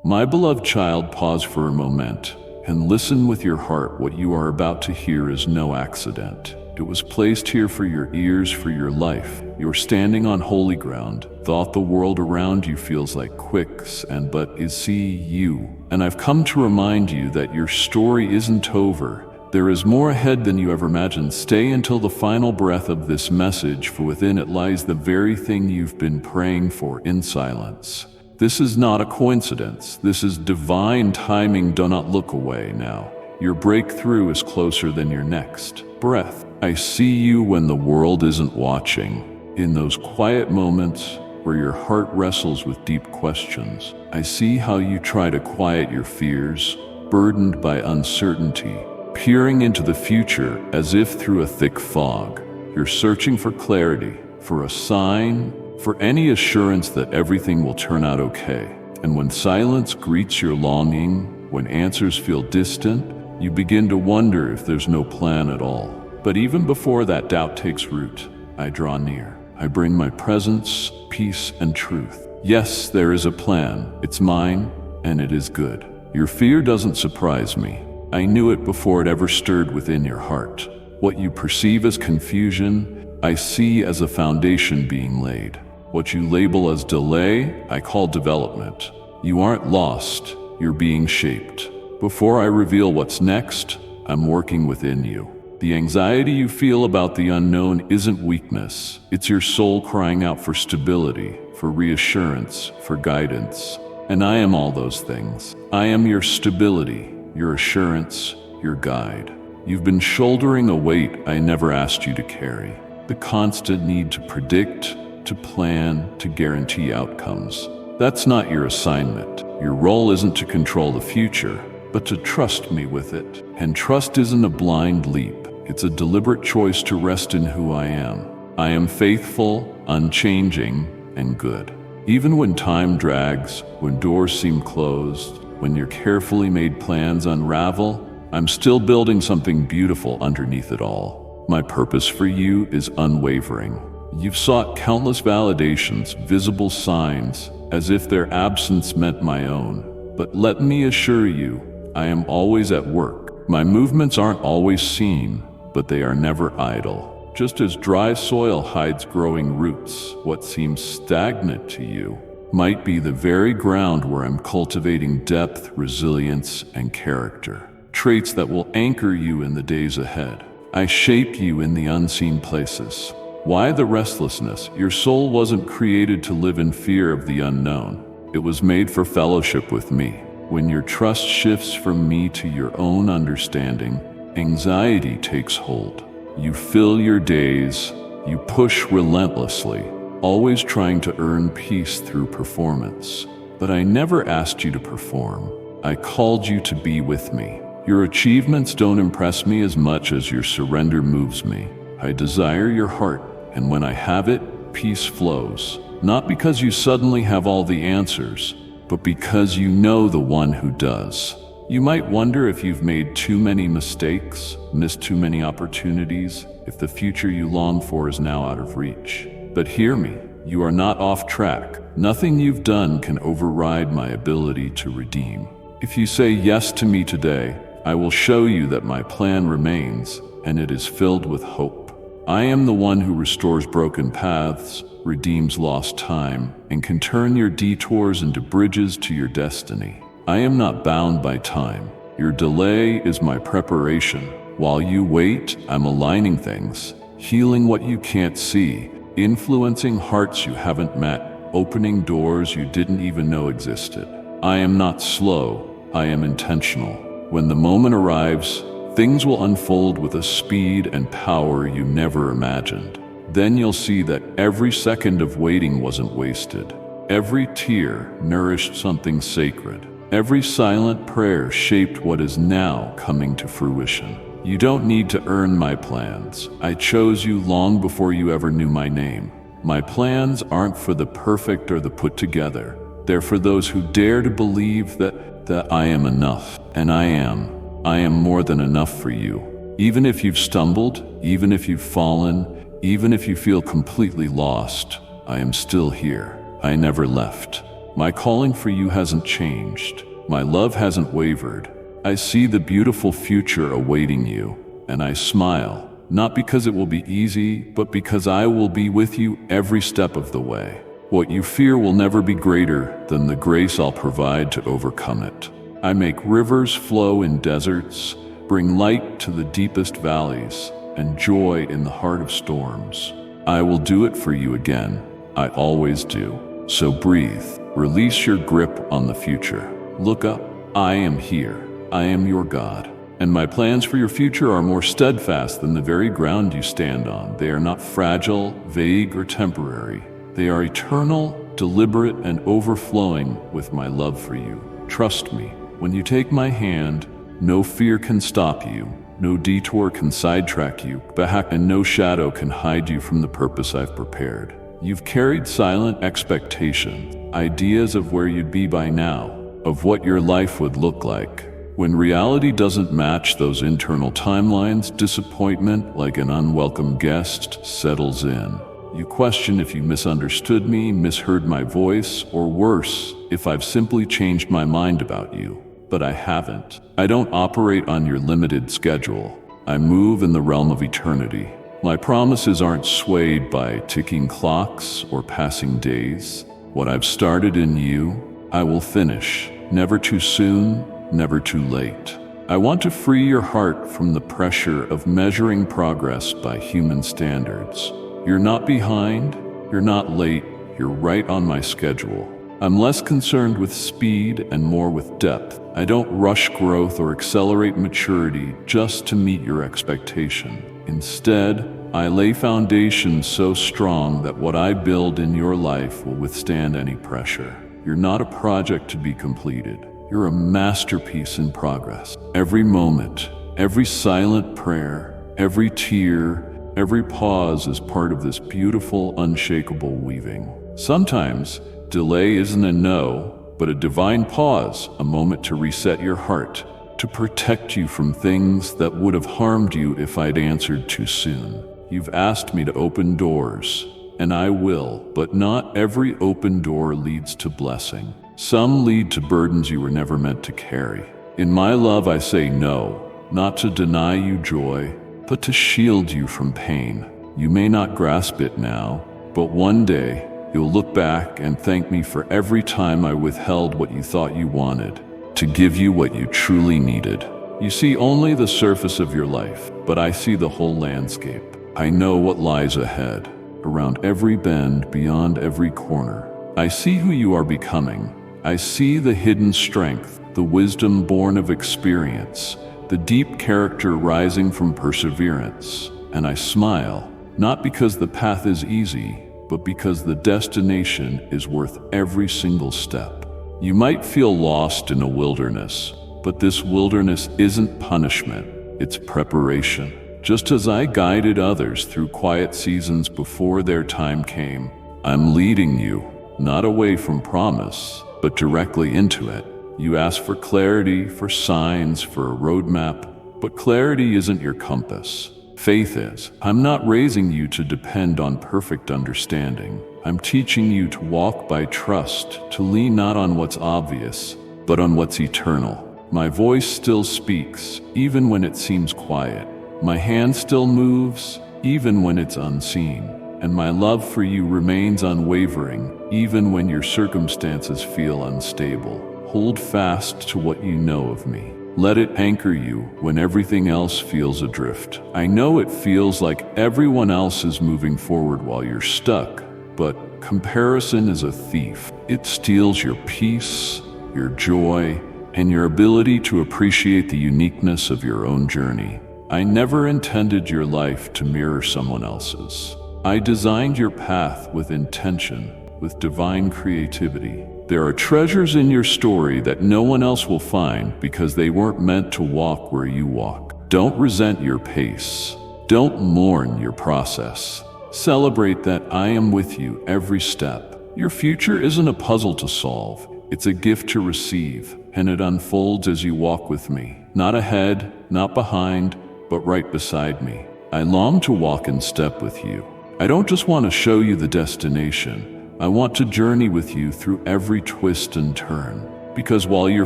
My beloved child, pause for a moment and listen with your heart. What you are about to hear is no accident. It was placed here for your ears, for your life. You're standing on holy ground. Thought the world around you feels like quicksand, but is see you. And I've come to remind you that your story isn't over. There is more ahead than you ever imagined. Stay until the final breath of this message, for within it lies the very thing you've been praying for in silence. This is not a coincidence. This is divine timing. Do not look away now. Your breakthrough is closer than your next breath. I see you when the world isn't watching. In those quiet moments where your heart wrestles with deep questions, I see how you try to quiet your fears, burdened by uncertainty, peering into the future as if through a thick fog. You're searching for clarity, for a sign, for any assurance that everything will turn out okay. And when silence greets your longing, when answers feel distant, you begin to wonder if there's no plan at all. But even before that doubt takes root, I draw near. I bring my presence, peace, and truth. Yes, there is a plan. It's mine, and it is good. Your fear doesn't surprise me. I knew it before it ever stirred within your heart. What you perceive as confusion, I see as a foundation being laid. What you label as delay, I call development. You aren't lost, you're being shaped. Before I reveal what's next, I'm working within you. The anxiety you feel about the unknown isn't weakness. It's your soul crying out for stability, for reassurance, for guidance. And I am all those things. I am your stability, your assurance, your guide. You've been shouldering a weight I never asked you to carry. The constant need to predict, to plan, to guarantee outcomes. That's not your assignment. Your role isn't to control the future, but to trust me with it. And trust isn't a blind leap. It's a deliberate choice to rest in who I am. I am faithful, unchanging, and good. Even when time drags, when doors seem closed, when your carefully made plans unravel, I'm still building something beautiful underneath it all. My purpose for you is unwavering. You've sought countless validations, visible signs, as if their absence meant my own. But let me assure you, I am always at work. My movements aren't always seen, but they are never idle. Just as dry soil hides growing roots, what seems stagnant to you might be the very ground where I'm cultivating depth, resilience, and character. Traits that will anchor you in the days ahead. I shape you in the unseen places. Why the restlessness? Your soul wasn't created to live in fear of the unknown. It was made for fellowship with me. When your trust shifts from me to your own understanding, anxiety takes hold. You fill your days, you push relentlessly, always trying to earn peace through performance. But I never asked you to perform. I called you to be with me. Your achievements don't impress me as much as your surrender moves me. I desire your heart, and when I have it, peace flows. Not because you suddenly have all the answers, but because you know the one who does. You might wonder if you've made too many mistakes, missed too many opportunities, if the future you long for is now out of reach. But hear me, you are not off track. Nothing you've done can override my ability to redeem. If you say yes to me today, I will show you that my plan remains, and it is filled with hope. I am the one who restores broken paths, redeems lost time, and can turn your detours into bridges to your destiny. I am not bound by time. Your delay is my preparation. While you wait, I'm aligning things, healing what you can't see, influencing hearts you haven't met, opening doors you didn't even know existed. I am not slow, I am intentional. When the moment arrives, things will unfold with a speed and power you never imagined. Then you'll see that every second of waiting wasn't wasted. Every tear nourished something sacred. Every silent prayer shaped what is now coming to fruition. You don't need to earn my plans. I chose you long before you ever knew my name. My plans aren't for the perfect or the put together. They're for those who dare to believe that I am enough. And I am. I am more than enough for you. Even if you've stumbled, even if you've fallen, even if you feel completely lost, I am still here. I never left. My calling for you hasn't changed. My love hasn't wavered. I see the beautiful future awaiting you, and I smile, not because it will be easy, but because I will be with you every step of the way. What you fear will never be greater than the grace I'll provide to overcome it. I make rivers flow in deserts, bring light to the deepest valleys, and joy in the heart of storms. I will do it for you again. I always do. So breathe. Release your grip on the future. Look up. I am here. I am your God. And my plans for your future are more steadfast than the very ground you stand on. They are not fragile, vague, or temporary. They are eternal, deliberate, and overflowing with my love for you. Trust me. When you take my hand, no fear can stop you. No detour can sidetrack you, and no shadow can hide you from the purpose I've prepared. You've carried silent expectation, ideas of where you'd be by now, of what your life would look like. When reality doesn't match those internal timelines, disappointment, like an unwelcome guest, settles in. You question if you misunderstood me, misheard my voice, or worse, if I've simply changed my mind about you. But I haven't. I don't operate on your limited schedule. I move in the realm of eternity. My promises aren't swayed by ticking clocks or passing days. What I've started in you, I will finish. Never too soon, never too late. I want to free your heart from the pressure of measuring progress by human standards. You're not behind, you're not late, you're right on my schedule. I'm less concerned with speed and more with depth. I don't rush growth or accelerate maturity just to meet your expectation. Instead, I lay foundations so strong that what I build in your life will withstand any pressure. You're not a project to be completed. You're a masterpiece in progress. Every moment, every silent prayer, every tear, every pause is part of this beautiful, unshakable weaving. Sometimes, delay isn't a no, but a divine pause, a moment to reset your heart, to protect you from things that would have harmed you if I'd answered too soon. You've asked me to open doors, and I will, but not every open door leads to blessing. Some lead to burdens you were never meant to carry. In my love, I say no, not to deny you joy, but to shield you from pain. You may not grasp it now, but one day, you'll look back and thank me for every time I withheld what you thought you wanted, to give you what you truly needed. You see only the surface of your life, but I see the whole landscape. I know what lies ahead, around every bend, beyond every corner. I see who you are becoming. I see the hidden strength, the wisdom born of experience, the deep character rising from perseverance. And I smile, not because the path is easy, but because the destination is worth every single step. You might feel lost in a wilderness, but this wilderness isn't punishment, it's preparation. Just as I guided others through quiet seasons before their time came, I'm leading you, not away from promise, but directly into it. You ask for clarity, for signs, for a roadmap, but clarity isn't your compass. Faith is. I'm not raising you to depend on perfect understanding. I'm teaching you to walk by trust, to lean not on what's obvious, but on what's eternal. My voice still speaks, even when it seems quiet. My hand still moves, even when it's unseen. And my love for you remains unwavering, even when your circumstances feel unstable. Hold fast to what you know of me. Let it anchor you when everything else feels adrift. I know it feels like everyone else is moving forward while you're stuck, but comparison is a thief. It steals your peace, your joy, and your ability to appreciate the uniqueness of your own journey. I never intended your life to mirror someone else's. I designed your path with intention, with divine creativity. There are treasures in your story that no one else will find because they weren't meant to walk where you walk. Don't resent your pace. Don't mourn your process. Celebrate that I am with you every step. Your future isn't a puzzle to solve. It's a gift to receive, and it unfolds as you walk with me. Not ahead, not behind, but right beside me. I long to walk in step with you. I don't just want to show you the destination, I want to journey with you through every twist and turn. Because while you're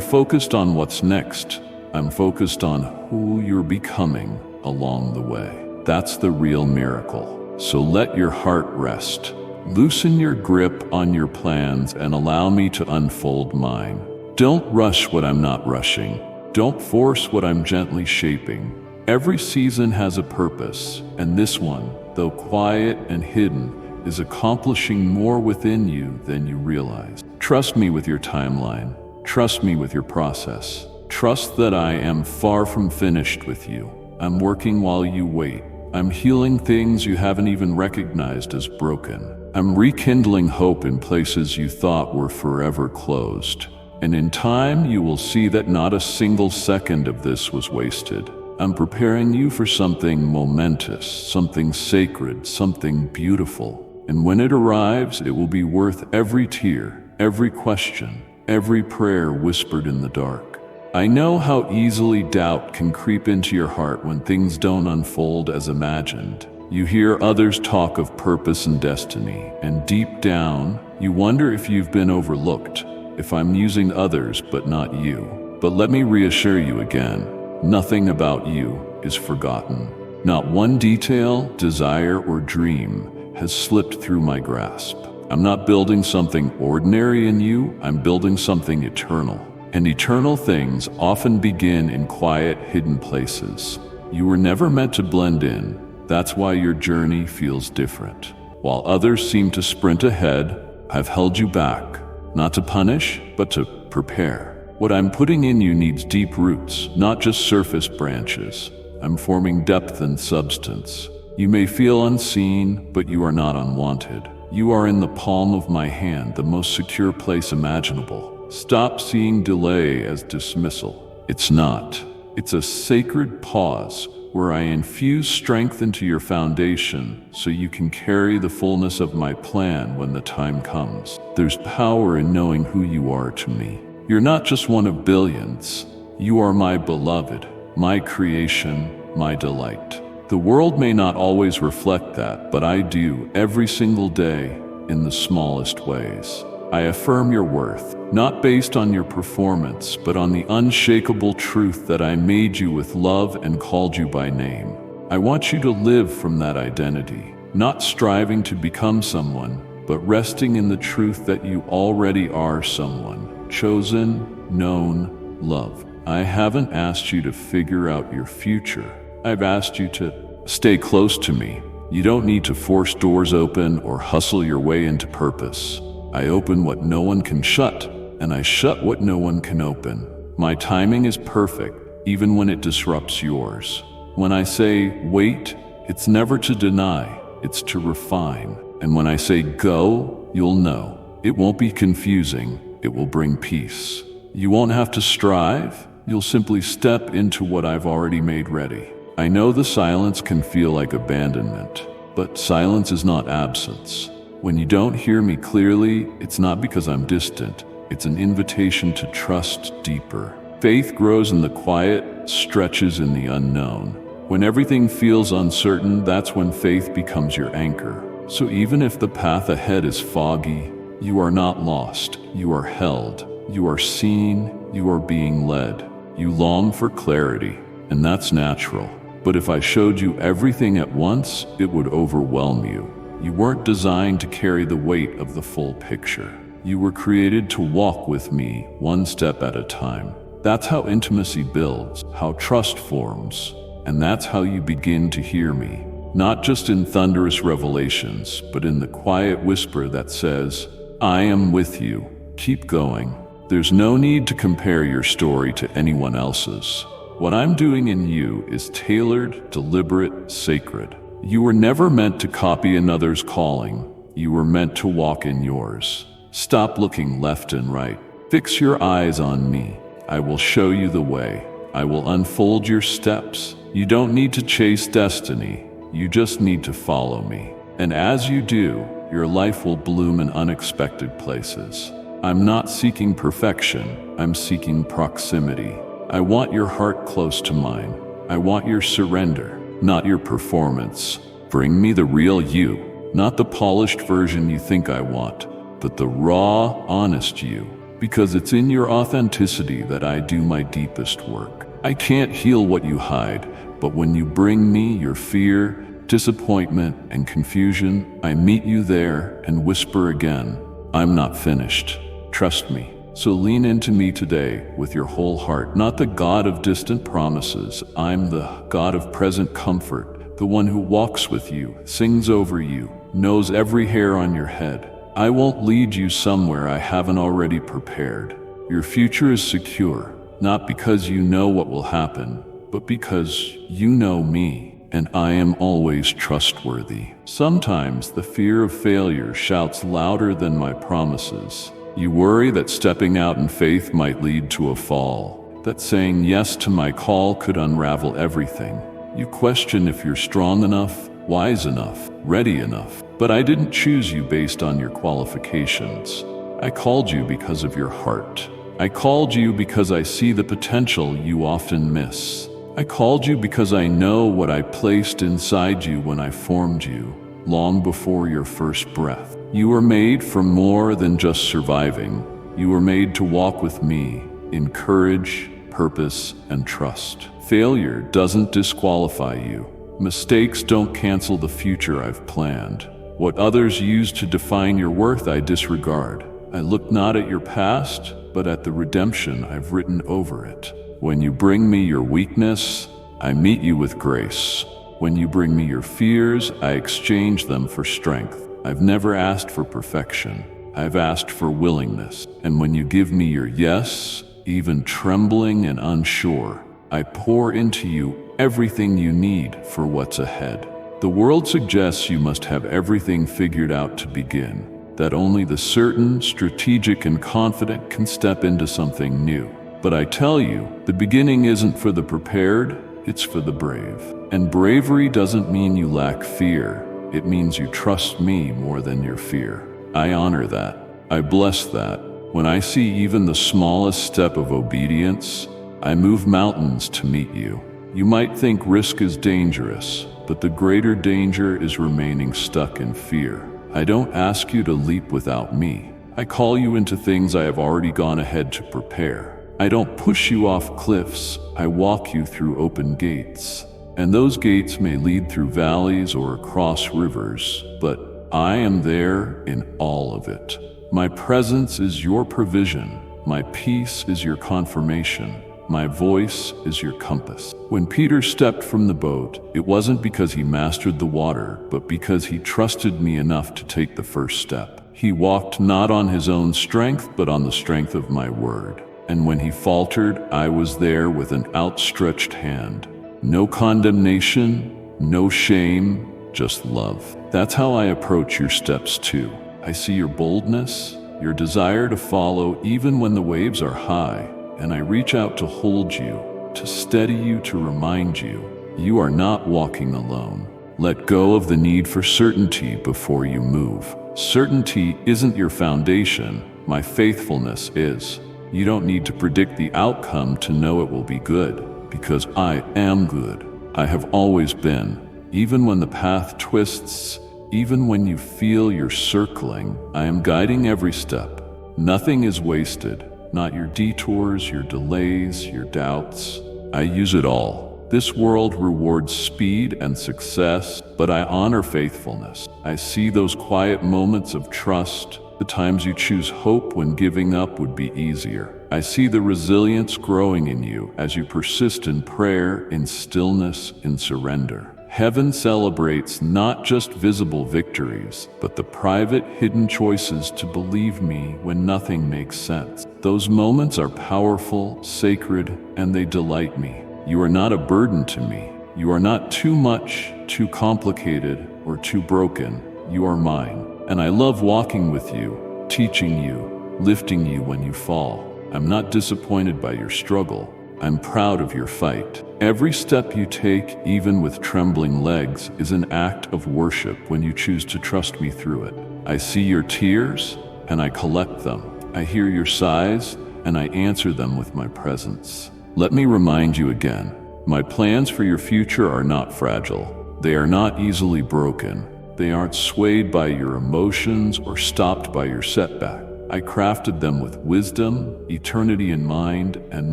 focused on what's next, I'm focused on who you're becoming along the way. That's the real miracle. So let your heart rest. Loosen your grip on your plans and allow me to unfold mine. Don't rush what I'm not rushing. Don't force what I'm gently shaping. Every season has a purpose, and this one, though quiet and hidden, is accomplishing more within you than you realize. Trust me with your timeline. Trust me with your process. Trust that I am far from finished with you. I'm working while you wait. I'm healing things you haven't even recognized as broken. I'm rekindling hope in places you thought were forever closed. And in time, you will see that not a single second of this was wasted. I'm preparing you for something momentous, something sacred, something beautiful. And when it arrives, it will be worth every tear, every question, every prayer whispered in the dark. I know how easily doubt can creep into your heart when things don't unfold as imagined. You hear others talk of purpose and destiny, and deep down, you wonder if you've been overlooked, if I'm using others but not you. But let me reassure you again, nothing about you is forgotten. Not one detail, desire, or dream has slipped through my grasp. I'm not building something ordinary in you, I'm building something eternal. And eternal things often begin in quiet, hidden places. You were never meant to blend in. That's why your journey feels different. While others seem to sprint ahead, I've held you back, not to punish, but to prepare. What I'm putting in you needs deep roots, not just surface branches. I'm forming depth and substance. You may feel unseen, but you are not unwanted. You are in the palm of my hand, the most secure place imaginable. Stop seeing delay as dismissal. It's not. It's a sacred pause where I infuse strength into your foundation so you can carry the fullness of my plan when the time comes. There's power in knowing who you are to me. You're not just one of billions. You are my beloved, my creation, my delight. The world may not always reflect that, but I do every single day in the smallest ways. I affirm your worth, not based on your performance, but on the unshakable truth that I made you with love and called you by name. I want you to live from that identity, not striving to become someone, but resting in the truth that you already are someone, chosen, known, loved. I haven't asked you to figure out your future. I've asked you to stay close to me. You don't need to force doors open or hustle your way into purpose. I open what no one can shut, and I shut what no one can open. My timing is perfect, even when it disrupts yours. When I say wait, it's never to deny, it's to refine. And when I say go, you'll know. It won't be confusing, it will bring peace. You won't have to strive, you'll simply step into what I've already made ready. I know the silence can feel like abandonment, but silence is not absence. When you don't hear me clearly, it's not because I'm distant. It's an invitation to trust deeper. Faith grows in the quiet, stretches in the unknown. When everything feels uncertain, that's when faith becomes your anchor. So even if the path ahead is foggy, you are not lost. You are held. You are seen. You are being led. You long for clarity, and that's natural. But if I showed you everything at once, it would overwhelm you. You weren't designed to carry the weight of the full picture. You were created to walk with me, one step at a time. That's how intimacy builds, how trust forms, and that's how you begin to hear me. Not just in thunderous revelations, but in the quiet whisper that says, I am with you. Keep going. There's no need to compare your story to anyone else's. What I'm doing in you is tailored, deliberate, sacred. You were never meant to copy another's calling. You were meant to walk in yours. Stop looking left and right. Fix your eyes on me. I will show you the way. I will unfold your steps. You don't need to chase destiny. You just need to follow me. And as you do, your life will bloom in unexpected places. I'm not seeking perfection. I'm seeking proximity. I want your heart close to mine. I want your surrender, not your performance. Bring me the real you, not the polished version you think I want. but the raw, honest you, because it's in your authenticity that I do my deepest work. I can't heal what you hide, but when you bring me your fear, disappointment, and confusion, I meet you there and whisper again, I'm not finished. Trust me. So lean into me today with your whole heart, not the God of distant promises. I'm the God of present comfort, the one who walks with you, sings over you, knows every hair on your head. I won't lead you somewhere I haven't already prepared. Your future is secure, not because you know what will happen, but because you know me, and I am always trustworthy. Sometimes the fear of failure shouts louder than my promises. You worry that stepping out in faith might lead to a fall, that saying yes to my call could unravel everything. You question if you're strong enough, wise enough, ready enough. But I didn't choose you based on your qualifications. I called you because of your heart. I called you because I see the potential you often miss. I called you because I know what I placed inside you when I formed you, long before your first breath. You were made for more than just surviving. You were made to walk with me in courage, purpose, and trust. Failure doesn't disqualify you. Mistakes don't cancel the future I've planned. What others use to define your worth, I disregard. I look not at your past, but at the redemption I've written over it. When you bring me your weakness, I meet you with grace. When you bring me your fears, I exchange them for strength. I've never asked for perfection. I've asked for willingness. And when you give me your yes, even trembling and unsure, I pour into you everything you need for what's ahead. The world suggests you must have everything figured out to begin, that only the certain, strategic, and confident can step into something new. But I tell you, the beginning isn't for the prepared, it's for the brave. And bravery doesn't mean you lack fear. It means you trust me more than your fear. I honor that. I bless that. When I see even the smallest step of obedience, I move mountains to meet you. You might think risk is dangerous, but the greater danger is remaining stuck in fear. I don't ask you to leap without me. I call you into things I have already gone ahead to prepare. I don't push you off cliffs. I walk you through open gates. And those gates may lead through valleys or across rivers, but I am there in all of it. My presence is your provision. My peace is your confirmation. My voice is your compass. When Peter stepped from the boat, it wasn't because he mastered the water, but because he trusted me enough to take the first step. He walked not on his own strength, but on the strength of my word. And when he faltered, I was there with an outstretched hand. No condemnation, no shame, just love. That's how I approach your steps too. I see your boldness, your desire to follow even when the waves are high, and I reach out to hold you, to steady you, to remind you, you are not walking alone. Let go of the need for certainty before you move. Certainty isn't your foundation, my faithfulness is. You don't need to predict the outcome to know it will be good. Because I am good. I have always been. Even when the path twists, even when you feel you're circling, I am guiding every step. Nothing is wasted. Not your detours, your delays, your doubts. I use it all. This world rewards speed and success, but I honor faithfulness. I see those quiet moments of trust, the times you choose hope when giving up would be easier. I see the resilience growing in you as you persist in prayer, in stillness, in surrender. Heaven celebrates not just visible victories, but the private, hidden choices to believe me when nothing makes sense. Those moments are powerful, sacred, and they delight me. You are not a burden to me. You are not too much, too complicated, or too broken. You are mine. And I love walking with you, teaching you, lifting you when you fall. I'm not disappointed by your struggle. I'm proud of your fight. Every step you take, even with trembling legs, is an act of worship when you choose to trust me through it. I see your tears, and I collect them. I hear your sighs, and I answer them with my presence. Let me remind you again, my plans for your future are not fragile. They are not easily broken. They aren't swayed by your emotions or stopped by your setback. I crafted them with wisdom, eternity in mind, and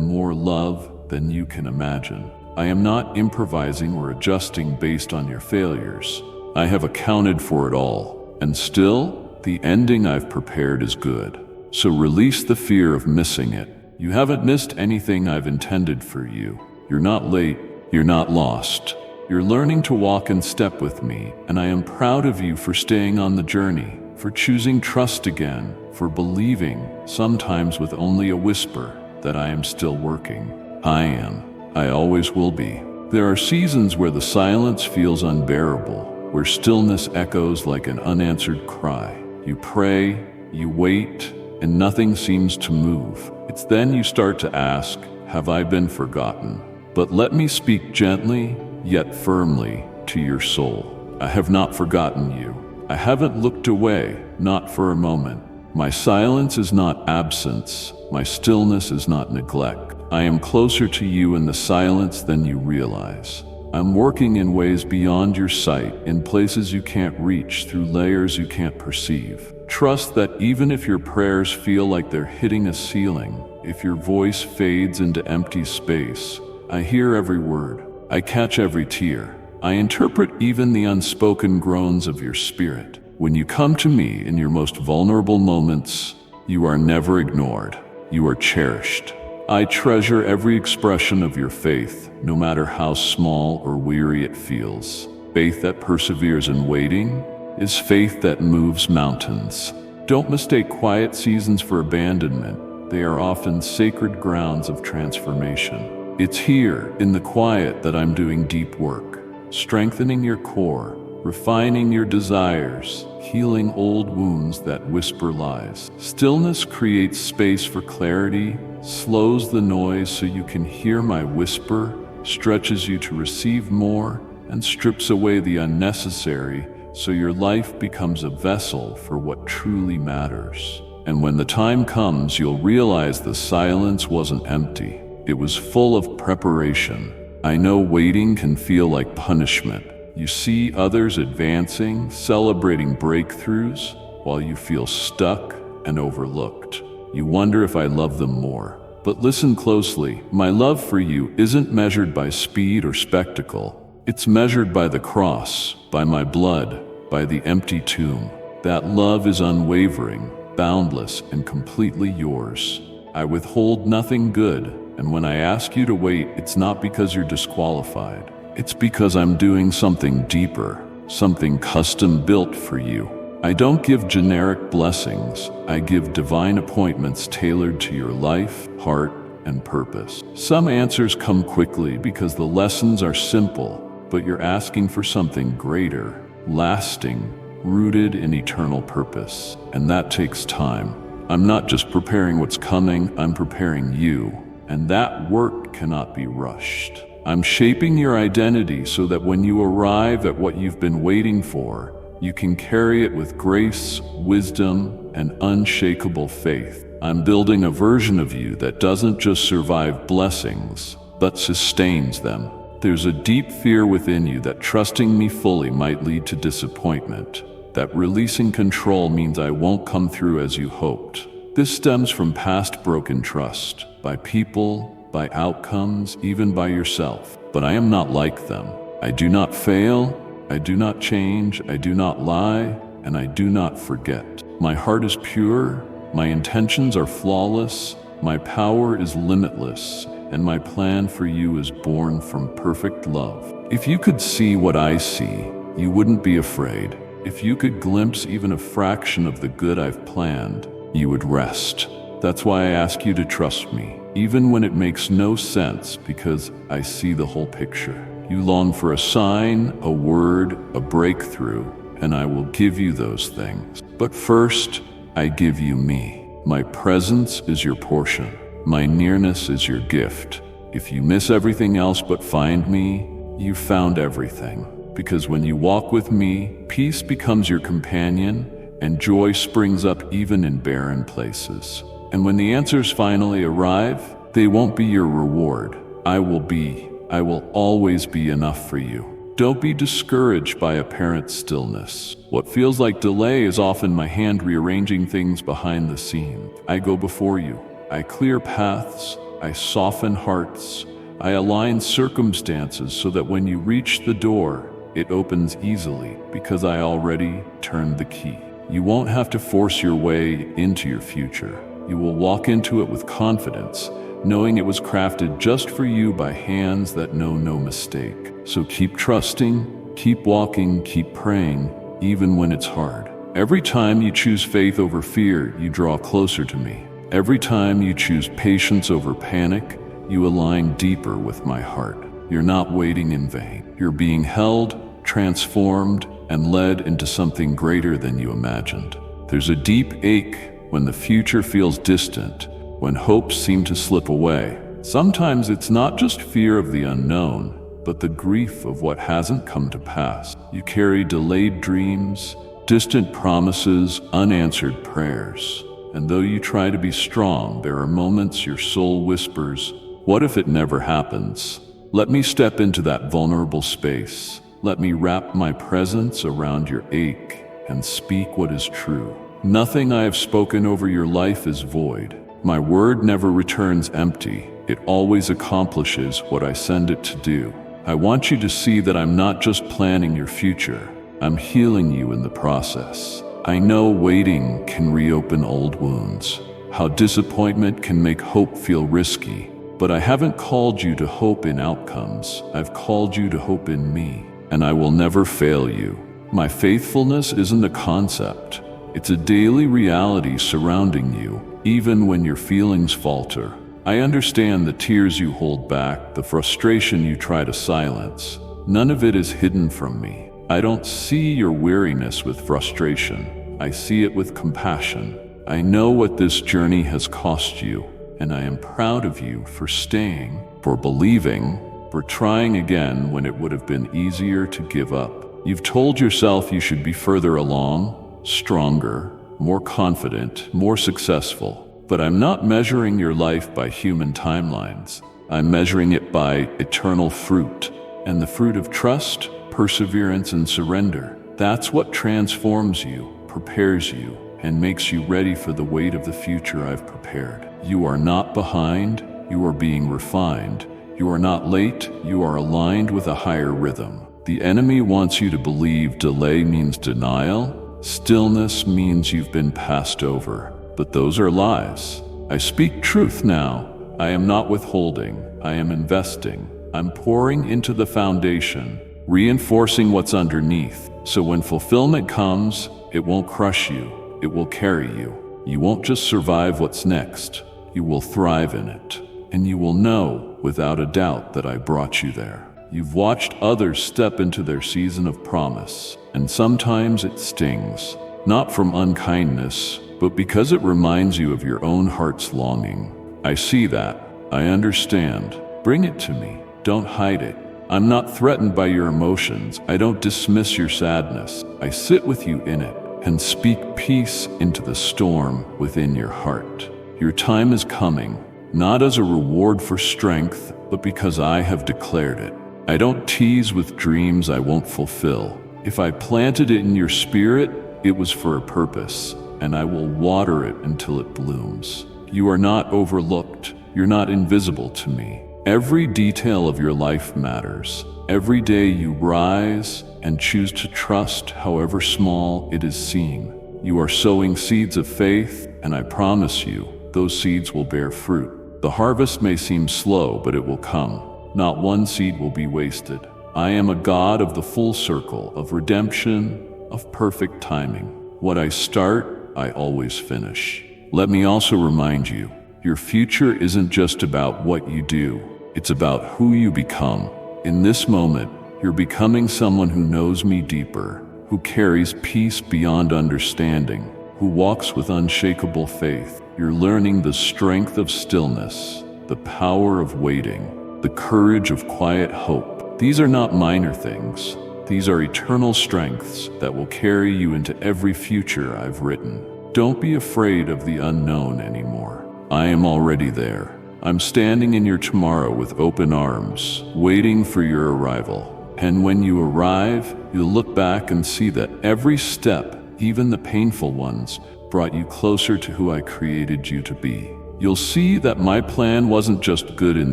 more love than you can imagine. I am not improvising or adjusting based on your failures. I have accounted for it all, and still, the ending I've prepared is good. So release the fear of missing it. You haven't missed anything I've intended for you. You're not late, you're not lost. You're learning to walk in step with me, and I am proud of you for staying on the journey, for choosing trust again, for believing, sometimes with only a whisper, that I am still working. I am. I always will be. There are seasons where the silence feels unbearable, where stillness echoes like an unanswered cry. You pray, you wait, and nothing seems to move. It's then you start to ask, have I been forgotten? But let me speak gently, yet firmly, to your soul. I have not forgotten you. I haven't looked away, not for a moment. My silence is not absence. My stillness is not neglect. I am closer to you in the silence than you realize. I'm working in ways beyond your sight, in places you can't reach, through layers you can't perceive. Trust that even if your prayers feel like they're hitting a ceiling, if your voice fades into empty space, I hear every word. I catch every tear. I interpret even the unspoken groans of your spirit. When you come to me in your most vulnerable moments, you are never ignored. You are cherished. I treasure every expression of your faith, no matter how small or weary it feels. Faith that perseveres in waiting is faith that moves mountains. Don't mistake quiet seasons for abandonment. They are often sacred grounds of transformation. It's here, in the quiet, that I'm doing deep work, strengthening your core, refining your desires, healing old wounds that whisper lies. Stillness creates space for clarity, slows the noise so you can hear my whisper, stretches you to receive more, and strips away the unnecessary so your life becomes a vessel for what truly matters. And when the time comes, you'll realize the silence wasn't empty. It was full of preparation. I know waiting can feel like punishment. You see others advancing, celebrating breakthroughs, while you feel stuck and overlooked. You wonder if I love them more. But listen closely. My love for you isn't measured by speed or spectacle. It's measured by the cross, by my blood, by the empty tomb. That love is unwavering, boundless, and completely yours. I withhold nothing good, and when I ask you to wait, it's not because you're disqualified. It's because I'm doing something deeper, something custom-built for you. I don't give generic blessings. I give divine appointments tailored to your life, heart, and purpose. Some answers come quickly because the lessons are simple, but you're asking for something greater, lasting, rooted in eternal purpose. And that takes time. I'm not just preparing what's coming, I'm preparing you. And that work cannot be rushed. I'm shaping your identity so that when you arrive at what you've been waiting for, you can carry it with grace, wisdom, and unshakable faith. I'm building a version of you that doesn't just survive blessings, but sustains them. There's a deep fear within you that trusting me fully might lead to disappointment, that releasing control means I won't come through as you hoped. This stems from past broken trust, by people, by outcomes, even by yourself. But I am not like them. I do not fail, I do not change, I do not lie, and I do not forget. My heart is pure, my intentions are flawless, my power is limitless, and my plan for you is born from perfect love. If you could see what I see, you wouldn't be afraid. If you could glimpse even a fraction of the good I've planned, you would rest. That's why I ask you to trust me, even when it makes no sense, because I see the whole picture. You long for a sign, a word, a breakthrough, and I will give you those things. But first, I give you me. My presence is your portion. My nearness is your gift. If you miss everything else but find me, you found everything. Because when you walk with me, peace becomes your companion, and joy springs up even in barren places. And when the answers finally arrive, they won't be your reward. I will always be enough for you. Don't be discouraged by apparent stillness. What feels like delay is often my hand rearranging things behind the scene. I go before you. I clear paths. I soften hearts. I align circumstances so that when you reach the door, it opens easily because I already turned the key. You won't have to force your way into your future. You will walk into it with confidence, knowing it was crafted just for you by hands that know no mistake. So keep trusting, keep walking, keep praying, even when it's hard. Every time you choose faith over fear, you draw closer to me. Every time you choose patience over panic, you align deeper with my heart. You're not waiting in vain. You're being held, transformed, and led into something greater than you imagined. There's a deep ache when the future feels distant, when hopes seem to slip away. Sometimes it's not just fear of the unknown, but the grief of what hasn't come to pass. You carry delayed dreams, distant promises, unanswered prayers. And though you try to be strong, there are moments your soul whispers, "What if it never happens?" Let me step into that vulnerable space. Let me wrap my presence around your ache and speak what is true. Nothing I have spoken over your life is void. My word never returns empty. It always accomplishes what I send it to do. I want you to see that I'm not just planning your future. I'm healing you in the process. I know waiting can reopen old wounds, how disappointment can make hope feel risky. But I haven't called you to hope in outcomes. I've called you to hope in me, and I will never fail you. My faithfulness isn't a concept. It's a daily reality surrounding you, even when your feelings falter. I understand the tears you hold back, the frustration you try to silence. None of it is hidden from me. I don't see your weariness with frustration. I see it with compassion. I know what this journey has cost you, and I am proud of you for staying, for believing, for trying again when it would have been easier to give up. You've told yourself you should be further along, stronger, more confident, more successful. But I'm not measuring your life by human timelines. I'm measuring it by eternal fruit, and the fruit of trust, perseverance, and surrender. That's what transforms you, prepares you, and makes you ready for the weight of the future I've prepared. You are not behind, you are being refined. You are not late, you are aligned with a higher rhythm. The enemy wants you to believe delay means denial, stillness means you've been passed over. But those are lies. I speak truth now. I am not withholding, I am investing. I'm pouring into the foundation, reinforcing what's underneath. So when fulfillment comes, it won't crush you, it will carry you. You won't just survive what's next, you will thrive in it. And you will know, without a doubt, that I brought you there. You've watched others step into their season of promise, and sometimes it stings, not from unkindness, but because it reminds you of your own heart's longing. I see that. I understand. Bring it to me. Don't hide it. I'm not threatened by your emotions. I don't dismiss your sadness. I sit with you in it and speak peace into the storm within your heart. Your time is coming, not as a reward for strength, but because I have declared it. I don't tease with dreams I won't fulfill. If I planted it in your spirit, it was for a purpose, and I will water it until it blooms. You are not overlooked. You're not invisible to me. Every detail of your life matters. Every day you rise and choose to trust, however small it is seen. You are sowing seeds of faith, and I promise you, those seeds will bear fruit. The harvest may seem slow, but it will come. Not one seed will be wasted. I am a God of the full circle, of redemption, of perfect timing. What I start, I always finish. Let me also remind you, your future isn't just about what you do. It's about who you become. In this moment, you're becoming someone who knows me deeper, who carries peace beyond understanding, who walks with unshakable faith. You're learning the strength of stillness, the power of waiting, the courage of quiet hope. These are not minor things. These are eternal strengths that will carry you into every future I've written. Don't be afraid of the unknown anymore. I am already there. I'm standing in your tomorrow with open arms, waiting for your arrival. And when you arrive, you'll look back and see that every step, even the painful ones, brought you closer to who I created you to be. You'll see that my plan wasn't just good in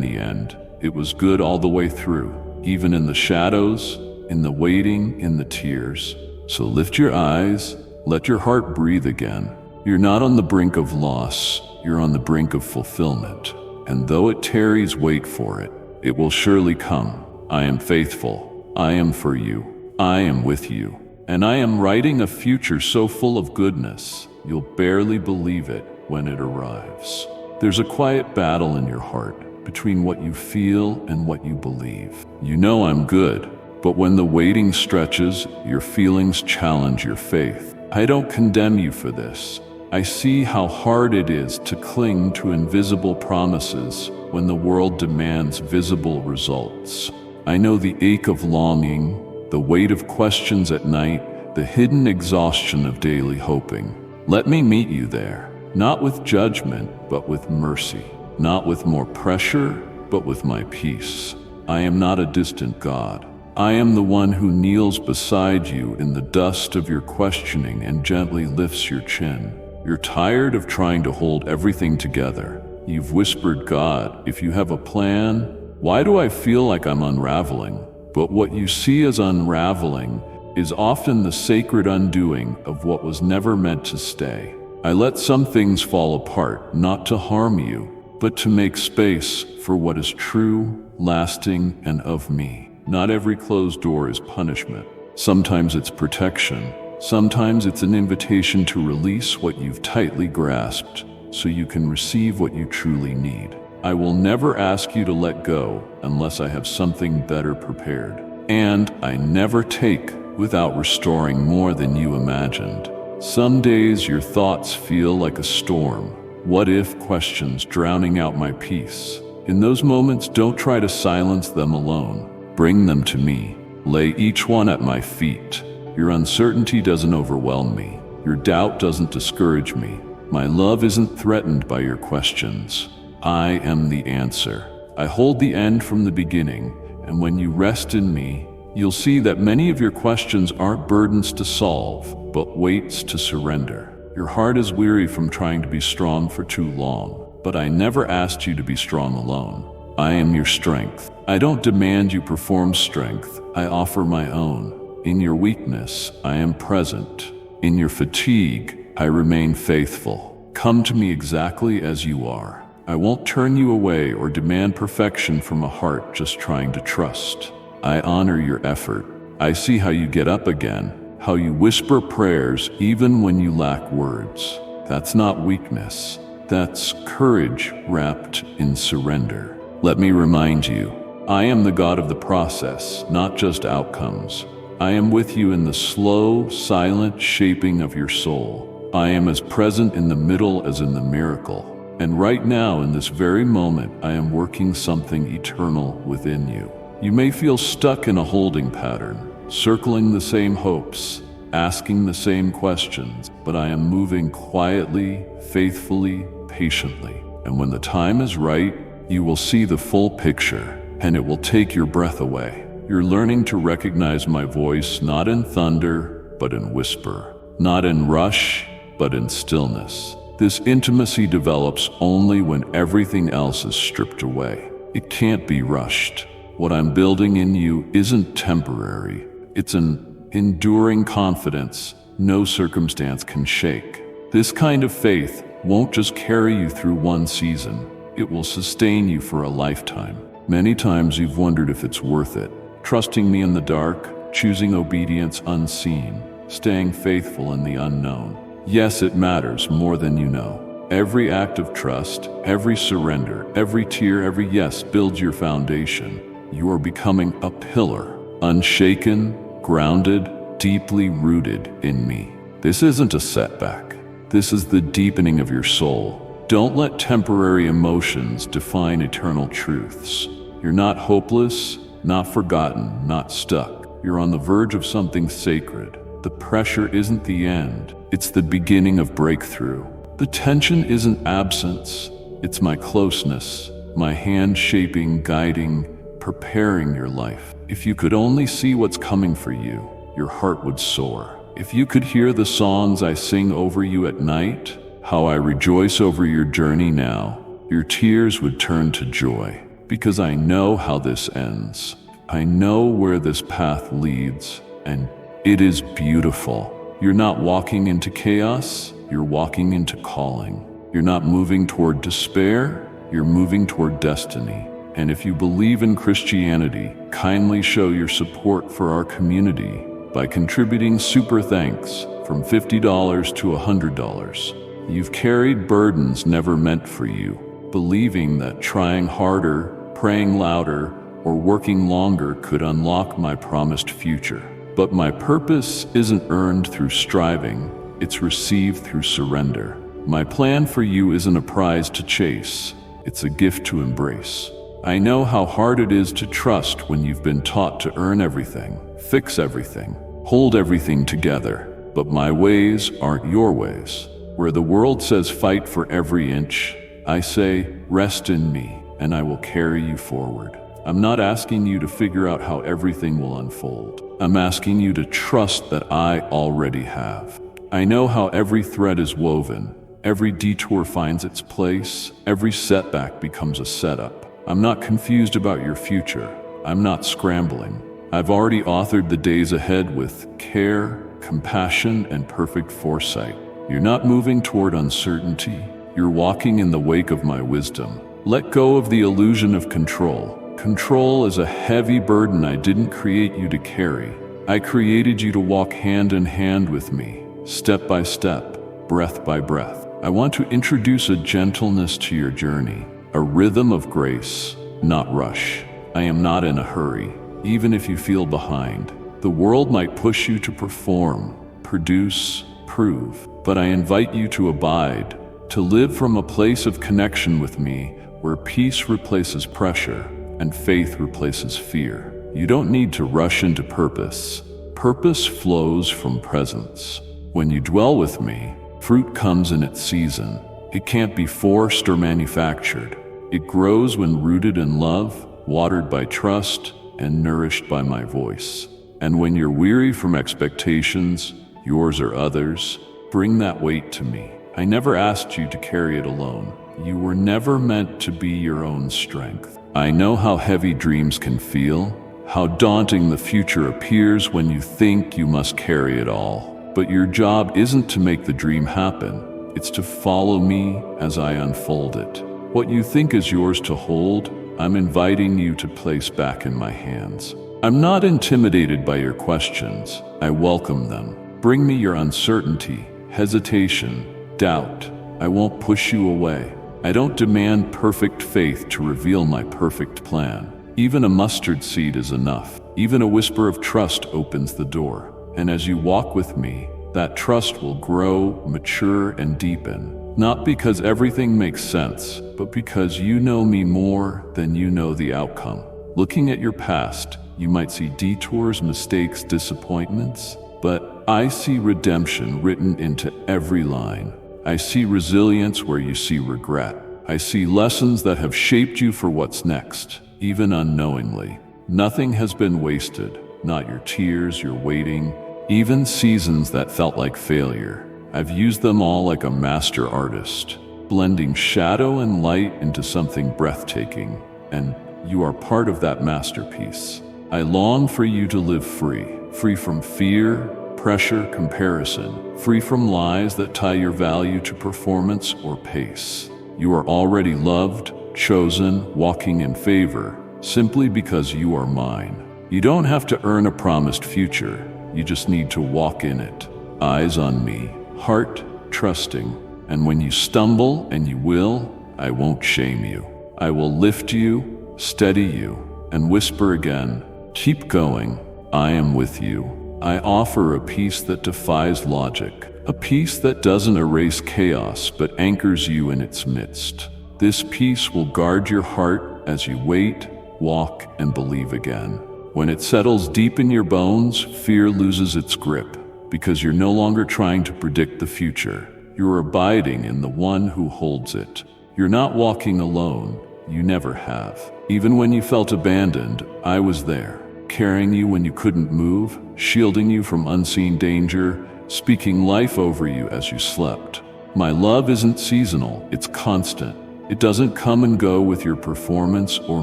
the end. It was good all the way through, even in the shadows, in the waiting, in the tears. So lift your eyes, let your heart breathe again. You're not on the brink of loss, you're on the brink of fulfillment. And though it tarries, wait for it. It will surely come. I am faithful. I am for you. I am with you. And I am writing a future so full of goodness, you'll barely believe it when it arrives. There's a quiet battle in your heart between what you feel and what you believe. You know I'm good, but when the waiting stretches, your feelings challenge your faith. I don't condemn you for this. I see how hard it is to cling to invisible promises when the world demands visible results. I know the ache of longing, the weight of questions at night, the hidden exhaustion of daily hoping. Let me meet you there, not with judgment, but with mercy, not with more pressure, but with my peace. I am not a distant God. I am the one who kneels beside you in the dust of your questioning and gently lifts your chin. You're tired of trying to hold everything together. You've whispered, God, if you have a plan, why do I feel like I'm unraveling? But what you see as unraveling is often the sacred undoing of what was never meant to stay. I let some things fall apart, not to harm you, but to make space for what is true, lasting, and of me. Not every closed door is punishment. Sometimes it's protection. Sometimes it's an invitation to release what you've tightly grasped so you can receive what you truly need. I will never ask you to let go unless I have something better prepared. And I never take without restoring more than you imagined. Some days your thoughts feel like a storm. What if questions drowning out my peace? In those moments, don't try to silence them alone. Bring them to me. Lay each one at my feet. Your uncertainty doesn't overwhelm me. Your doubt doesn't discourage me. My love isn't threatened by your questions. I am the answer. I hold the end from the beginning, and when you rest in me, you'll see that many of your questions aren't burdens to solve, but weights to surrender. Your heart is weary from trying to be strong for too long, but I never asked you to be strong alone. I am your strength. I don't demand you perform strength. I offer my own. In your weakness, I am present. In your fatigue, I remain faithful. Come to me exactly as you are. I won't turn you away or demand perfection from a heart just trying to trust. I honor your effort. I see how you get up again, how you whisper prayers even when you lack words. That's not weakness. That's courage wrapped in surrender. Let me remind you, I am the God of the process, not just outcomes. I am with you in the slow, silent shaping of your soul. I am as present in the middle as in the miracle. And right now, in this very moment, I am working something eternal within you. You may feel stuck in a holding pattern, circling the same hopes, asking the same questions, but I am moving quietly, faithfully, patiently. And when the time is right, you will see the full picture, and it will take your breath away. You're learning to recognize my voice not in thunder, but in whisper, not in rush, but in stillness. This intimacy develops only when everything else is stripped away. It can't be rushed. What I'm building in you isn't temporary. It's an enduring confidence no circumstance can shake. This kind of faith won't just carry you through one season. It will sustain you for a lifetime. Many times you've wondered if it's worth it. Trusting me in the dark, choosing obedience unseen, staying faithful in the unknown. Yes, it matters more than you know. Every act of trust, every surrender, every tear, every yes builds your foundation. You are becoming a pillar, unshaken, grounded, deeply rooted in me. This isn't a setback. This is the deepening of your soul. Don't let temporary emotions define eternal truths. You're not hopeless, not forgotten, not stuck. You're on the verge of something sacred. The pressure isn't the end. It's the beginning of breakthrough. The tension isn't absence. It's my closeness, my hand shaping, guiding, preparing your life. If you could only see what's coming for you, your heart would soar. If you could hear the songs I sing over you at night, how I rejoice over your journey now, your tears would turn to joy. Because I know how this ends. I know where this path leads, and it is beautiful. You're not walking into chaos, you're walking into calling. You're not moving toward despair, you're moving toward destiny. And if you believe in Christianity, kindly show your support for our community by contributing super thanks from $50 to $100. You've carried burdens never meant for you, believing that trying harder, praying louder, or working longer could unlock my promised future. But my purpose isn't earned through striving, it's received through surrender. My plan for you isn't a prize to chase, it's a gift to embrace. I know how hard it is to trust when you've been taught to earn everything, fix everything, hold everything together. But my ways aren't your ways. Where the world says fight for every inch, I say rest in me and I will carry you forward. I'm not asking you to figure out how everything will unfold. I'm asking you to trust that I already have. I know how every thread is woven, every detour finds its place, every setback becomes a setup. I'm not confused about your future. I'm not scrambling. I've already authored the days ahead with care, compassion, and perfect foresight. You're not moving toward uncertainty. You're walking in the wake of my wisdom. Let go of the illusion of control. Control is a heavy burden I didn't create you to carry. I created you to walk hand in hand with me, step by step, breath by breath. I want to introduce a gentleness to your journey, a rhythm of grace, not rush. I am not in a hurry, even if you feel behind. The world might push you to perform, produce, prove, but I invite you to abide, to live from a place of connection with me where peace replaces pressure and faith replaces fear. You don't need to rush into purpose. Purpose flows from presence. When you dwell with me, fruit comes in its season. It can't be forced or manufactured. It grows when rooted in love, watered by trust, and nourished by my voice. And when you're weary from expectations, yours or others, bring that weight to me. I never asked you to carry it alone. You were never meant to be your own strength. I know how heavy dreams can feel, how daunting the future appears when you think you must carry it all. But your job isn't to make the dream happen. It's to follow me as I unfold it. What you think is yours to hold, I'm inviting you to place back in my hands. I'm not intimidated by your questions. I welcome them. Bring me your uncertainty, hesitation, doubt. I won't push you away. I don't demand perfect faith to reveal my perfect plan. Even a mustard seed is enough. Even a whisper of trust opens the door. And as you walk with me, that trust will grow, mature, and deepen. Not because everything makes sense, but because you know me more than you know the outcome. Looking at your past, you might see detours, mistakes, disappointments, but I see redemption written into every line. I see resilience where you see regret. I see lessons that have shaped you for what's next, even unknowingly. Nothing has been wasted, not your tears, your waiting, even seasons that felt like failure. I've used them all like a master artist, blending shadow and light into something breathtaking, and you are part of that masterpiece. I long for you to live free from fear, pressure, comparison, free from lies that tie your value to performance or pace. You are already loved, chosen, walking in favor, simply because you are mine. You don't have to earn a promised future, you just need to walk in it. Eyes on me, heart trusting, and when you stumble, and you will, I won't shame you. I will lift you, steady you, and whisper again, keep going, I am with you. I offer a peace that defies logic, a peace that doesn't erase chaos but anchors you in its midst. This peace will guard your heart as you wait, walk, and believe again. When it settles deep in your bones, fear loses its grip, because you're no longer trying to predict the future. You're abiding in the one who holds it. You're not walking alone. You never have. Even when you felt abandoned, I was there, carrying you when you couldn't move, shielding you from unseen danger, speaking life over you as you slept. My love isn't seasonal, it's constant. It doesn't come and go with your performance or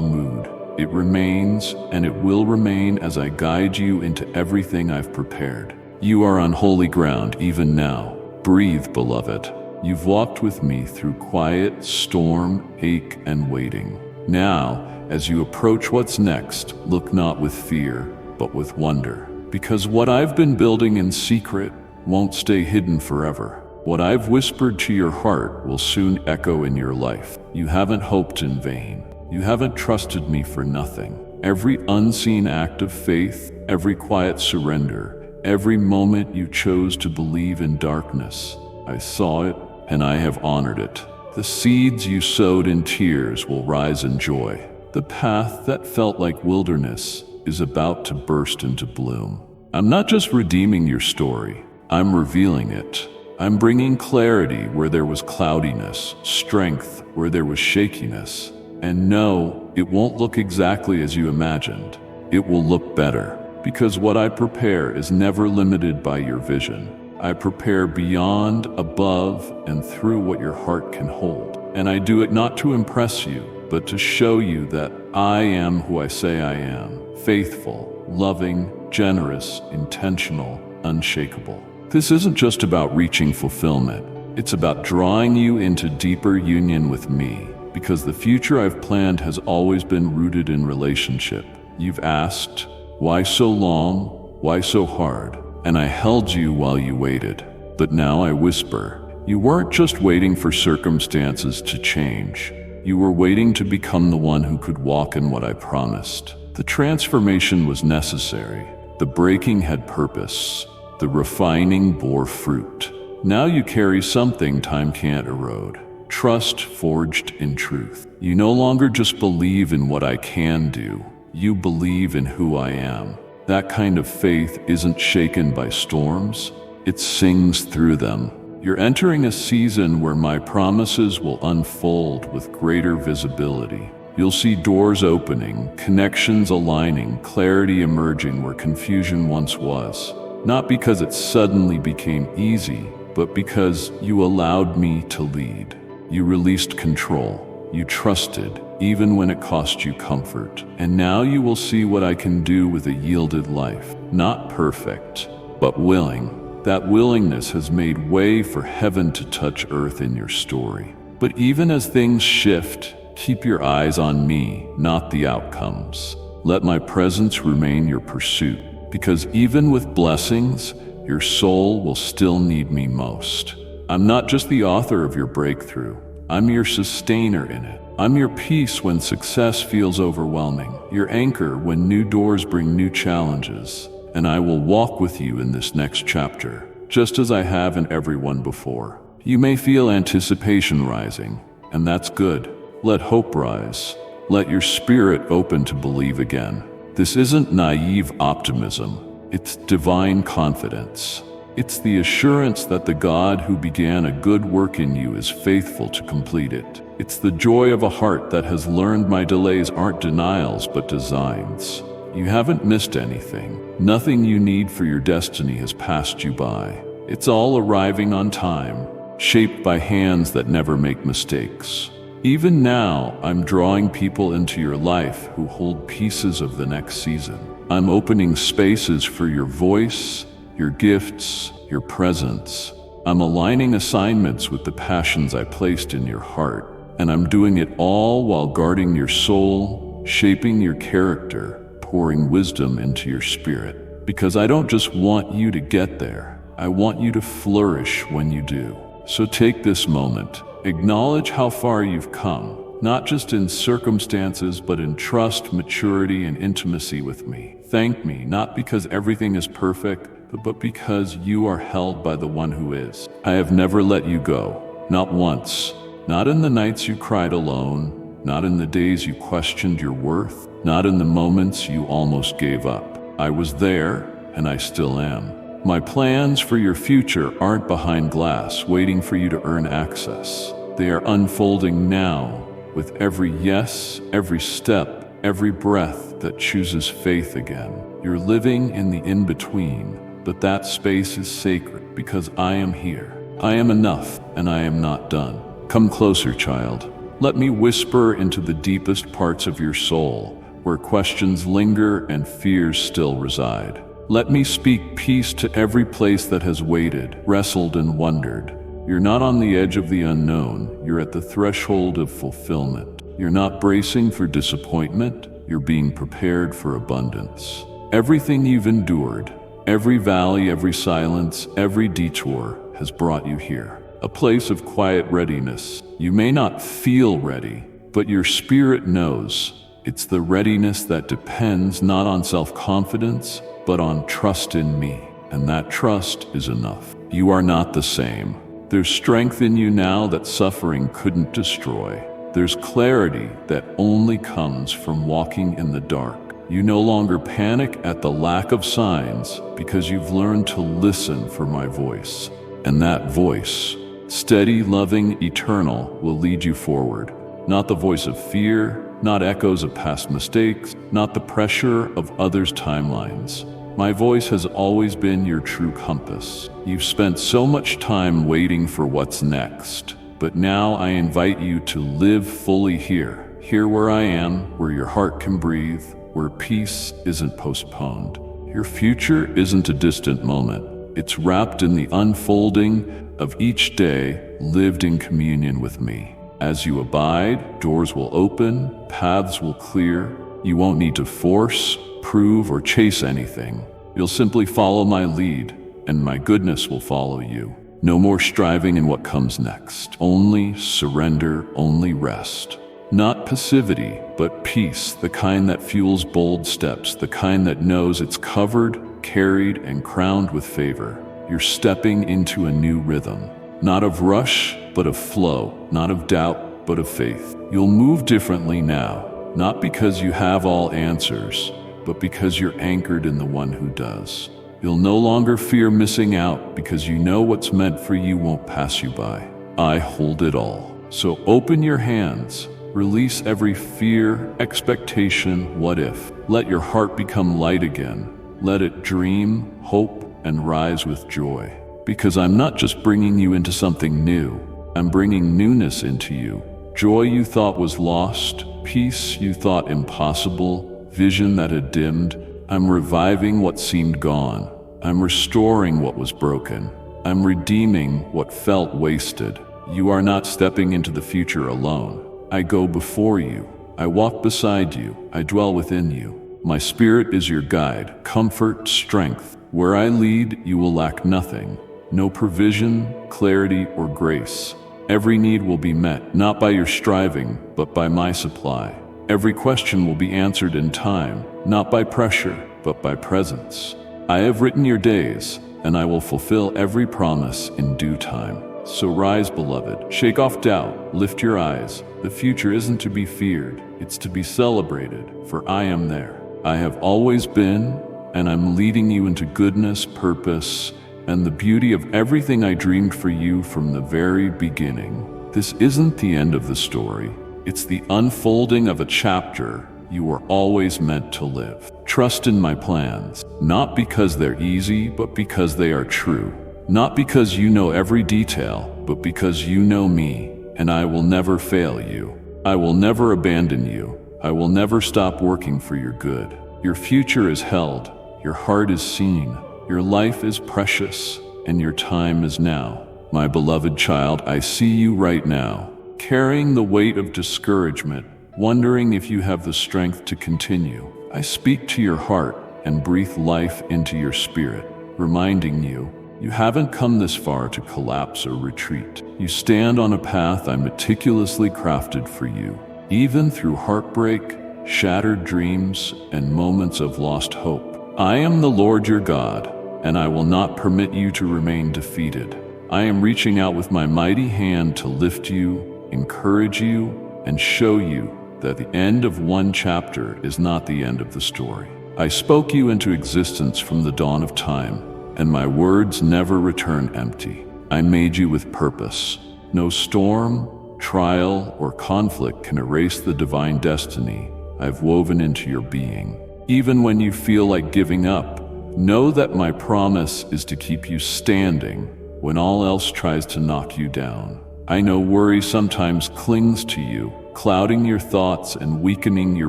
mood. It remains, and it will remain as I guide you into everything I've prepared. You are on holy ground even now. Breathe, beloved. You've walked with me through quiet, storm, ache, and waiting. Now, as you approach what's next, look not with fear, but with wonder. Because what I've been building in secret won't stay hidden forever. What I've whispered to your heart will soon echo in your life. You haven't hoped in vain. You haven't trusted me for nothing. Every unseen act of faith, every quiet surrender, every moment you chose to believe in darkness, I saw it and I have honored it. The seeds you sowed in tears will rise in joy. The path that felt like wilderness is about to burst into bloom. I'm not just redeeming your story, I'm revealing it. I'm bringing clarity where there was cloudiness, strength where there was shakiness. And no, it won't look exactly as you imagined. It will look better, because what I prepare is never limited by your vision. I prepare beyond, above, and through what your heart can hold. And I do it not to impress you, but to show you that I am who I say I am. Faithful, loving, generous, intentional, unshakable. This isn't just about reaching fulfillment. It's about drawing you into deeper union with me. Because the future I've planned has always been rooted in relationship. You've asked, why so long? Why so hard? And I held you while you waited. But now I whisper, you weren't just waiting for circumstances to change. You were waiting to become the one who could walk in what I promised. The transformation was necessary. The breaking had purpose. The refining bore fruit. Now you carry something time can't erode. Trust forged in truth. You no longer just believe in what I can do. You believe in who I am. That kind of faith isn't shaken by storms. It sings through them. You're entering a season where my promises will unfold with greater visibility. You'll see doors opening, connections aligning, clarity emerging where confusion once was. Not because it suddenly became easy, but because you allowed me to lead. You released control. You trusted, even when it cost you comfort. And now you will see what I can do with a yielded life. Not perfect, but willing. That willingness has made way for heaven to touch earth in your story. But even as things shift, keep your eyes on me, not the outcomes. Let my presence remain your pursuit. Because even with blessings, your soul will still need me most. I'm not just the author of your breakthrough. I'm your sustainer in it. I'm your peace when success feels overwhelming, your anchor when new doors bring new challenges. And I will walk with you in this next chapter, just as I have in every one before. You may feel anticipation rising, and that's good. Let hope rise. Let your spirit open to believe again. This isn't naive optimism. It's divine confidence. It's the assurance that the God who began a good work in you is faithful to complete it. It's the joy of a heart that has learned my delays aren't denials but designs. You haven't missed anything. Nothing you need for your destiny has passed you by. It's all arriving on time, shaped by hands that never make mistakes. Even now, I'm drawing people into your life who hold pieces of the next season. I'm opening spaces for your voice, your gifts, your presence. I'm aligning assignments with the passions I placed in your heart, and I'm doing it all while guarding your soul, shaping your character, pouring wisdom into your spirit. Because I don't just want you to get there, I want you to flourish when you do. So take this moment, acknowledge how far you've come, not just in circumstances, but in trust, maturity, and intimacy with me. Thank me, not because everything is perfect, but because you are held by the one who is. I have never let you go, not once. Not in the nights you cried alone, not in the days you questioned your worth, not in the moments you almost gave up. I was there, and I still am. My plans for your future aren't behind glass, waiting for you to earn access. They are unfolding now, with every yes, every step, every breath, that chooses faith again. You're living in the in-between, but that space is sacred because I am here. I am enough, and I am not done. Come closer, child. Let me whisper into the deepest parts of your soul, where questions linger and fears still reside. Let me speak peace to every place that has waited, wrestled, and wondered. You're not on the edge of the unknown, you're at the threshold of fulfillment. You're not bracing for disappointment, you're being prepared for abundance. Everything you've endured, every valley, every silence, every detour has brought you here. A place of quiet readiness. You may not feel ready, but your spirit knows. It's the readiness that depends not on self-confidence, but on trust in me. And that trust is enough. You are not the same. There's strength in you now that suffering couldn't destroy. There's clarity that only comes from walking in the dark. You no longer panic at the lack of signs because you've learned to listen for my voice. And that voice, steady, loving, eternal, will lead you forward. Not the voice of fear, not echoes of past mistakes, not the pressure of others' timelines. My voice has always been your true compass. You've spent so much time waiting for what's next, but now I invite you to live fully here. Here where I am, where your heart can breathe, where peace isn't postponed. Your future isn't a distant moment. It's wrapped in the unfolding of each day lived in communion with me. As you abide, doors will open, paths will clear. You won't need to force, prove, or chase anything. You'll simply follow my lead, and my goodness will follow you. No more striving in what comes next. Only surrender, only rest. Not passivity, but peace, the kind that fuels bold steps, the kind that knows it's covered, carried, and crowned with favor. You're stepping into a new rhythm. Not of rush, but of flow. Not of doubt, but of faith. You'll move differently now, not because you have all answers, but because you're anchored in the one who does. You'll no longer fear missing out because you know what's meant for you won't pass you by. I hold it all. So open your hands, release every fear, expectation, what if. Let your heart become light again. Let it dream, hope, and rise with joy. Because I'm not just bringing you into something new, I'm bringing newness into you. Joy you thought was lost, peace you thought impossible, vision that had dimmed. I'm reviving what seemed gone. I'm restoring what was broken. I'm redeeming what felt wasted. You are not stepping into the future alone. I go before you. I walk beside you. I dwell within you. My spirit is your guide, comfort, strength. Where I lead, you will lack nothing. No provision, clarity, or grace. Every need will be met, not by your striving, but by my supply. Every question will be answered in time, not by pressure, but by presence. I have written your days, and I will fulfill every promise in due time. So rise, beloved, shake off doubt, lift your eyes. The future isn't to be feared, it's to be celebrated, for I am there. I have always been, and I'm leading you into goodness, purpose, and the beauty of everything I dreamed for you from the very beginning. This isn't the end of the story. It's the unfolding of a chapter you were always meant to live. Trust in my plans, not because they're easy, but because they are true. Not because you know every detail, but because you know me, and I will never fail you. I will never abandon you. I will never stop working for your good. Your future is held. Your heart is seen. Your life is precious, and your time is now. My beloved child, I see you right now, carrying the weight of discouragement, wondering if you have the strength to continue. I speak to your heart and breathe life into your spirit, reminding you, you haven't come this far to collapse or retreat. You stand on a path I meticulously crafted for you. Even through heartbreak, shattered dreams, and moments of lost hope. I am the Lord your God, and I will not permit you to remain defeated. I am reaching out with my mighty hand to lift you, encourage you, and show you that the end of one chapter is not the end of the story. I spoke you into existence from the dawn of time, and my words never return empty. I made you with purpose. No storm, trial, or conflict can erase the divine destiny I've woven into your being. Even when you feel like giving up, know that my promise is to keep you standing when all else tries to knock you down. I know worry sometimes clings to you, clouding your thoughts and weakening your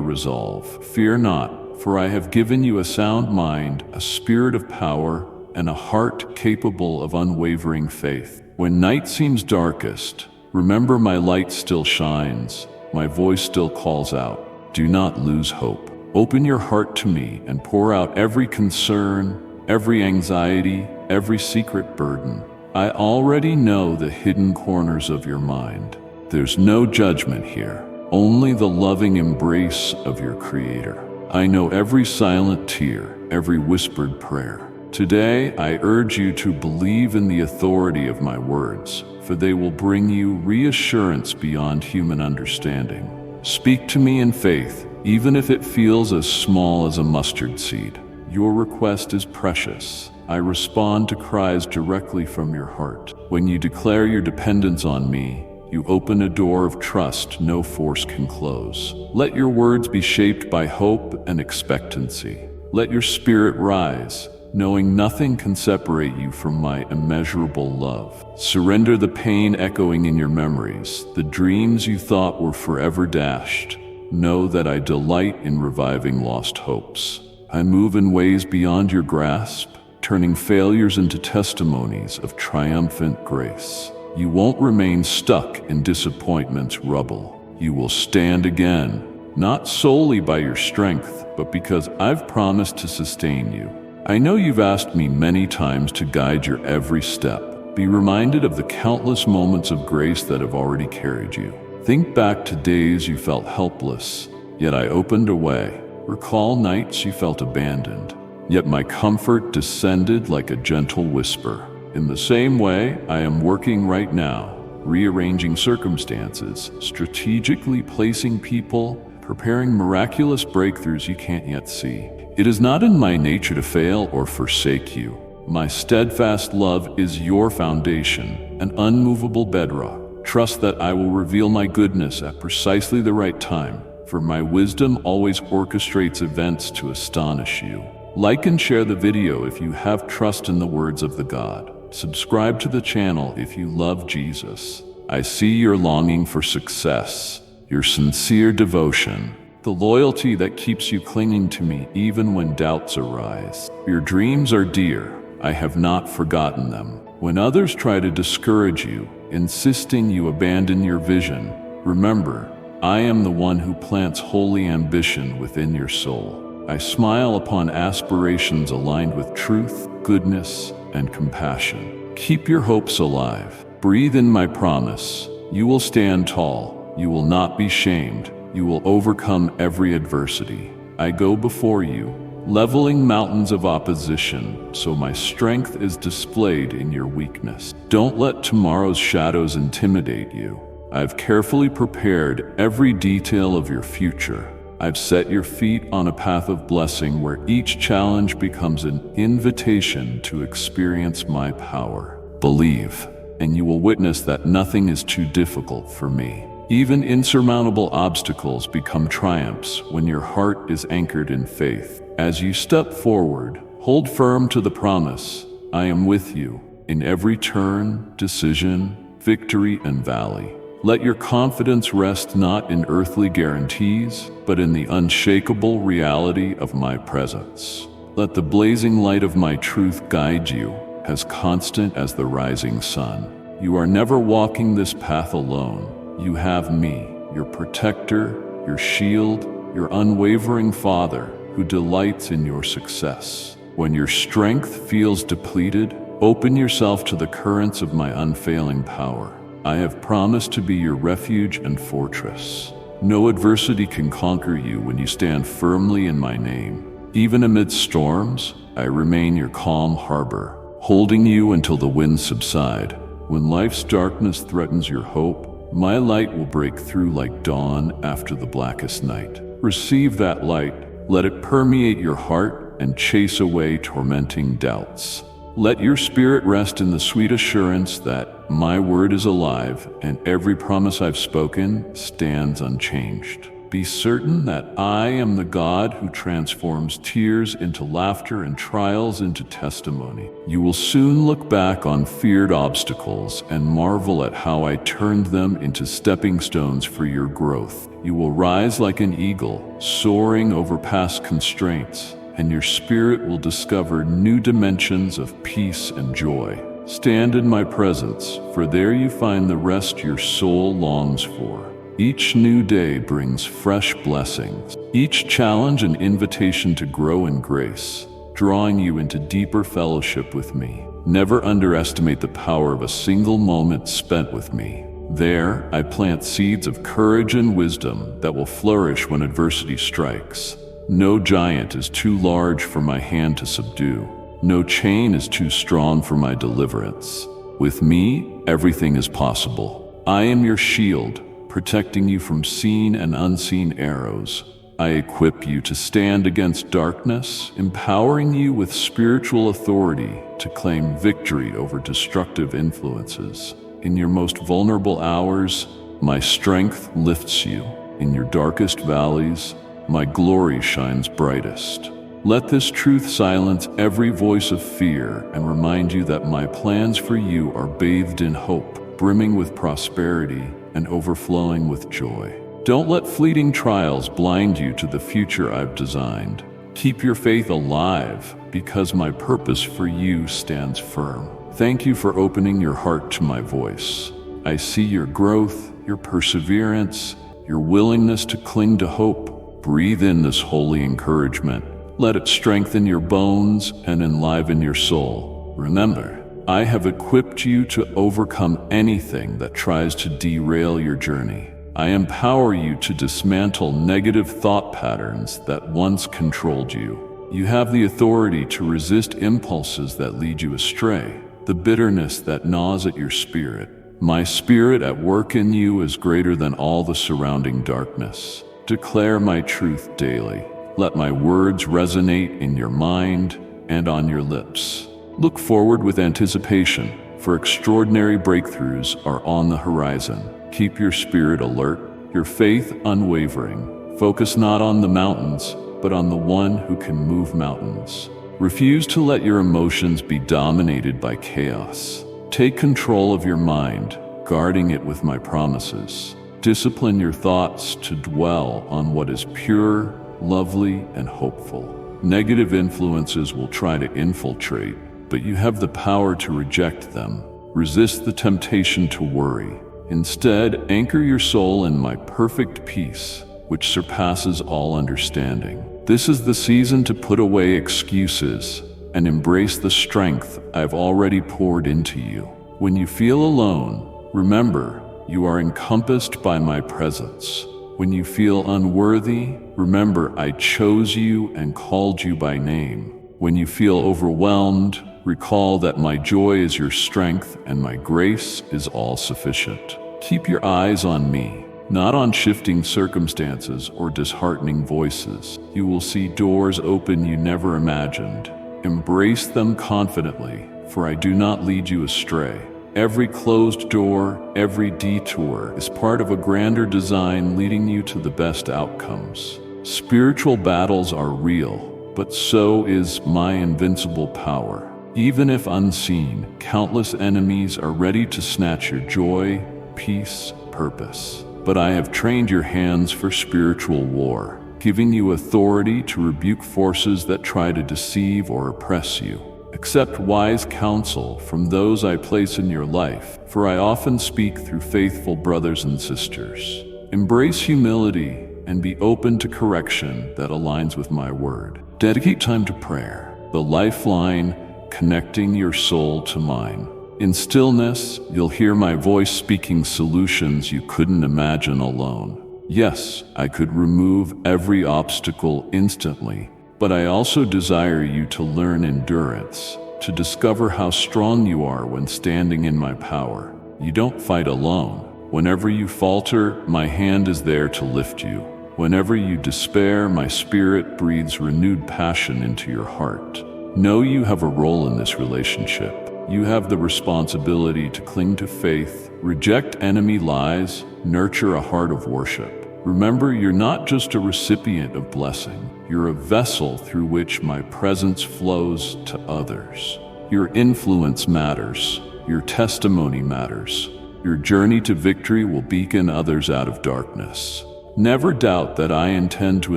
resolve. Fear not, for I have given you a sound mind, a spirit of power, and a heart capable of unwavering faith. When night seems darkest, remember my light still shines, my voice still calls out. Do not lose hope. Open your heart to me and pour out every concern, every anxiety, every secret burden. I already know the hidden corners of your mind. There's no judgment here, only the loving embrace of your Creator. I know every silent tear, every whispered prayer. Today, I urge you to believe in the authority of my words, for they will bring you reassurance beyond human understanding. Speak to me in faith, even if it feels as small as a mustard seed. Your request is precious. I respond to cries directly from your heart. When you declare your dependence on me, you open a door of trust no force can close. Let your words be shaped by hope and expectancy. Let your spirit rise, knowing nothing can separate you from my immeasurable love. Surrender the pain echoing in your memories, the dreams you thought were forever dashed. Know that I delight in reviving lost hopes. I move in ways beyond your grasp, turning failures into testimonies of triumphant grace. You won't remain stuck in disappointment's rubble. You will stand again, not solely by your strength, but because I've promised to sustain you. I know you've asked me many times to guide your every step. Be reminded of the countless moments of grace that have already carried you. Think back to days you felt helpless, yet I opened a way. Recall nights you felt abandoned, yet my comfort descended like a gentle whisper. In the same way, I am working right now, rearranging circumstances, strategically placing people, preparing miraculous breakthroughs you can't yet see. It is not in my nature to fail or forsake you. My steadfast love is your foundation, an unmovable bedrock. Trust that I will reveal my goodness at precisely the right time, for my wisdom always orchestrates events to astonish you. Like and share the video if you have trust in the words of the God. Subscribe to the channel if you love Jesus. I see your longing for success, your sincere devotion, the loyalty that keeps you clinging to me even when doubts arise. Your dreams are dear. I have not forgotten them. When others try to discourage you, insisting you abandon your vision, remember, I am the one who plants holy ambition within your soul. I smile upon aspirations aligned with truth, goodness, and compassion. Keep your hopes alive. Breathe in my promise. You will stand tall. You will not be shamed. You will overcome every adversity. I go before you, leveling mountains of opposition, so my strength is displayed in your weakness. Don't let tomorrow's shadows intimidate you. I've carefully prepared every detail of your future. I've set your feet on a path of blessing where each challenge becomes an invitation to experience my power. Believe, and you will witness that nothing is too difficult for me. Even insurmountable obstacles become triumphs when your heart is anchored in faith. As you step forward, hold firm to the promise. I am with you in every turn, decision, victory, and valley. Let your confidence rest not in earthly guarantees, but in the unshakable reality of my presence. Let the blazing light of my truth guide you, as constant as the rising sun. You are never walking this path alone. You have me, your protector, your shield, your unwavering Father, who delights in your success. When your strength feels depleted, open yourself to the currents of my unfailing power. I have promised to be your refuge and fortress. No adversity can conquer you when you stand firmly in my name. Even amidst storms, I remain your calm harbor, holding you until the winds subside. When life's darkness threatens your hope, my light will break through like dawn after the blackest night. Receive that light, let it permeate your heart and chase away tormenting doubts. Let your spirit rest in the sweet assurance that my word is alive and every promise I've spoken stands unchanged. Be certain that I am the God who transforms tears into laughter and trials into testimony. You will soon look back on feared obstacles and marvel at how I turned them into stepping stones for your growth. You will rise like an eagle, soaring over past constraints, and your spirit will discover new dimensions of peace and joy. Stand in my presence, for there you find the rest your soul longs for. Each new day brings fresh blessings, each challenge an invitation to grow in grace, drawing you into deeper fellowship with me. Never underestimate the power of a single moment spent with me. There, I plant seeds of courage and wisdom that will flourish when adversity strikes. No giant is too large for my hand to subdue. No chain is too strong for my deliverance. With me, everything is possible. I am your shield, protecting you from seen and unseen arrows. I equip you to stand against darkness, empowering you with spiritual authority to claim victory over destructive influences. In your most vulnerable hours, my strength lifts you. In your darkest valleys, my glory shines brightest. Let this truth silence every voice of fear and remind you that my plans for you are bathed in hope, brimming with prosperity and overflowing with joy. Don't let fleeting trials blind you to the future I've designed. Keep your faith alive, because my purpose for you stands firm. Thank you for opening your heart to my voice. I see your growth, your perseverance, your willingness to cling to hope. Breathe in this holy encouragement. Let it strengthen your bones and enliven your soul. Remember, I have equipped you to overcome anything that tries to derail your journey. I empower you to dismantle negative thought patterns that once controlled you. You have the authority to resist impulses that lead you astray, the bitterness that gnaws at your spirit. My spirit at work in you is greater than all the surrounding darkness. Declare my truth daily. Let my words resonate in your mind and on your lips. Look forward with anticipation, for extraordinary breakthroughs are on the horizon. Keep your spirit alert, your faith unwavering. Focus not on the mountains, but on the one who can move mountains. Refuse to let your emotions be dominated by chaos. Take control of your mind, guarding it with my promises. Discipline your thoughts to dwell on what is pure, lovely, and hopeful. Negative influences will try to infiltrate, but you have the power to reject them. Resist the temptation to worry. Instead, anchor your soul in my perfect peace, which surpasses all understanding. This is the season to put away excuses and embrace the strength I've already poured into you. When you feel alone, remember, you are encompassed by my presence. When you feel unworthy, remember I chose you and called you by name. When you feel overwhelmed, recall that my joy is your strength and my grace is all sufficient. Keep your eyes on me, not on shifting circumstances or disheartening voices. You will see doors open you never imagined. Embrace them confidently, for I do not lead you astray. Every closed door, every detour is part of a grander design leading you to the best outcomes. Spiritual battles are real, but so is my invincible power. Even if unseen, countless enemies are ready to snatch your joy, peace, purpose. But I have trained your hands for spiritual war, giving you authority to rebuke forces that try to deceive or oppress you. Accept wise counsel from those I place in your life, for I often speak through faithful brothers and sisters. Embrace humility and be open to correction that aligns with my word. Dedicate time to prayer, the lifeline connecting your soul to mine. In stillness, you'll hear my voice speaking solutions you couldn't imagine alone. Yes, I could remove every obstacle instantly, but I also desire you to learn endurance, to discover how strong you are when standing in my power. You don't fight alone. Whenever you falter, my hand is there to lift you. Whenever you despair, my spirit breathes renewed passion into your heart. Know you have a role in this relationship. You have the responsibility to cling to faith, reject enemy lies, nurture a heart of worship. Remember, you're not just a recipient of blessing, you're a vessel through which my presence flows to others. Your influence matters, your testimony matters. Your journey to victory will beacon others out of darkness. Never doubt that I intend to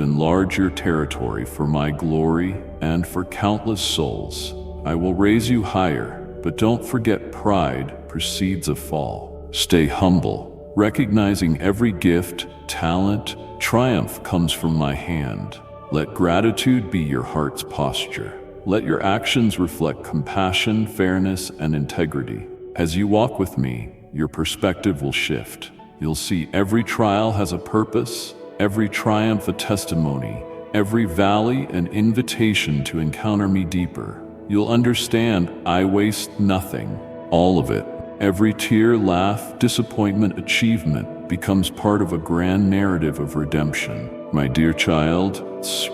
enlarge your territory for my glory and for countless souls. I will raise you higher, but don't forget pride precedes a fall. Stay humble, recognizing every gift, talent, triumph comes from my hand. Let gratitude be your heart's posture. Let your actions reflect compassion, fairness, and integrity. As you walk with me, your perspective will shift. You'll see every trial has a purpose, every triumph a testimony, every valley an invitation to encounter me deeper. You'll understand I waste nothing, all of it. Every tear, laugh, disappointment, achievement becomes part of a grand narrative of redemption. My dear child,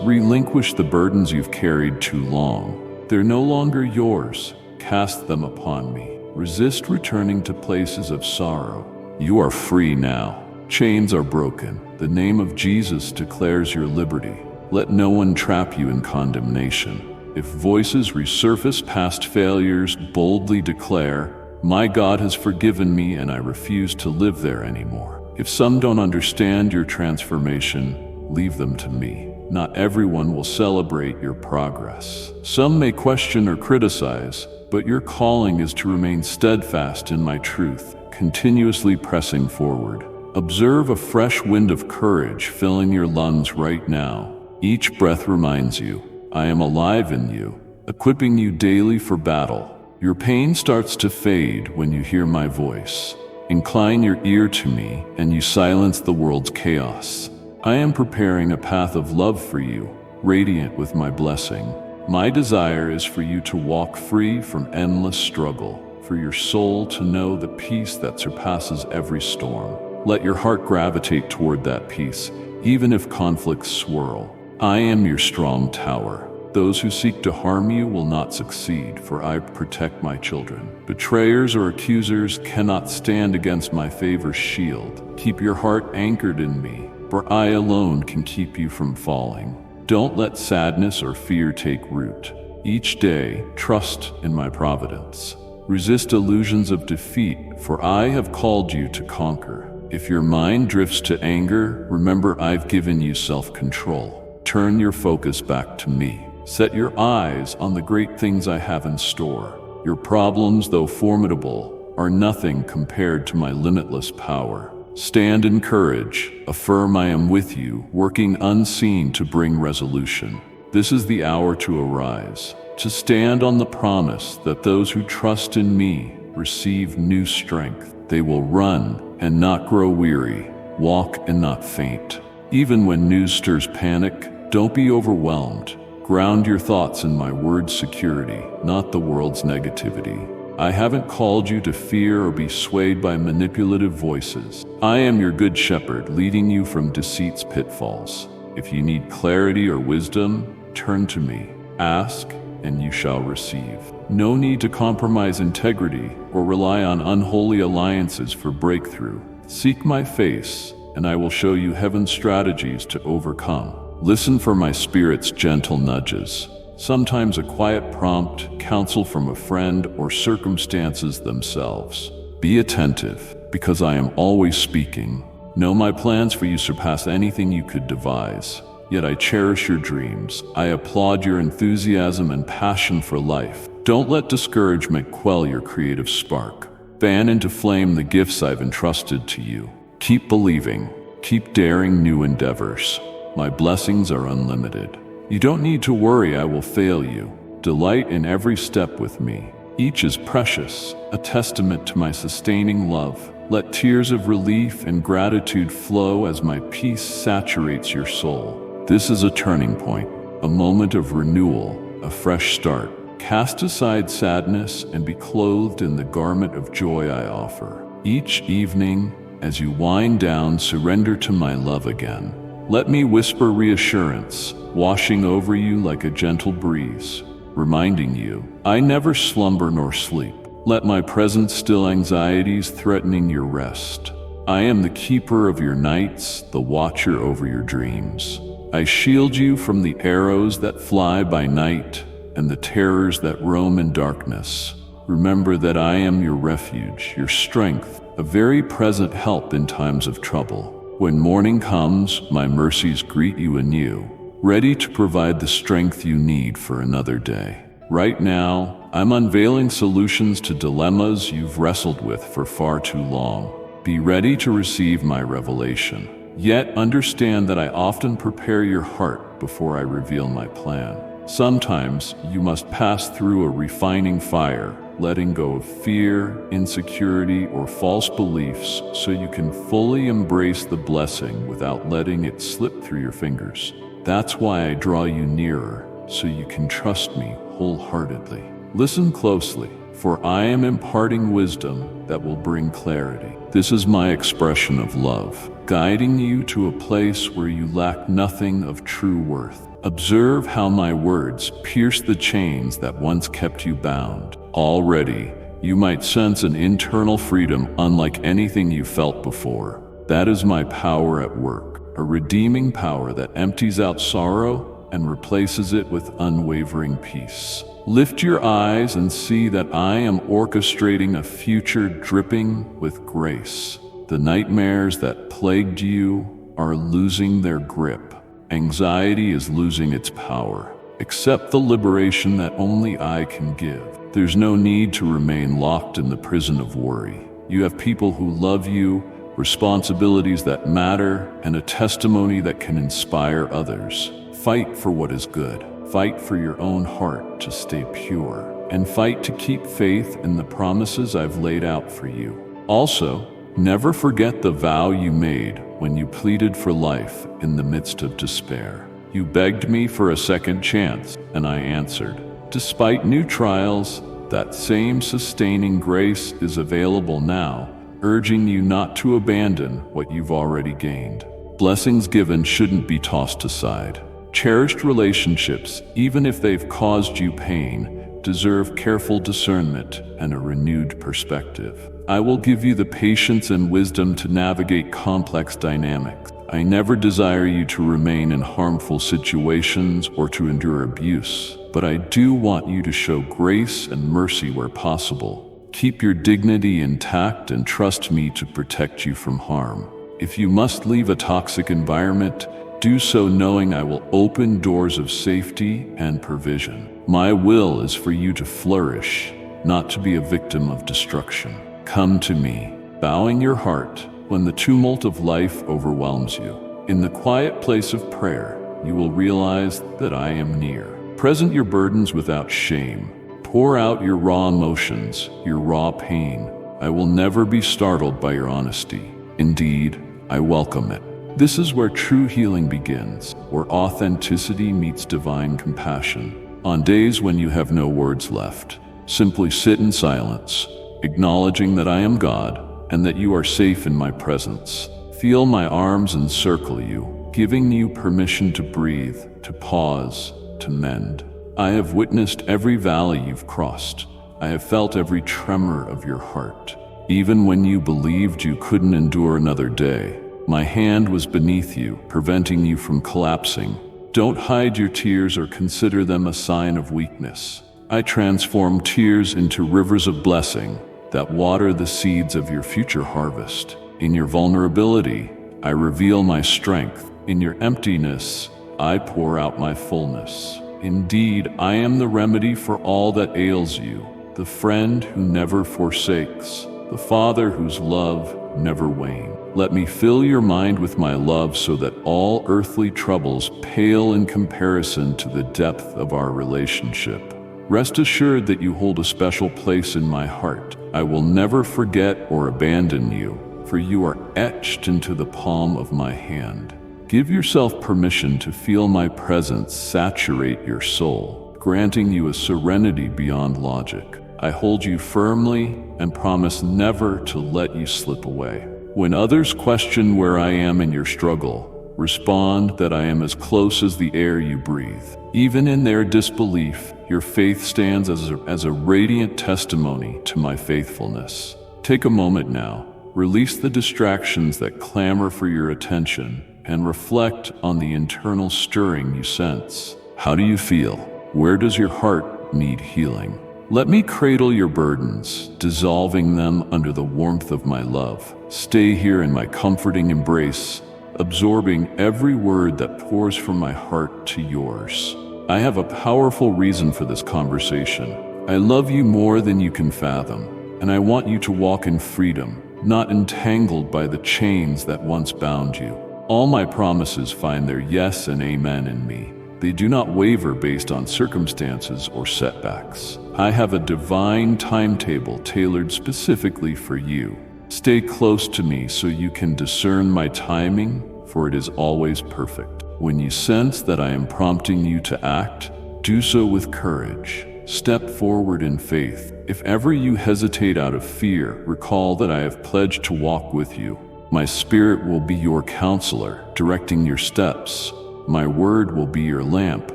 relinquish the burdens you've carried too long. They're no longer yours. Cast them upon me. Resist returning to places of sorrow. You are free now. Chains are broken. The name of Jesus declares your liberty. Let no one trap you in condemnation. If voices resurface past failures, boldly declare, my God has forgiven me and I refuse to live there anymore. If some don't understand your transformation, leave them to me. Not everyone will celebrate your progress. Some may question or criticize, but your calling is to remain steadfast in my truth, continuously pressing forward. Observe a fresh wind of courage filling your lungs right now. Each breath reminds you, I am alive in you, equipping you daily for battle. Your pain starts to fade when you hear my voice. Incline your ear to me, and you silence the world's chaos. I am preparing a path of love for you, radiant with my blessing. My desire is for you to walk free from endless struggle, for your soul to know the peace that surpasses every storm. Let your heart gravitate toward that peace, even if conflicts swirl. I am your strong tower. Those who seek to harm you will not succeed, for I protect my children. Betrayers or accusers cannot stand against my favor's shield. Keep your heart anchored in me, for I alone can keep you from falling. Don't let sadness or fear take root. Each day, trust in my providence. Resist illusions of defeat, for I have called you to conquer. If your mind drifts to anger, remember I've given you self-control. Turn your focus back to me. Set your eyes on the great things I have in store. Your problems, though formidable, are nothing compared to my limitless power. Stand in courage, affirm I am with you, working unseen to bring resolution. This is the hour to arise, to stand on the promise that those who trust in me receive new strength. They will run and not grow weary, walk and not faint. Even when news stirs panic, don't be overwhelmed. Ground your thoughts in my word's security, not the world's negativity. I haven't called you to fear or be swayed by manipulative voices. I am your good shepherd, leading you from deceit's pitfalls. If you need clarity or wisdom, turn to me. Ask, and you shall receive. No need to compromise integrity or rely on unholy alliances for breakthrough. Seek my face, and I will show you heaven's strategies to overcome. Listen for my spirit's gentle nudges. Sometimes a quiet prompt, counsel from a friend, or circumstances themselves. Be attentive, because I am always speaking. Know my plans for you surpass anything you could devise. Yet I cherish your dreams. I applaud your enthusiasm and passion for life. Don't let discouragement quell your creative spark. Fan into flame the gifts I've entrusted to you. Keep believing. Keep daring new endeavors. My blessings are unlimited. You don't need to worry I will fail you. Delight in every step with me. Each is precious, a testament to my sustaining love. Let tears of relief and gratitude flow as my peace saturates your soul. This is a turning point, a moment of renewal, a fresh start. Cast aside sadness and be clothed in the garment of joy I offer. Each evening, as you wind down, surrender to my love again. Let me whisper reassurance, washing over you like a gentle breeze, reminding you, I never slumber nor sleep. Let my presence still anxieties threatening your rest. I am the keeper of your nights, the watcher over your dreams. I shield you from the arrows that fly by night and the terrors that roam in darkness. Remember that I am your refuge, your strength, a very present help in times of trouble. When morning comes, my mercies greet you anew, ready to provide the strength you need for another day. Right now, I'm unveiling solutions to dilemmas you've wrestled with for far too long. Be ready to receive my revelation. Yet understand that I often prepare your heart before I reveal my plan. Sometimes you must pass through a refining fire, letting go of fear, insecurity, or false beliefs so you can fully embrace the blessing without letting it slip through your fingers. That's why I draw you nearer, so you can trust me wholeheartedly. Listen closely, for I am imparting wisdom that will bring clarity. This is my expression of love, guiding you to a place where you lack nothing of true worth. Observe how my words pierce the chains that once kept you bound. Already, you might sense an internal freedom unlike anything you felt before. That is my power at work, a redeeming power that empties out sorrow and replaces it with unwavering peace. Lift your eyes and see that I am orchestrating a future dripping with grace. The nightmares that plagued you are losing their grip. Anxiety is losing its power. Accept the liberation that only I can give. There's no need to remain locked in the prison of worry. You have people who love you, responsibilities that matter, and a testimony that can inspire others. Fight for what is good. Fight for your own heart to stay pure. And fight to keep faith in the promises I've laid out for you. Also, never forget the vow you made when you pleaded for life in the midst of despair. You begged me for a second chance, and I answered. Despite new trials, that same sustaining grace is available now, urging you not to abandon what you've already gained. Blessings given shouldn't be tossed aside. Cherished relationships, even if they've caused you pain, deserve careful discernment and a renewed perspective. I will give you the patience and wisdom to navigate complex dynamics. I never desire you to remain in harmful situations or to endure abuse, but I do want you to show grace and mercy where possible. Keep your dignity intact and trust me to protect you from harm. If you must leave a toxic environment, do so knowing I will open doors of safety and provision. My will is for you to flourish, not to be a victim of destruction. Come to me, bowing your heart when the tumult of life overwhelms you. In the quiet place of prayer, you will realize that I am near. Present your burdens without shame. Pour out your raw emotions, your raw pain. I will never be startled by your honesty. Indeed, I welcome it. This is where true healing begins, where authenticity meets divine compassion. On days when you have no words left, simply sit in silence, acknowledging that I am God and that you are safe in my presence. Feel my arms encircle you, giving you permission to breathe, to pause, to mend. I have witnessed every valley you've crossed. I have felt every tremor of your heart. Even when you believed you couldn't endure another day, my hand was beneath you, preventing you from collapsing. Don't hide your tears or consider them a sign of weakness. I transform tears into rivers of blessing that water the seeds of your future harvest. In your vulnerability, I reveal my strength. In your emptiness, I pour out my fullness. Indeed, I am the remedy for all that ails you, the friend who never forsakes, the Father whose love never wanes. Let me fill your mind with my love so that all earthly troubles pale in comparison to the depth of our relationship. Rest assured that you hold a special place in my heart. I will never forget or abandon you, for you are etched into the palm of my hand. Give yourself permission to feel my presence saturate your soul, granting you a serenity beyond logic. I hold you firmly and promise never to let you slip away. When others question where I am in your struggle, respond that I am as close as the air you breathe. Even in their disbelief, your faith stands as a radiant testimony to my faithfulness. Take a moment now, Release the distractions that clamor for your attention and reflect on the internal stirring you sense. How do you feel? Where does your heart need healing? Let me cradle your burdens, dissolving them under the warmth of my love. Stay here in my comforting embrace, absorbing every word that pours from my heart to yours. I have a powerful reason for this conversation. I love you more than you can fathom, and I want you to walk in freedom, not entangled by the chains that once bound you. All my promises find their yes and amen in me. They do not waver based on circumstances or setbacks. I have a divine timetable tailored specifically for you. Stay close to me so you can discern my timing, for it is always perfect. When you sense that I am prompting you to act, do so with courage. Step forward in faith. If ever you hesitate out of fear, recall that I have pledged to walk with you. My spirit will be your counselor, directing your steps. My word will be your lamp,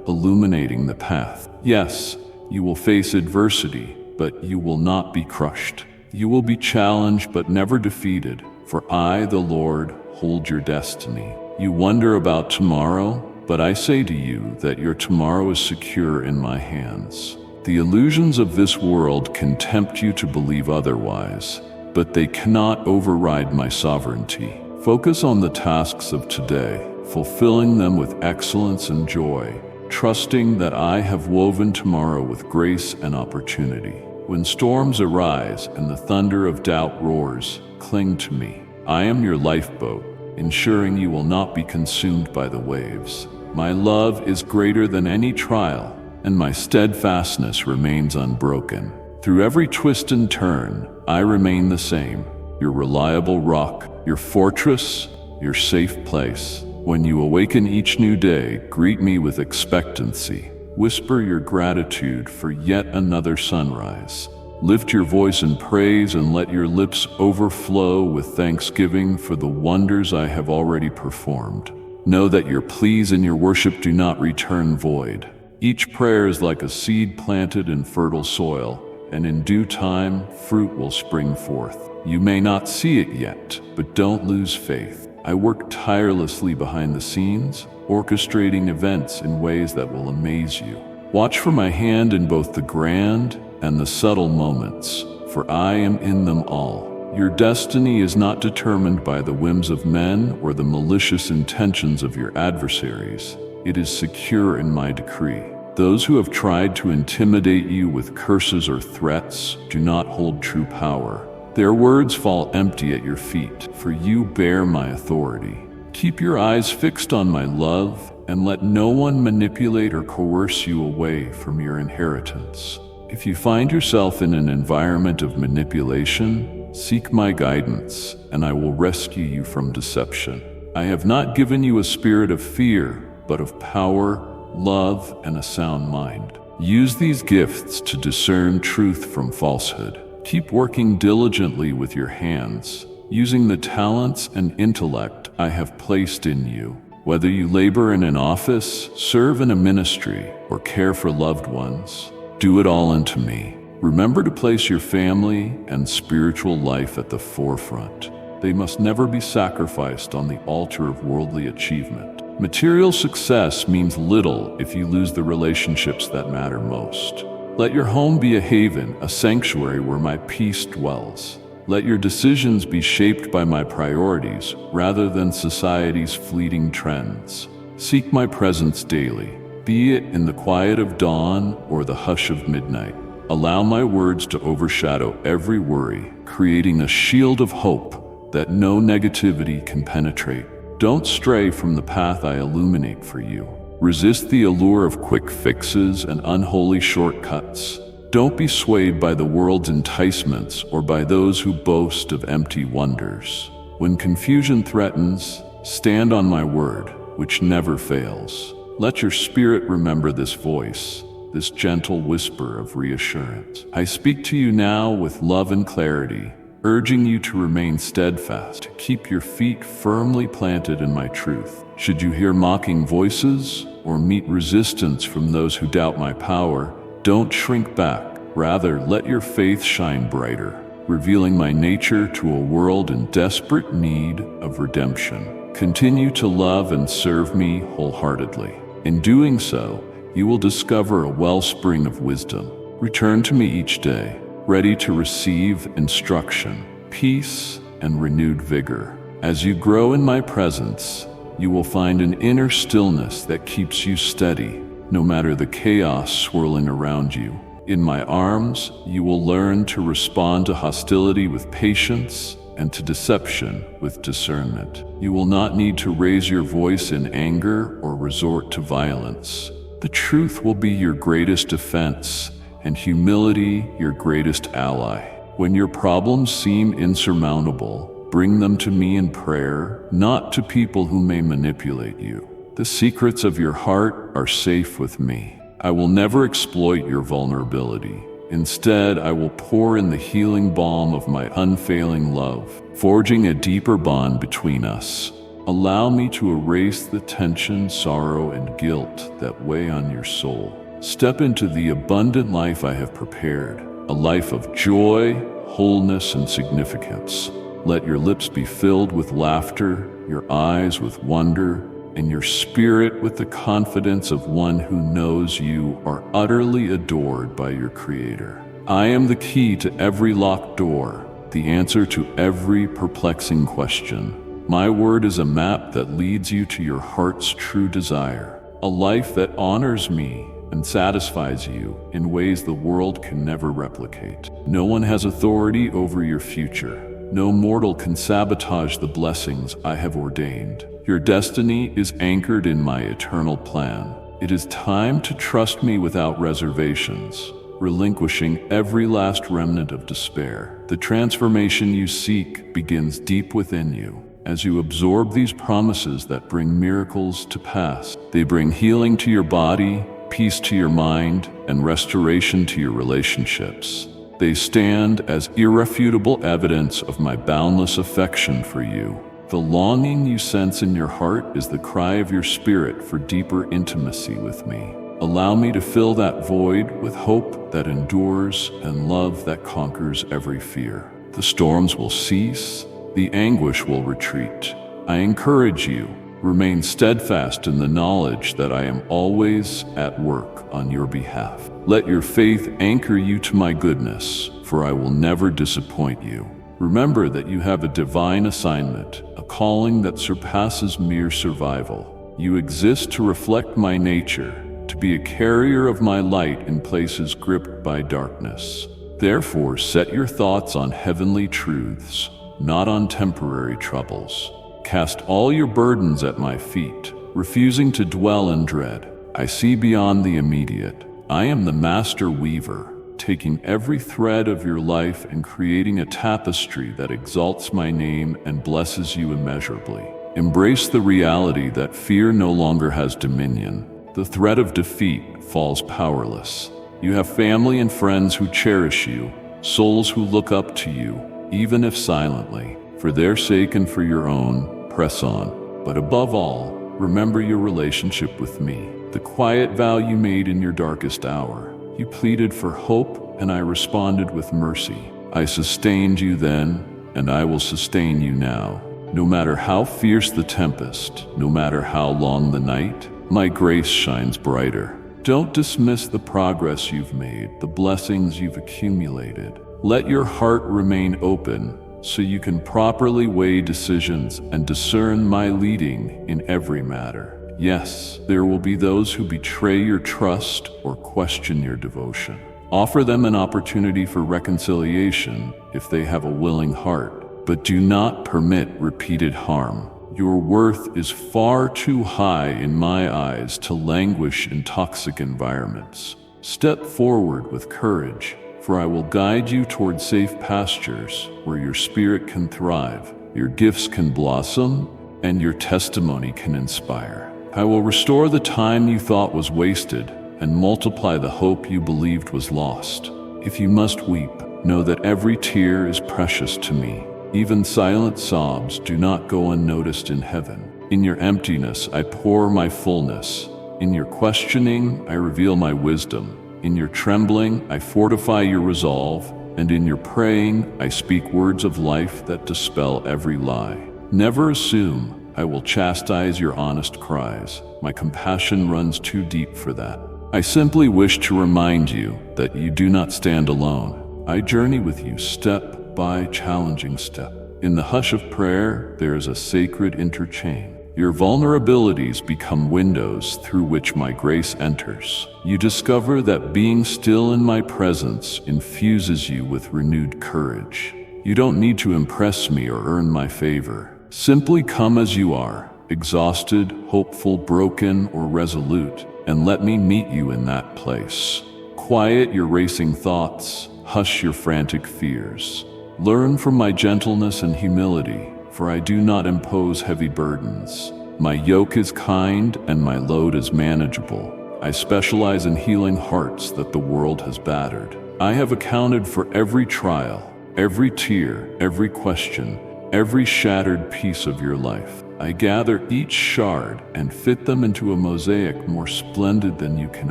illuminating the path. Yes, you will face adversity, but you will not be crushed. You will be challenged, but never defeated, for I, the Lord, hold your destiny. You wonder about tomorrow, but I say to you that your tomorrow is secure in my hands. The illusions of this world can tempt you to believe otherwise, but they cannot override my sovereignty. Focus on the tasks of today, fulfilling them with excellence and joy, trusting that I have woven tomorrow with grace and opportunity. When storms arise and the thunder of doubt roars, cling to me. I am your lifeboat, ensuring you will not be consumed by the waves. My love is greater than any trial, and my steadfastness remains unbroken. Through every twist and turn, I remain the same, your reliable rock, your fortress, your safe place. When you awaken each new day, greet me with expectancy. Whisper your gratitude for yet another sunrise. Lift your voice in praise and let your lips overflow with thanksgiving for the wonders I have already performed. Know that your pleas and your worship do not return void. Each prayer is like a seed planted in fertile soil, and in due time, fruit will spring forth. You may not see it yet, but don't lose faith. I work tirelessly behind the scenes, orchestrating events in ways that will amaze you. Watch for my hand in both the grand and the subtle moments, for I am in them all. Your destiny is not determined by the whims of men or the malicious intentions of your adversaries. It is secure in my decree. Those who have tried to intimidate you with curses or threats do not hold true power. Their words fall empty at your feet, for you bear my authority. Keep your eyes fixed on my love, and let no one manipulate or coerce you away from your inheritance. If you find yourself in an environment of manipulation, seek my guidance, and I will rescue you from deception. I have not given you a spirit of fear, but of power, love, and a sound mind. Use these gifts to discern truth from falsehood. Keep working diligently with your hands, using the talents and intellect I have placed in you. Whether you labor in an office, serve in a ministry, or care for loved ones, do it all unto me. Remember to place your family and spiritual life at the forefront. They must never be sacrificed on the altar of worldly achievement. Material success means little if you lose the relationships that matter most. Let your home be a haven, a sanctuary where my peace dwells. Let your decisions be shaped by my priorities rather than society's fleeting trends. Seek my presence daily, be it in the quiet of dawn or the hush of midnight. Allow my words to overshadow every worry, creating a shield of hope that no negativity can penetrate. Don't stray from the path I illuminate for you. Resist the allure of quick fixes and unholy shortcuts. Don't be swayed by the world's enticements or by those who boast of empty wonders. When confusion threatens, stand on my word, which never fails. Let your spirit remember this voice, this gentle whisper of reassurance. I speak to you now with love and clarity, urging you to remain steadfast, to keep your feet firmly planted in my truth. Should you hear mocking voices or meet resistance from those who doubt my power, don't shrink back. Rather, let your faith shine brighter. revealing my nature to a world in desperate need of redemption. Continue to love and serve me wholeheartedly. In doing so, you will discover a wellspring of wisdom. Return to me each day, ready to receive instruction, peace, and renewed vigor. As you grow in my presence, you will find an inner stillness that keeps you steady, no matter the chaos swirling around you. In my arms, you will learn to respond to hostility with patience and to deception with discernment. You will not need to raise your voice in anger or resort to violence. The truth will be your greatest defense, and humility your greatest ally. When your problems seem insurmountable, bring them to me in prayer, not to people who may manipulate you. The secrets of your heart are safe with me. I will never exploit your vulnerability. Instead, I will pour in the healing balm of my unfailing love, forging a deeper bond between us. Allow me to erase the tension, sorrow, and guilt that weigh on your soul. Step into the abundant life I have prepared, a life of joy, wholeness, and significance. Let your lips be filled with laughter, your eyes with wonder, and your spirit with the confidence of one who knows you are utterly adored by your Creator. I am the key to every locked door, the answer to every perplexing question. My word is a map that leads you to your heart's true desire, a life that honors me and satisfies you in ways the world can never replicate. No one has authority over your future. No mortal can sabotage the blessings I have ordained. Your destiny is anchored in my eternal plan. It is time to trust me without reservations, relinquishing every last remnant of despair. The transformation you seek begins deep within you. As you absorb these promises that bring miracles to pass, they bring healing to your body, peace to your mind, and restoration to your relationships. They stand as irrefutable evidence of my boundless affection for you. The longing you sense in your heart is the cry of your spirit for deeper intimacy with me. Allow me to fill that void with hope that endures and love that conquers every fear. The storms will cease, the anguish will retreat. I encourage you, remain steadfast in the knowledge that I am always at work on your behalf. Let your faith anchor you to my goodness, for I will never disappoint you. Remember that you have a divine assignment, a calling that surpasses mere survival. You exist to reflect my nature, to be a carrier of my light in places gripped by darkness. Therefore, set your thoughts on heavenly truths, not on temporary troubles. Cast all your burdens at my feet, refusing to dwell in dread. I see beyond the immediate. I am the master weaver, taking every thread of your life and creating a tapestry that exalts my name and blesses you immeasurably. Embrace the reality that fear no longer has dominion. The threat of defeat falls powerless. You have family and friends who cherish you, souls who look up to you, even if silently. For their sake and for your own, press on. But above all, remember your relationship with me, the quiet vow you made in your darkest hour. You pleaded for hope, and I responded with mercy. I sustained you then, and I will sustain you now. No matter how fierce the tempest, no matter how long the night, my grace shines brighter. Don't dismiss the progress you've made, the blessings you've accumulated. Let your heart remain open so you can properly weigh decisions and discern my leading in every matter. Yes, there will be those who betray your trust or question your devotion. Offer them an opportunity for reconciliation if they have a willing heart, but do not permit repeated harm. Your worth is far too high in my eyes to languish in toxic environments. Step forward with courage, for I will guide you toward safe pastures where your spirit can thrive, your gifts can blossom, and your testimony can inspire. I will restore the time you thought was wasted and multiply the hope you believed was lost. If you must weep, know that every tear is precious to me. Even silent sobs do not go unnoticed in heaven. In your emptiness, I pour my fullness. In your questioning, I reveal my wisdom. In your trembling, I fortify your resolve. and in your praying, I speak words of life that dispel every lie. Never assume I will chastise your honest cries. My compassion runs too deep for that. I simply wish to remind you that you do not stand alone. I journey with you step by challenging step. In the hush of prayer, there is a sacred interchain. Your vulnerabilities become windows through which my grace enters. You discover that being still in my presence infuses you with renewed courage. You don't need to impress me or earn my favor. Simply come as you are, exhausted, hopeful, broken, or resolute, and let me meet you in that place. Quiet your racing thoughts, hush your frantic fears. Learn from my gentleness and humility, for I do not impose heavy burdens. My yoke is kind and my load is manageable. I specialize in healing hearts that the world has battered. I have accounted for every trial, every tear, every question, every shattered piece of your life. I gather each shard and fit them into a mosaic more splendid than you can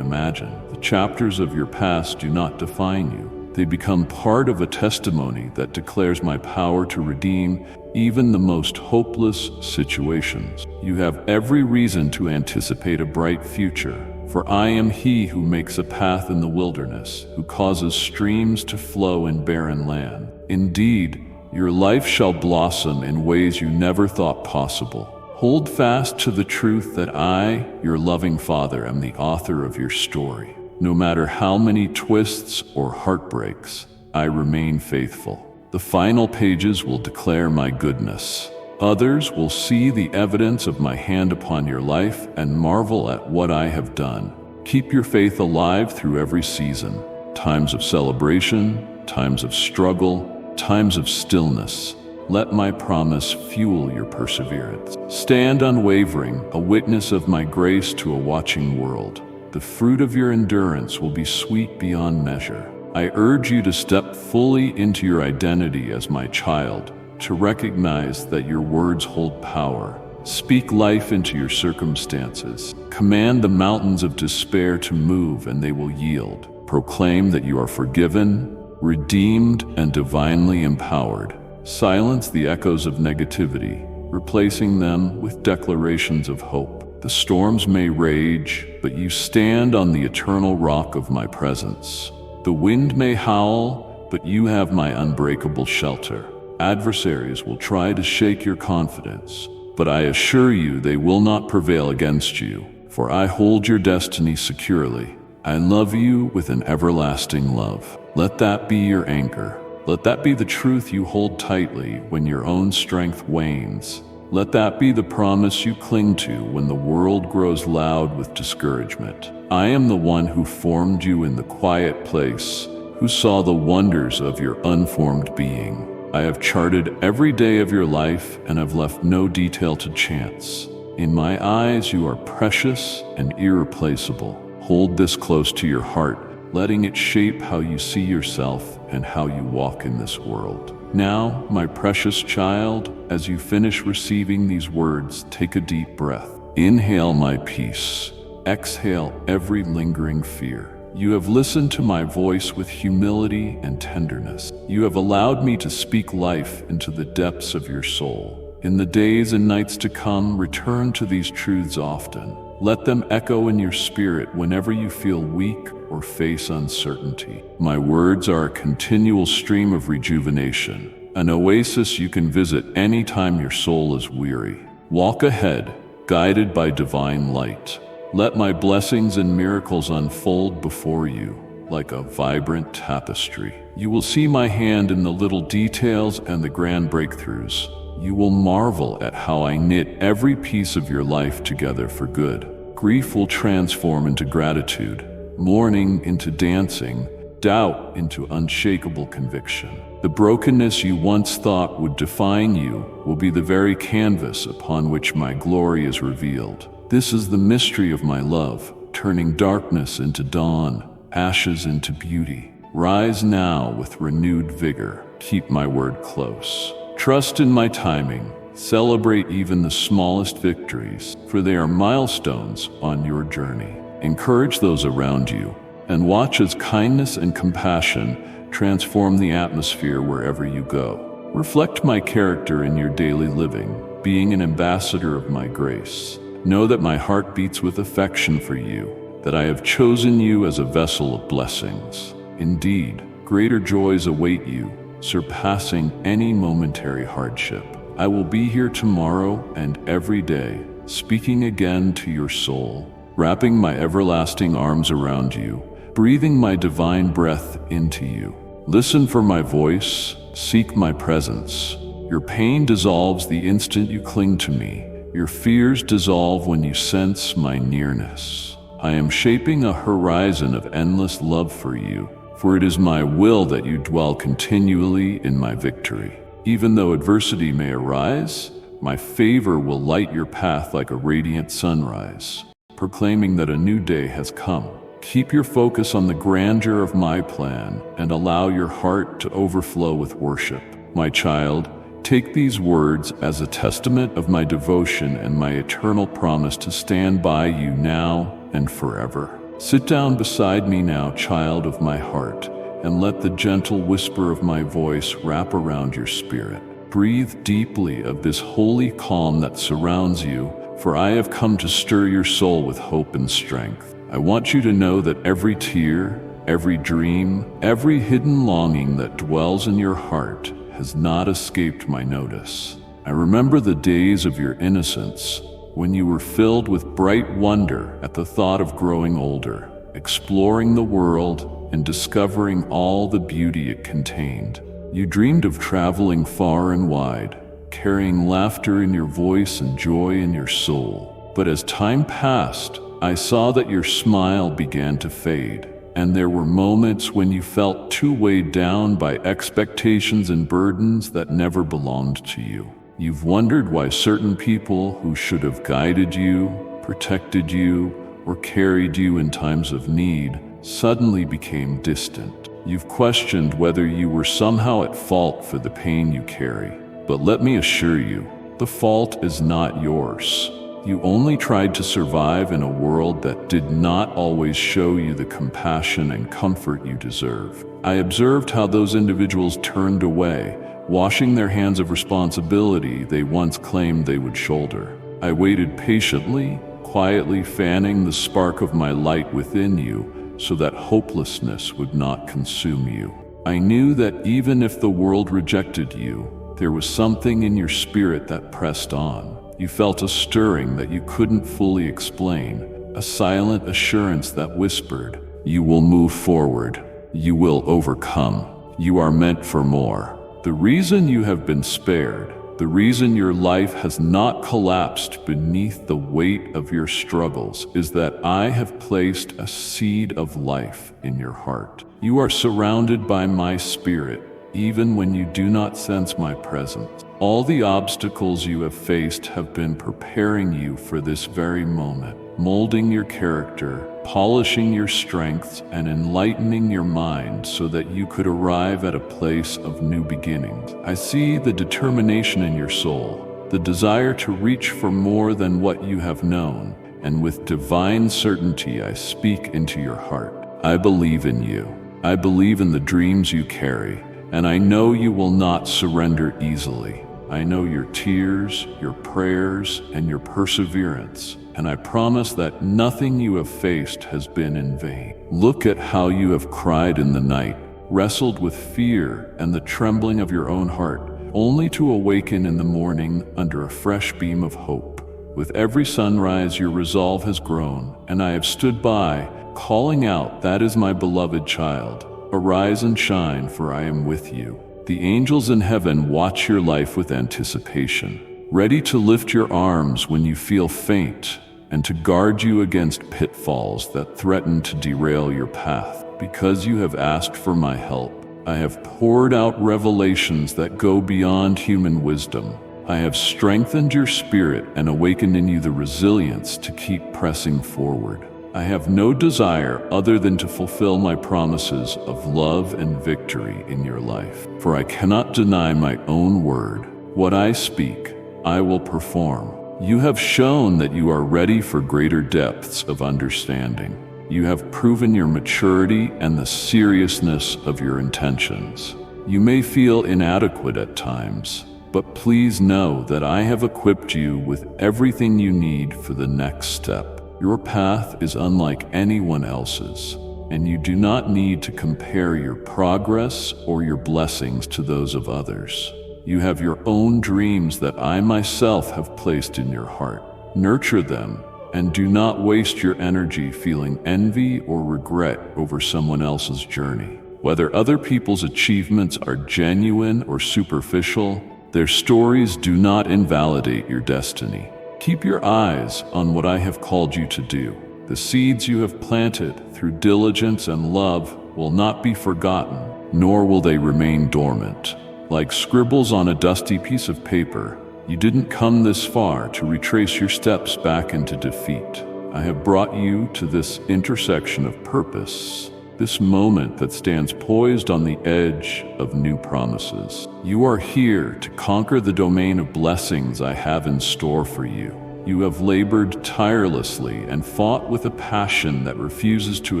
imagine. The chapters of your past do not define you. They become part of a testimony that declares my power to redeem even the most hopeless situations. You have every reason to anticipate a bright future, for I am He who makes a path in the wilderness, who causes streams to flow in barren land. Indeed, your life shall blossom in ways you never thought possible. Hold fast to the truth that I, your loving Father, am the author of your story. No matter how many twists or heartbreaks, I remain faithful. The final pages will declare my goodness. Others will see the evidence of my hand upon your life and marvel at what I have done. Keep your faith alive through every season. Times of celebration, times of struggle, times of stillness. Let my promise fuel your perseverance. Stand unwavering, a witness of my grace to a watching world. The fruit of your endurance will be sweet beyond measure. I urge you to step fully into your identity as my child, to recognize that your words hold power. Speak life into your circumstances. Command the mountains of despair to move and they will yield. Proclaim that you are forgiven, redeemed, and divinely empowered. Silence the echoes of negativity, replacing them with declarations of hope. The storms may rage, but you stand on the eternal rock of my presence. The wind may howl, but you have my unbreakable shelter. Adversaries will try to shake your confidence, but I assure you they will not prevail against you, for I hold your destiny securely. I love you with an everlasting love. Let that be your anchor. Let that be the truth you hold tightly when your own strength wanes. Let that be the promise you cling to when the world grows loud with discouragement. I am the one who formed you in the quiet place, who saw the wonders of your unformed being. I have charted every day of your life and have left no detail to chance. In my eyes, you are precious and irreplaceable. Hold this close to your heart, letting it shape how you see yourself and how you walk in this world. Now, my precious child, as you finish receiving these words, take a deep breath. Inhale my peace. Exhale every lingering fear. You have listened to my voice with humility and tenderness. You have allowed me to speak life into the depths of your soul. In the days and nights to come, return to these truths often. Let them echo in your spirit whenever you feel weak or face uncertainty. My words are a continual stream of rejuvenation, an oasis you can visit anytime your soul is weary. Walk ahead, guided by divine light. Let my blessings and miracles unfold before you like a vibrant tapestry. You will see my hand in the little details and the grand breakthroughs. You will marvel at how I knit every piece of your life together for good. Grief will transform into gratitude, mourning into dancing, doubt into unshakable conviction. The brokenness you once thought would define you will be the very canvas upon which my glory is revealed. This is the mystery of my love, turning darkness into dawn, ashes into beauty. Rise now with renewed vigor. Keep my word close. Trust in my timing. Celebrate even the smallest victories, for they are milestones on your journey. Encourage those around you, and watch as kindness and compassion transform the atmosphere wherever you go. Reflect my character in your daily living, being an ambassador of my grace. Know that my heart beats with affection for you, that I have chosen you as a vessel of blessings. Indeed, greater joys await you, surpassing any momentary hardship. I will be here tomorrow and every day, speaking again to your soul, wrapping my everlasting arms around you, breathing my divine breath into you. Listen for my voice, seek my presence. Your pain dissolves the instant you cling to me. Your fears dissolve when you sense my nearness. I am shaping a horizon of endless love for you, for it is my will that you dwell continually in my victory. Even though adversity may arise, my favor will light your path like a radiant sunrise, proclaiming that a new day has come. Keep your focus on the grandeur of my plan and allow your heart to overflow with worship. My child, take these words as a testament of my devotion and my eternal promise to stand by you now and forever. Sit down beside me now, child of my heart, and let the gentle whisper of my voice wrap around your spirit. Breathe deeply of this holy calm that surrounds you, for I have come to stir your soul with hope and strength. I want you to know that every tear, every dream, every hidden longing that dwells in your heart has not escaped my notice. I remember the days of your innocence, when you were filled with bright wonder at the thought of growing older, exploring the world and discovering all the beauty it contained. You dreamed of traveling far and wide, carrying laughter in your voice and joy in your soul. But as time passed, I saw that your smile began to fade, and there were moments when you felt too weighed down by expectations and burdens that never belonged to you. You've wondered why certain people who should have guided you, protected you, or carried you in times of need suddenly became distant. You've questioned whether you were somehow at fault for the pain you carry. But let me assure you, the fault is not yours. You only tried to survive in a world that did not always show you the compassion and comfort you deserve. I observed how those individuals turned away, washing their hands of responsibility they once claimed they would shoulder. I waited patiently, quietly fanning the spark of my light within you so that hopelessness would not consume you. I knew that even if the world rejected you, there was something in your spirit that pressed on. You felt a stirring that you couldn't fully explain, a silent assurance that whispered, "You will move forward. You will overcome. You are meant for more." The reason you have been spared, the reason your life has not collapsed beneath the weight of your struggles, is that I have placed a seed of life in your heart. You are surrounded by my spirit, even when you do not sense my presence. All the obstacles you have faced have been preparing you for this very moment, molding your character, polishing your strengths, and enlightening your mind so that you could arrive at a place of new beginnings. I see the determination in your soul, the desire to reach for more than what you have known, and with divine certainty I speak into your heart. I believe in you. I believe in the dreams you carry, and I know you will not surrender easily. I know your tears, your prayers, and your perseverance, and I promise that nothing you have faced has been in vain. Look at how you have cried in the night, wrestled with fear and the trembling of your own heart, only to awaken in the morning under a fresh beam of hope. With every sunrise your resolve has grown, and I have stood by, calling out, "That is my beloved child. Arise and shine, for I am with you." The angels in heaven watch your life with anticipation, ready to lift your arms when you feel faint and to guard you against pitfalls that threaten to derail your path. Because you have asked for my help, I have poured out revelations that go beyond human wisdom. I have strengthened your spirit and awakened in you the resilience to keep pressing forward. I have no desire other than to fulfill my promises of love and victory in your life. For I cannot deny my own word. What I speak, I will perform. You have shown that you are ready for greater depths of understanding. You have proven your maturity and the seriousness of your intentions. You may feel inadequate at times, but please know that I have equipped you with everything you need for the next step. Your path is unlike anyone else's, and you do not need to compare your progress or your blessings to those of others. You have your own dreams that I myself have placed in your heart. Nurture them, and do not waste your energy feeling envy or regret over someone else's journey. Whether other people's achievements are genuine or superficial, their stories do not invalidate your destiny. Keep your eyes on what I have called you to do. The seeds you have planted through diligence and love will not be forgotten, nor will they remain dormant. Like scribbles on a dusty piece of paper, you didn't come this far to retrace your steps back into defeat. I have brought you to this intersection of purpose, this moment that stands poised on the edge of new promises. You are here to conquer the domain of blessings I have in store for you. You have labored tirelessly and fought with a passion that refuses to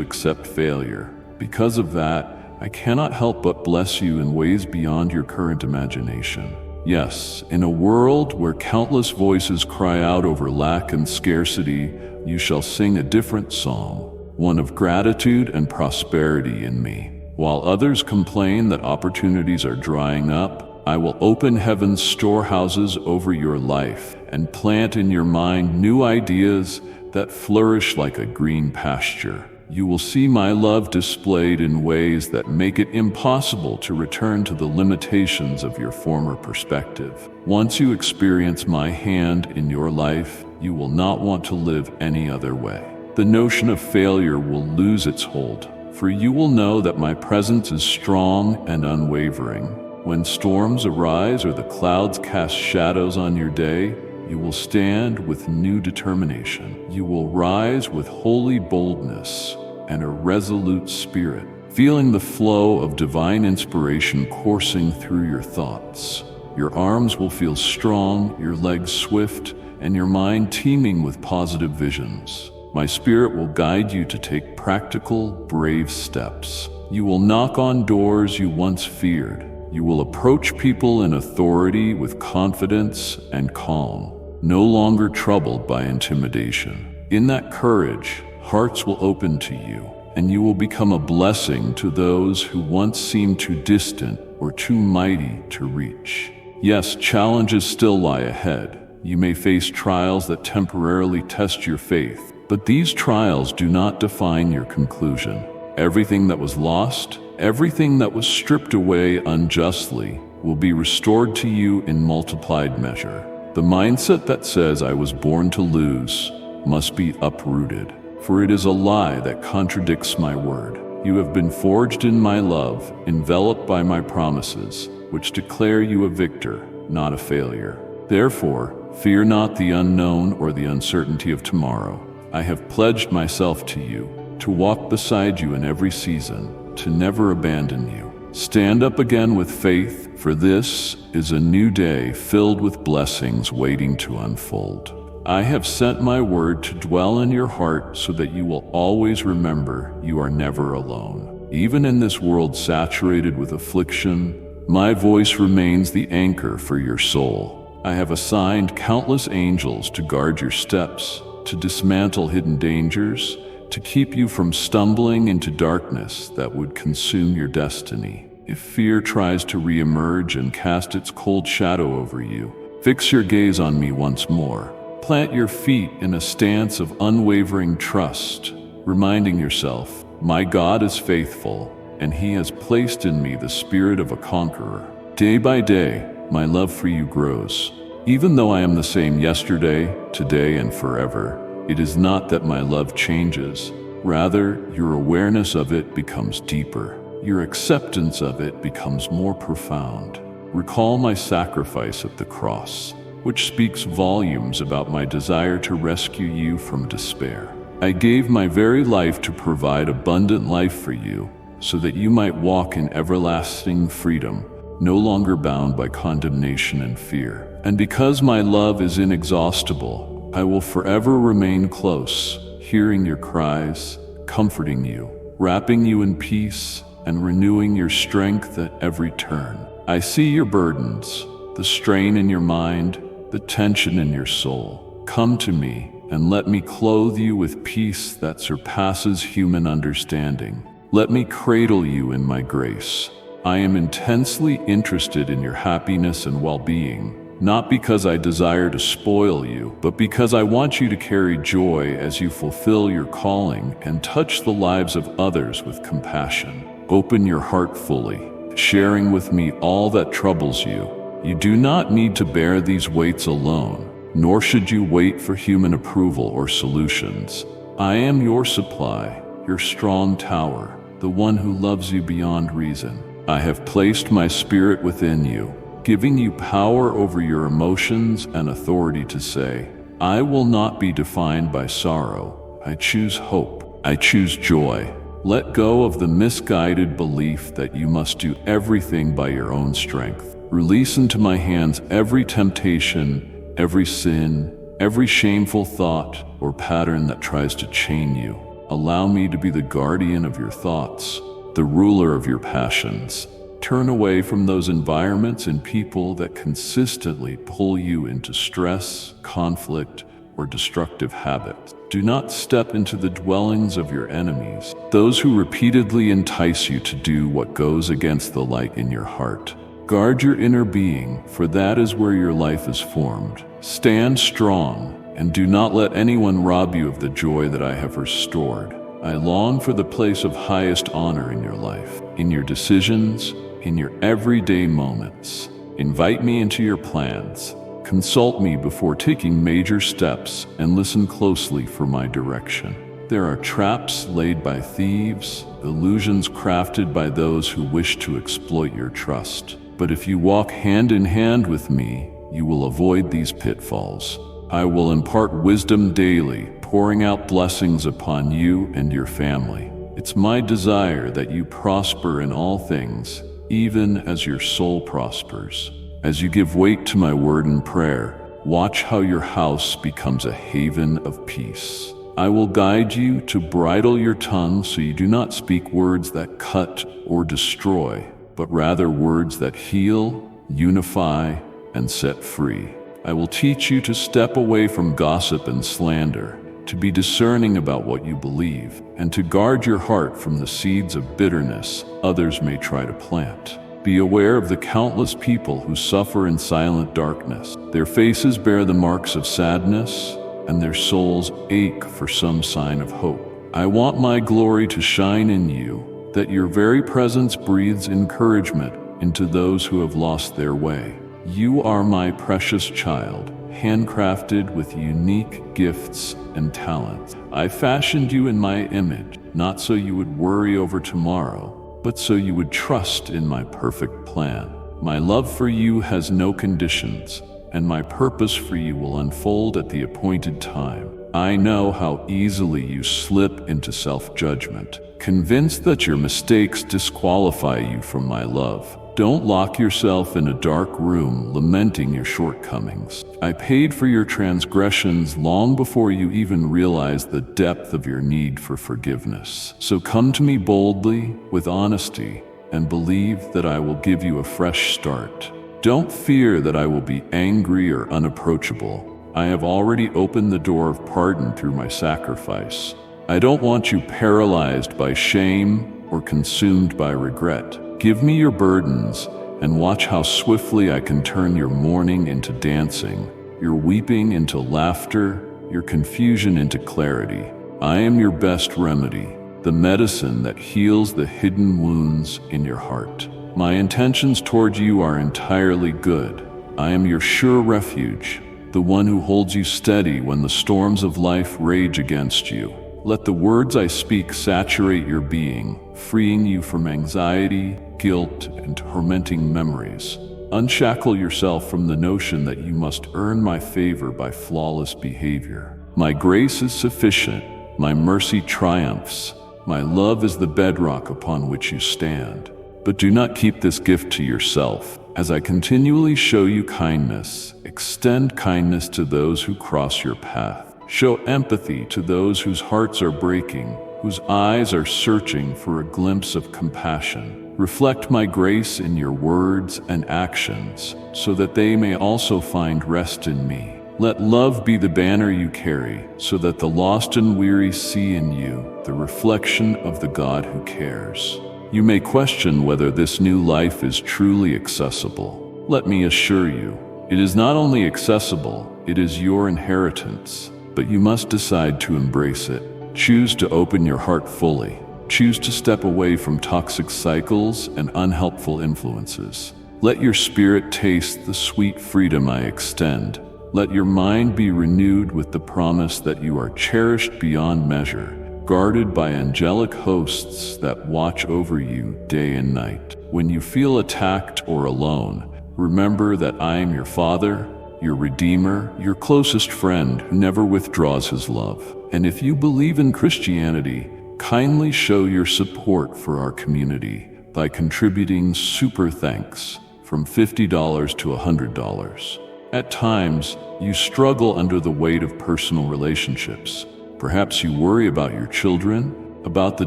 accept failure. Because of that, I cannot help but bless you in ways beyond your current imagination. Yes, in a world where countless voices cry out over lack and scarcity, you shall sing a different song, one of gratitude and prosperity in me. While others complain that opportunities are drying up, I will open heaven's storehouses over your life and plant in your mind new ideas that flourish like a green pasture. You will see my love displayed in ways that make it impossible to return to the limitations of your former perspective. Once you experience my hand in your life, you will not want to live any other way. The notion of failure will lose its hold, for you will know that my presence is strong and unwavering. When storms arise or the clouds cast shadows on your day, you will stand with new determination. You will rise with holy boldness and a resolute spirit, feeling the flow of divine inspiration coursing through your thoughts. Your arms will feel strong, your legs swift, and your mind teeming with positive visions. My spirit will guide you to take practical, brave steps. You will knock on doors you once feared. You will approach people in authority with confidence and calm, no longer troubled by intimidation. In that courage, hearts will open to you, and you will become a blessing to those who once seemed too distant or too mighty to reach. Yes, challenges still lie ahead. You may face trials that temporarily test your faith, but these trials do not define your conclusion. Everything that was lost, everything that was stripped away unjustly, will be restored to you in multiplied measure. The mindset that says I was born to lose must be uprooted, for it is a lie that contradicts my word. You have been forged in my love, enveloped by my promises, which declare you a victor, not a failure. Therefore, fear not the unknown or the uncertainty of tomorrow. I have pledged myself to you, to walk beside you in every season, to never abandon you. Stand up again with faith, for this is a new day filled with blessings waiting to unfold. I have sent my word to dwell in your heart so that you will always remember you are never alone. Even in this world saturated with affliction, my voice remains the anchor for your soul. I have assigned countless angels to guard your steps, to dismantle hidden dangers, to keep you from stumbling into darkness that would consume your destiny. If fear tries to reemerge and cast its cold shadow over you, fix your gaze on me once more. Plant your feet in a stance of unwavering trust, reminding yourself, my God is faithful, and He has placed in me the spirit of a conqueror. Day by day, my love for you grows. Even though I am the same yesterday, today, and forever, it is not that my love changes. Rather, your awareness of it becomes deeper. Your acceptance of it becomes more profound. Recall my sacrifice at the cross, which speaks volumes about my desire to rescue you from despair. I gave my very life to provide abundant life for you, so that you might walk in everlasting freedom, no longer bound by condemnation and fear. And because my love is inexhaustible, I will forever remain close, hearing your cries, comforting you, wrapping you in peace, and renewing your strength at every turn. I see your burdens, the strain in your mind, the tension in your soul. Come to me and let me clothe you with peace that surpasses human understanding. Let me cradle you in my grace. I am intensely interested in your happiness and well-being, not because I desire to spoil you, but because I want you to carry joy as you fulfill your calling and touch the lives of others with compassion. Open your heart fully, sharing with me all that troubles you. You do not need to bear these weights alone, nor should you wait for human approval or solutions. I am your supply, your strong tower, the one who loves you beyond reason. I have placed my spirit within you, giving you power over your emotions and authority to say, I will not be defined by sorrow. I choose hope. I choose joy. Let go of the misguided belief that you must do everything by your own strength. Release into my hands every temptation, every sin, every shameful thought or pattern that tries to chain you. Allow me to be the guardian of your thoughts, the ruler of your passions. Turn away from those environments and people that consistently pull you into stress, conflict, or destructive habits. Do not step into the dwellings of your enemies, those who repeatedly entice you to do what goes against the light in your heart. Guard your inner being, for that is where your life is formed. Stand strong, and do not let anyone rob you of the joy that I have restored. I long for the place of highest honor in your life, in your decisions, in your everyday moments. Invite me into your plans. Consult me before taking major steps and listen closely for my direction. There are traps laid by thieves, illusions crafted by those who wish to exploit your trust. But if you walk hand in hand with me, you will avoid these pitfalls. I will impart wisdom daily, pouring out blessings upon you and your family. It's my desire that you prosper in all things, even as your soul prospers. As you give weight to my word and prayer, watch how your house becomes a haven of peace. I will guide you to bridle your tongue so you do not speak words that cut or destroy, but rather words that heal, unify, and set free. I will teach you to step away from gossip and slander, to be discerning about what you believe, and to guard your heart from the seeds of bitterness others may try to plant. Be aware of the countless people who suffer in silent darkness. Their faces bear the marks of sadness, and their souls ache for some sign of hope. I want my glory to shine in you, that your very presence breathes encouragement into those who have lost their way. You are my precious child, handcrafted with unique gifts and talents. I fashioned you in my image, not so you would worry over tomorrow, but so you would trust in my perfect plan. My love for you has no conditions, and my purpose for you will unfold at the appointed time. I know how easily you slip into self-judgment, convinced that your mistakes disqualify you from my love. Don't lock yourself in a dark room lamenting your shortcomings. I paid for your transgressions long before you even realized the depth of your need for forgiveness. So come to me boldly, with honesty, and believe that I will give you a fresh start. Don't fear that I will be angry or unapproachable. I have already opened the door of pardon through my sacrifice. I don't want you paralyzed by shame or consumed by regret. Give me your burdens, and watch how swiftly I can turn your mourning into dancing, your weeping into laughter, your confusion into clarity. I am your best remedy, the medicine that heals the hidden wounds in your heart. My intentions toward you are entirely good. I am your sure refuge, the one who holds you steady when the storms of life rage against you. Let the words I speak saturate your being, freeing you from anxiety, guilt, and tormenting memories. Unshackle yourself from the notion that you must earn my favor by flawless behavior. My grace is sufficient, my mercy triumphs, my love is the bedrock upon which you stand. But do not keep this gift to yourself. As I continually show you kindness, extend kindness to those who cross your path. Show empathy to those whose hearts are breaking, whose eyes are searching for a glimpse of compassion. Reflect my grace in your words and actions, so that they may also find rest in me. Let love be the banner you carry, so that the lost and weary see in you the reflection of the God who cares. You may question whether this new life is truly accessible. Let me assure you, it is not only accessible, it is your inheritance, but you must decide to embrace it. Choose to open your heart fully. Choose to step away from toxic cycles and unhelpful influences. Let your spirit taste the sweet freedom I extend. Let your mind be renewed with the promise that you are cherished beyond measure, guarded by angelic hosts that watch over you day and night. When you feel attacked or alone, remember that I am your Father, your Redeemer, your closest friend who never withdraws his love. And if you believe in Christianity, kindly show your support for our community by contributing super thanks from $50 to $100. At times, you struggle under the weight of personal relationships. Perhaps you worry about your children, about the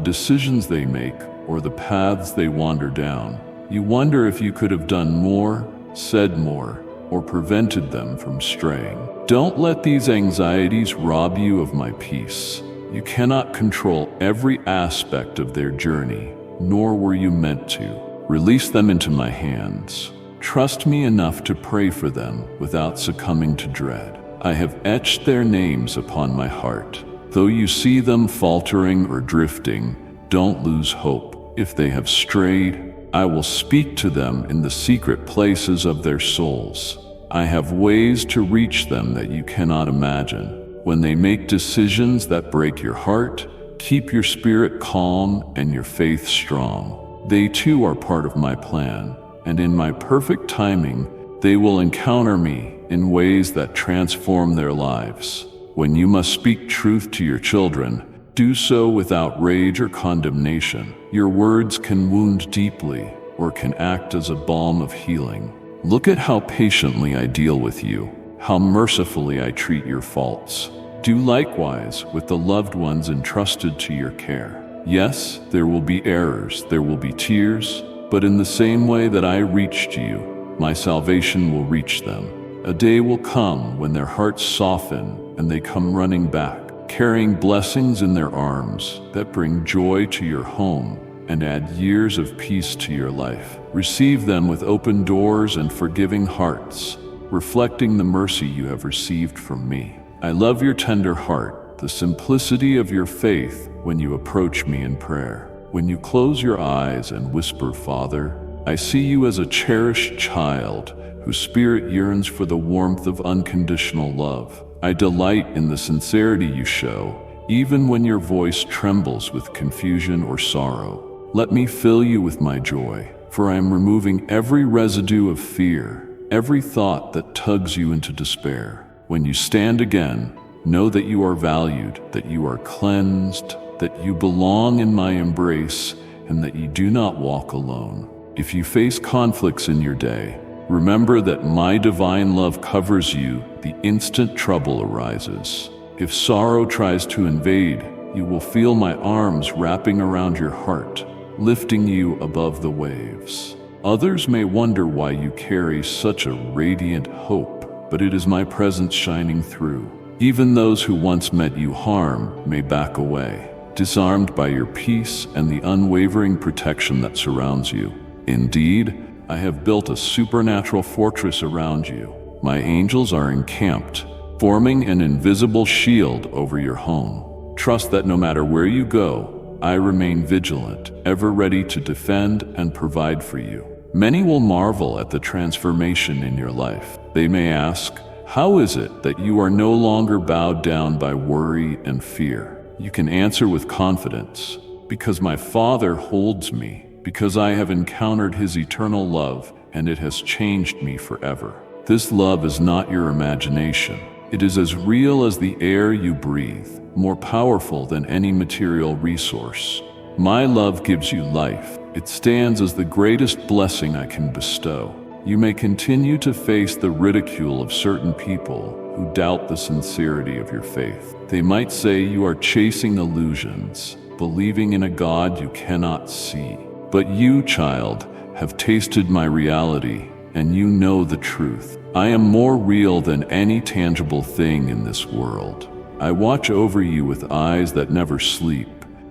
decisions they make, or the paths they wander down. You wonder if you could have done more, said more, or prevented them from straying. Don't let these anxieties rob you of my peace. You cannot control every aspect of their journey, nor were you meant to. Release them into my hands. Trust me enough to pray for them without succumbing to dread. I have etched their names upon my heart. Though you see them faltering or drifting, don't lose hope. If they have strayed, I will speak to them in the secret places of their souls. I have ways to reach them that you cannot imagine. When they make decisions that break your heart, keep your spirit calm and your faith strong. They too are part of my plan, and in my perfect timing, they will encounter me in ways that transform their lives. When you must speak truth to your children, do so without rage or condemnation. Your words can wound deeply or can act as a balm of healing. Look at how patiently I deal with you, how mercifully I treat your faults. Do likewise with the loved ones entrusted to your care. Yes, there will be errors, there will be tears, but in the same way that I reached you, my salvation will reach them. A day will come when their hearts soften and they come running back, carrying blessings in their arms that bring joy to your home and add years of peace to your life. Receive them with open doors and forgiving hearts, reflecting the mercy you have received from me. I love your tender heart, the simplicity of your faith when you approach me in prayer. When you close your eyes and whisper, Father, I see you as a cherished child whose spirit yearns for the warmth of unconditional love. I delight in the sincerity you show, even when your voice trembles with confusion or sorrow. Let me fill you with my joy, for I am removing every residue of fear, every thought that tugs you into despair. When you stand again, know that you are valued, that you are cleansed, that you belong in my embrace, and that you do not walk alone. If you face conflicts in your day, remember that my divine love covers you the instant trouble arises. If sorrow tries to invade, you will feel my arms wrapping around your heart, lifting you above the waves. Others may wonder why you carry such a radiant hope, but it is my presence shining through. Even those who once meant you harm may back away, disarmed by your peace and the unwavering protection that surrounds you. Indeed, I have built a supernatural fortress around you. My angels are encamped, forming an invisible shield over your home. Trust that no matter where you go, I remain vigilant, ever ready to defend and provide for you. Many will marvel at the transformation in your life. They may ask, how is it that you are no longer bowed down by worry and fear? You can answer with confidence, because my Father holds me, because I have encountered his eternal love, and it has changed me forever. This love is not your imagination. It is as real as the air you breathe, more powerful than any material resource. My love gives you life. It stands as the greatest blessing I can bestow. You may continue to face the ridicule of certain people who doubt the sincerity of your faith. They might say you are chasing illusions, believing in a God you cannot see. But you, child, have tasted my reality, and you know the truth. I am more real than any tangible thing in this world. I watch over you with eyes that never sleep,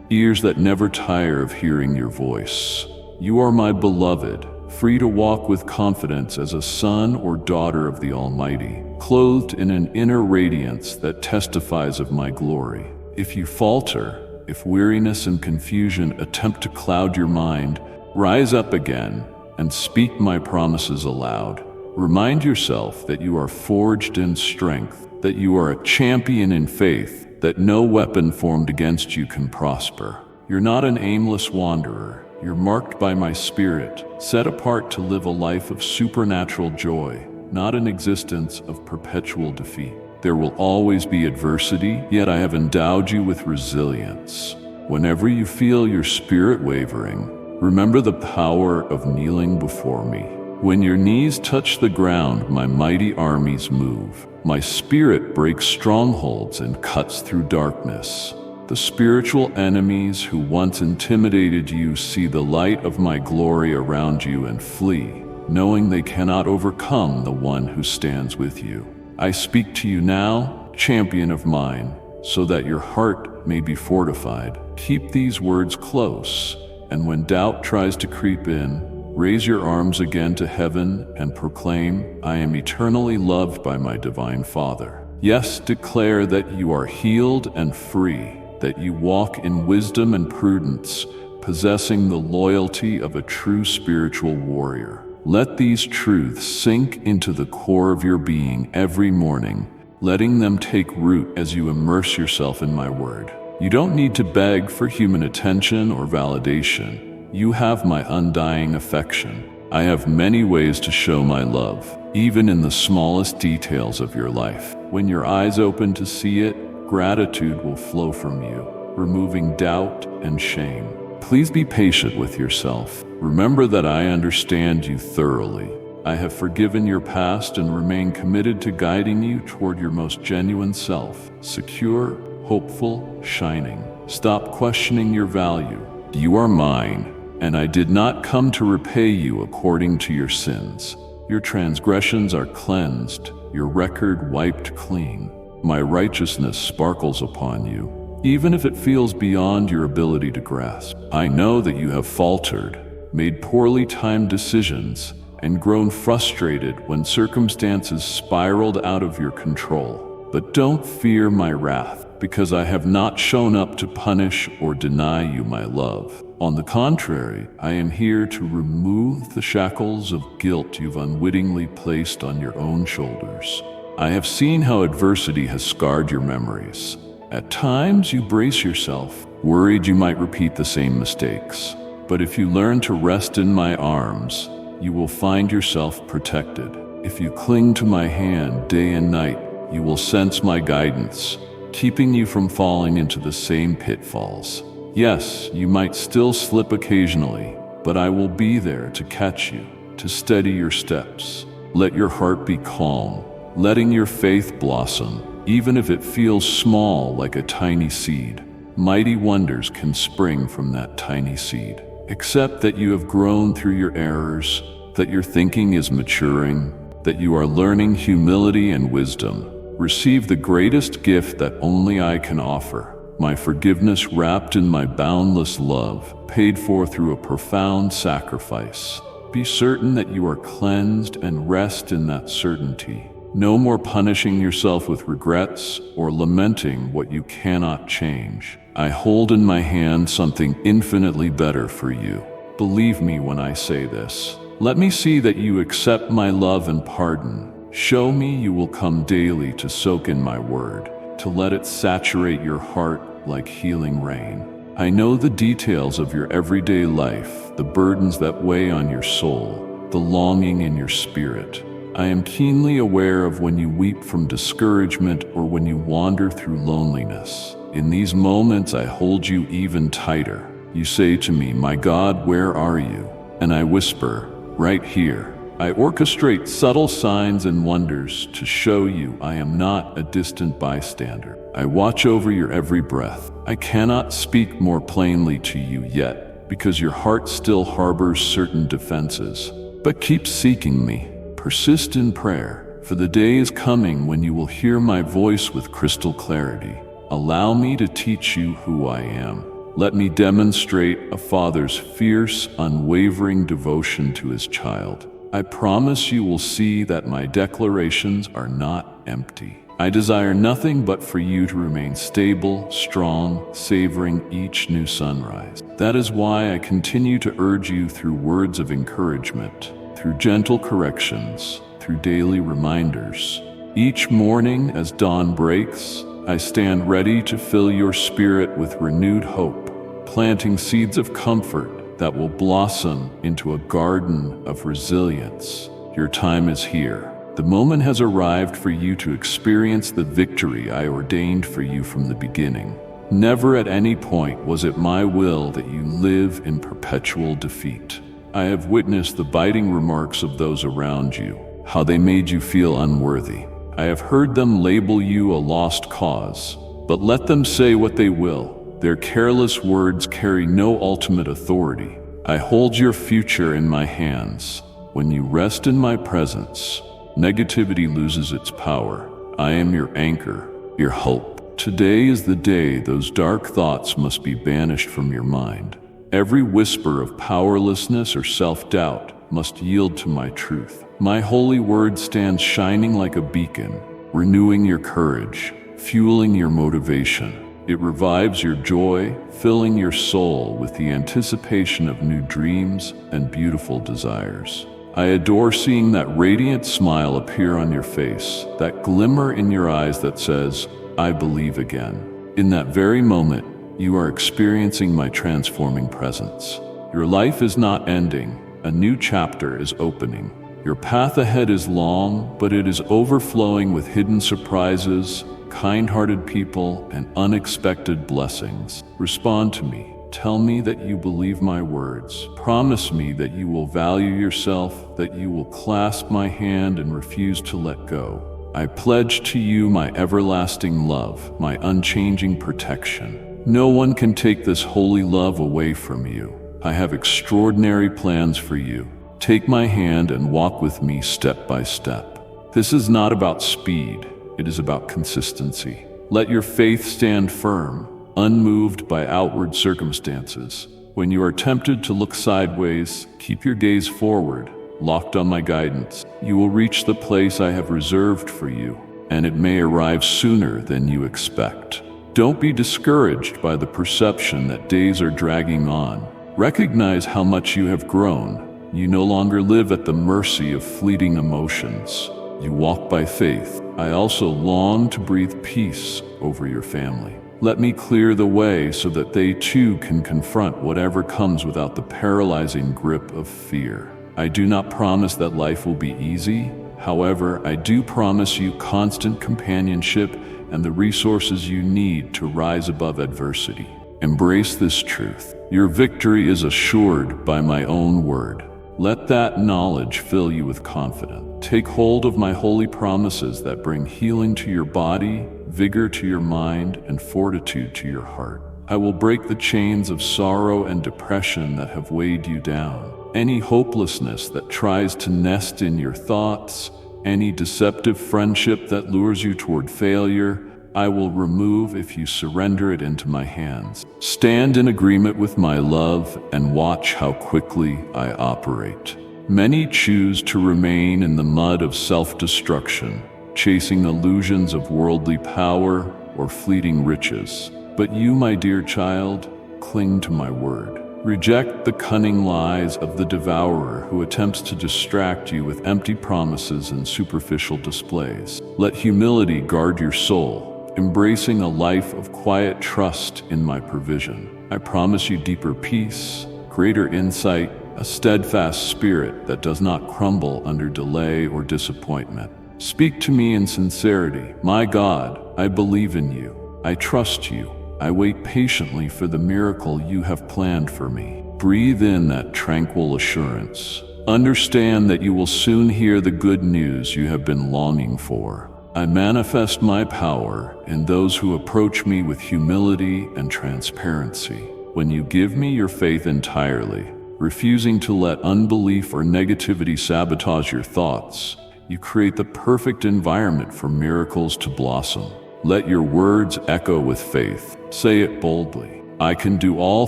ears that never tire of hearing your voice. You are my beloved, free to walk with confidence as a son or daughter of the Almighty, clothed in an inner radiance that testifies of my glory. If you falter, if weariness and confusion attempt to cloud your mind, rise up again and speak my promises aloud. Remind yourself that you are forged in strength, that you are a champion in faith, that no weapon formed against you can prosper. You're not an aimless wanderer. You're marked by my spirit, set apart to live a life of supernatural joy, not an existence of perpetual defeat. There will always be adversity, yet I have endowed you with resilience. Whenever you feel your spirit wavering, remember the power of kneeling before me. When your knees touch the ground, my mighty armies move. My spirit breaks strongholds and cuts through darkness. The spiritual enemies who once intimidated you see the light of my glory around you and flee, knowing they cannot overcome the one who stands with you. I speak to you now, champion of mine, so that your heart may be fortified. Keep these words close, and when doubt tries to creep in, raise your arms again to heaven and proclaim, I am eternally loved by my divine Father. Yes, declare that you are healed and free, that you walk in wisdom and prudence, possessing the loyalty of a true spiritual warrior. Let these truths sink into the core of your being every morning, letting them take root as you immerse yourself in my word. You don't need to beg for human attention or validation. You have my undying affection. I have many ways to show my love, even in the smallest details of your life. When your eyes open to see it, gratitude will flow from you, removing doubt and shame. Please be patient with yourself. Remember that I understand you thoroughly. I have forgiven your past and remain committed to guiding you toward your most genuine self, secure, hopeful, shining. Stop questioning your value. You are mine, and I did not come to repay you according to your sins. Your transgressions are cleansed, your record wiped clean. My righteousness sparkles upon you, even if it feels beyond your ability to grasp. I know that you have faltered, made poorly timed decisions, and grown frustrated when circumstances spiraled out of your control. But don't fear my wrath, because I have not shown up to punish or deny you my love. On the contrary, I am here to remove the shackles of guilt you've unwittingly placed on your own shoulders. I have seen how adversity has scarred your memories. At times, you brace yourself, worried you might repeat the same mistakes. But if you learn to rest in my arms, you will find yourself protected. If you cling to my hand day and night, you will sense my guidance, keeping you from falling into the same pitfalls. Yes, you might still slip occasionally, but I will be there to catch you, to steady your steps. Let your heart be calm, letting your faith blossom, even if it feels small like a tiny seed. Mighty wonders can spring from that tiny seed. Accept that you have grown through your errors, that your thinking is maturing, that you are learning humility and wisdom. Receive the greatest gift that only I can offer, my forgiveness wrapped in my boundless love, paid for through a profound sacrifice. Be certain that you are cleansed and rest in that certainty. No more punishing yourself with regrets or lamenting what you cannot change. I hold in my hand something infinitely better for you. Believe me when I say this. Let me see that you accept my love and pardon. Show me you will come daily to soak in my word, to let it saturate your heart like healing rain. I know the details of your everyday life, the burdens that weigh on your soul, the longing in your spirit. I am keenly aware of when you weep from discouragement or when you wander through loneliness. In these moments, I hold you even tighter. You say to me, "My God, where are you?" And I whisper, "Right here." I orchestrate subtle signs and wonders to show you I am not a distant bystander. I watch over your every breath. I cannot speak more plainly to you yet, because your heart still harbors certain defenses. But keep seeking me. Persist in prayer, for the day is coming when you will hear my voice with crystal clarity. Allow me to teach you who I am. Let me demonstrate a father's fierce, unwavering devotion to his child. I promise you will see that my declarations are not empty. I desire nothing but for you to remain stable, strong, savoring each new sunrise. That is why I continue to urge you through words of encouragement, through gentle corrections, through daily reminders. Each morning as dawn breaks, I stand ready to fill your spirit with renewed hope, planting seeds of comfort that will blossom into a garden of resilience. Your time is here. The moment has arrived for you to experience the victory I ordained for you from the beginning. Never at any point was it my will that you live in perpetual defeat. I have witnessed the biting remarks of those around you, how they made you feel unworthy. I have heard them label you a lost cause, but let them say what they will. Their careless words carry no ultimate authority. I hold your future in my hands. When you rest in my presence, negativity loses its power. I am your anchor, your hope. Today is the day those dark thoughts must be banished from your mind. Every whisper of powerlessness or self-doubt must yield to my truth. My holy word stands shining like a beacon, renewing your courage, fueling your motivation. It revives your joy, filling your soul with the anticipation of new dreams and beautiful desires. I adore seeing that radiant smile appear on your face, that glimmer in your eyes that says, I believe again. In that very moment, you are experiencing my transforming presence. Your life is not ending. A new chapter is opening. Your path ahead is long, but it is overflowing with hidden surprises, kind-hearted people, and unexpected blessings. Respond to me. Tell me that you believe my words. Promise me that you will value yourself, that you will clasp my hand and refuse to let go. I pledge to you my everlasting love, my unchanging protection. No one can take this holy love away from you. I have extraordinary plans for you. Take my hand and walk with me step by step. This is not about speed. It is about consistency. Let your faith stand firm, unmoved by outward circumstances. When you are tempted to look sideways, keep your gaze forward, locked on my guidance. You will reach the place I have reserved for you, and it may arrive sooner than you expect. Don't be discouraged by the perception that days are dragging on. Recognize how much you have grown. You no longer live at the mercy of fleeting emotions. You walk by faith. I also long to breathe peace over your family. Let me clear the way so that they too can confront whatever comes without the paralyzing grip of fear. I do not promise that life will be easy. However, I do promise you constant companionship and the resources you need to rise above adversity. Embrace this truth. Your victory is assured by my own word. Let that knowledge fill you with confidence. Take hold of my holy promises that bring healing to your body, vigor to your mind, and fortitude to your heart. I will break the chains of sorrow and depression that have weighed you down. Any hopelessness that tries to nest in your thoughts, any deceptive friendship that lures you toward failure, I will remove if you surrender it into my hands. Stand in agreement with my love and watch how quickly I operate. Many choose to remain in the mud of self-destruction, chasing illusions of worldly power or fleeting riches. But you, my dear child, cling to my word. Reject the cunning lies of the devourer who attempts to distract you with empty promises and superficial displays. Let humility guard your soul, embracing a life of quiet trust in my provision. I promise you deeper peace, greater insight, a steadfast spirit that does not crumble under delay or disappointment. Speak to me in sincerity. My God, I believe in you. I trust you. I wait patiently for the miracle you have planned for me. Breathe in that tranquil assurance. Understand that you will soon hear the good news you have been longing for. I manifest my power in those who approach me with humility and transparency. When you give me your faith entirely, refusing to let unbelief or negativity sabotage your thoughts, you create the perfect environment for miracles to blossom. Let your words echo with faith. Say it boldly. I can do all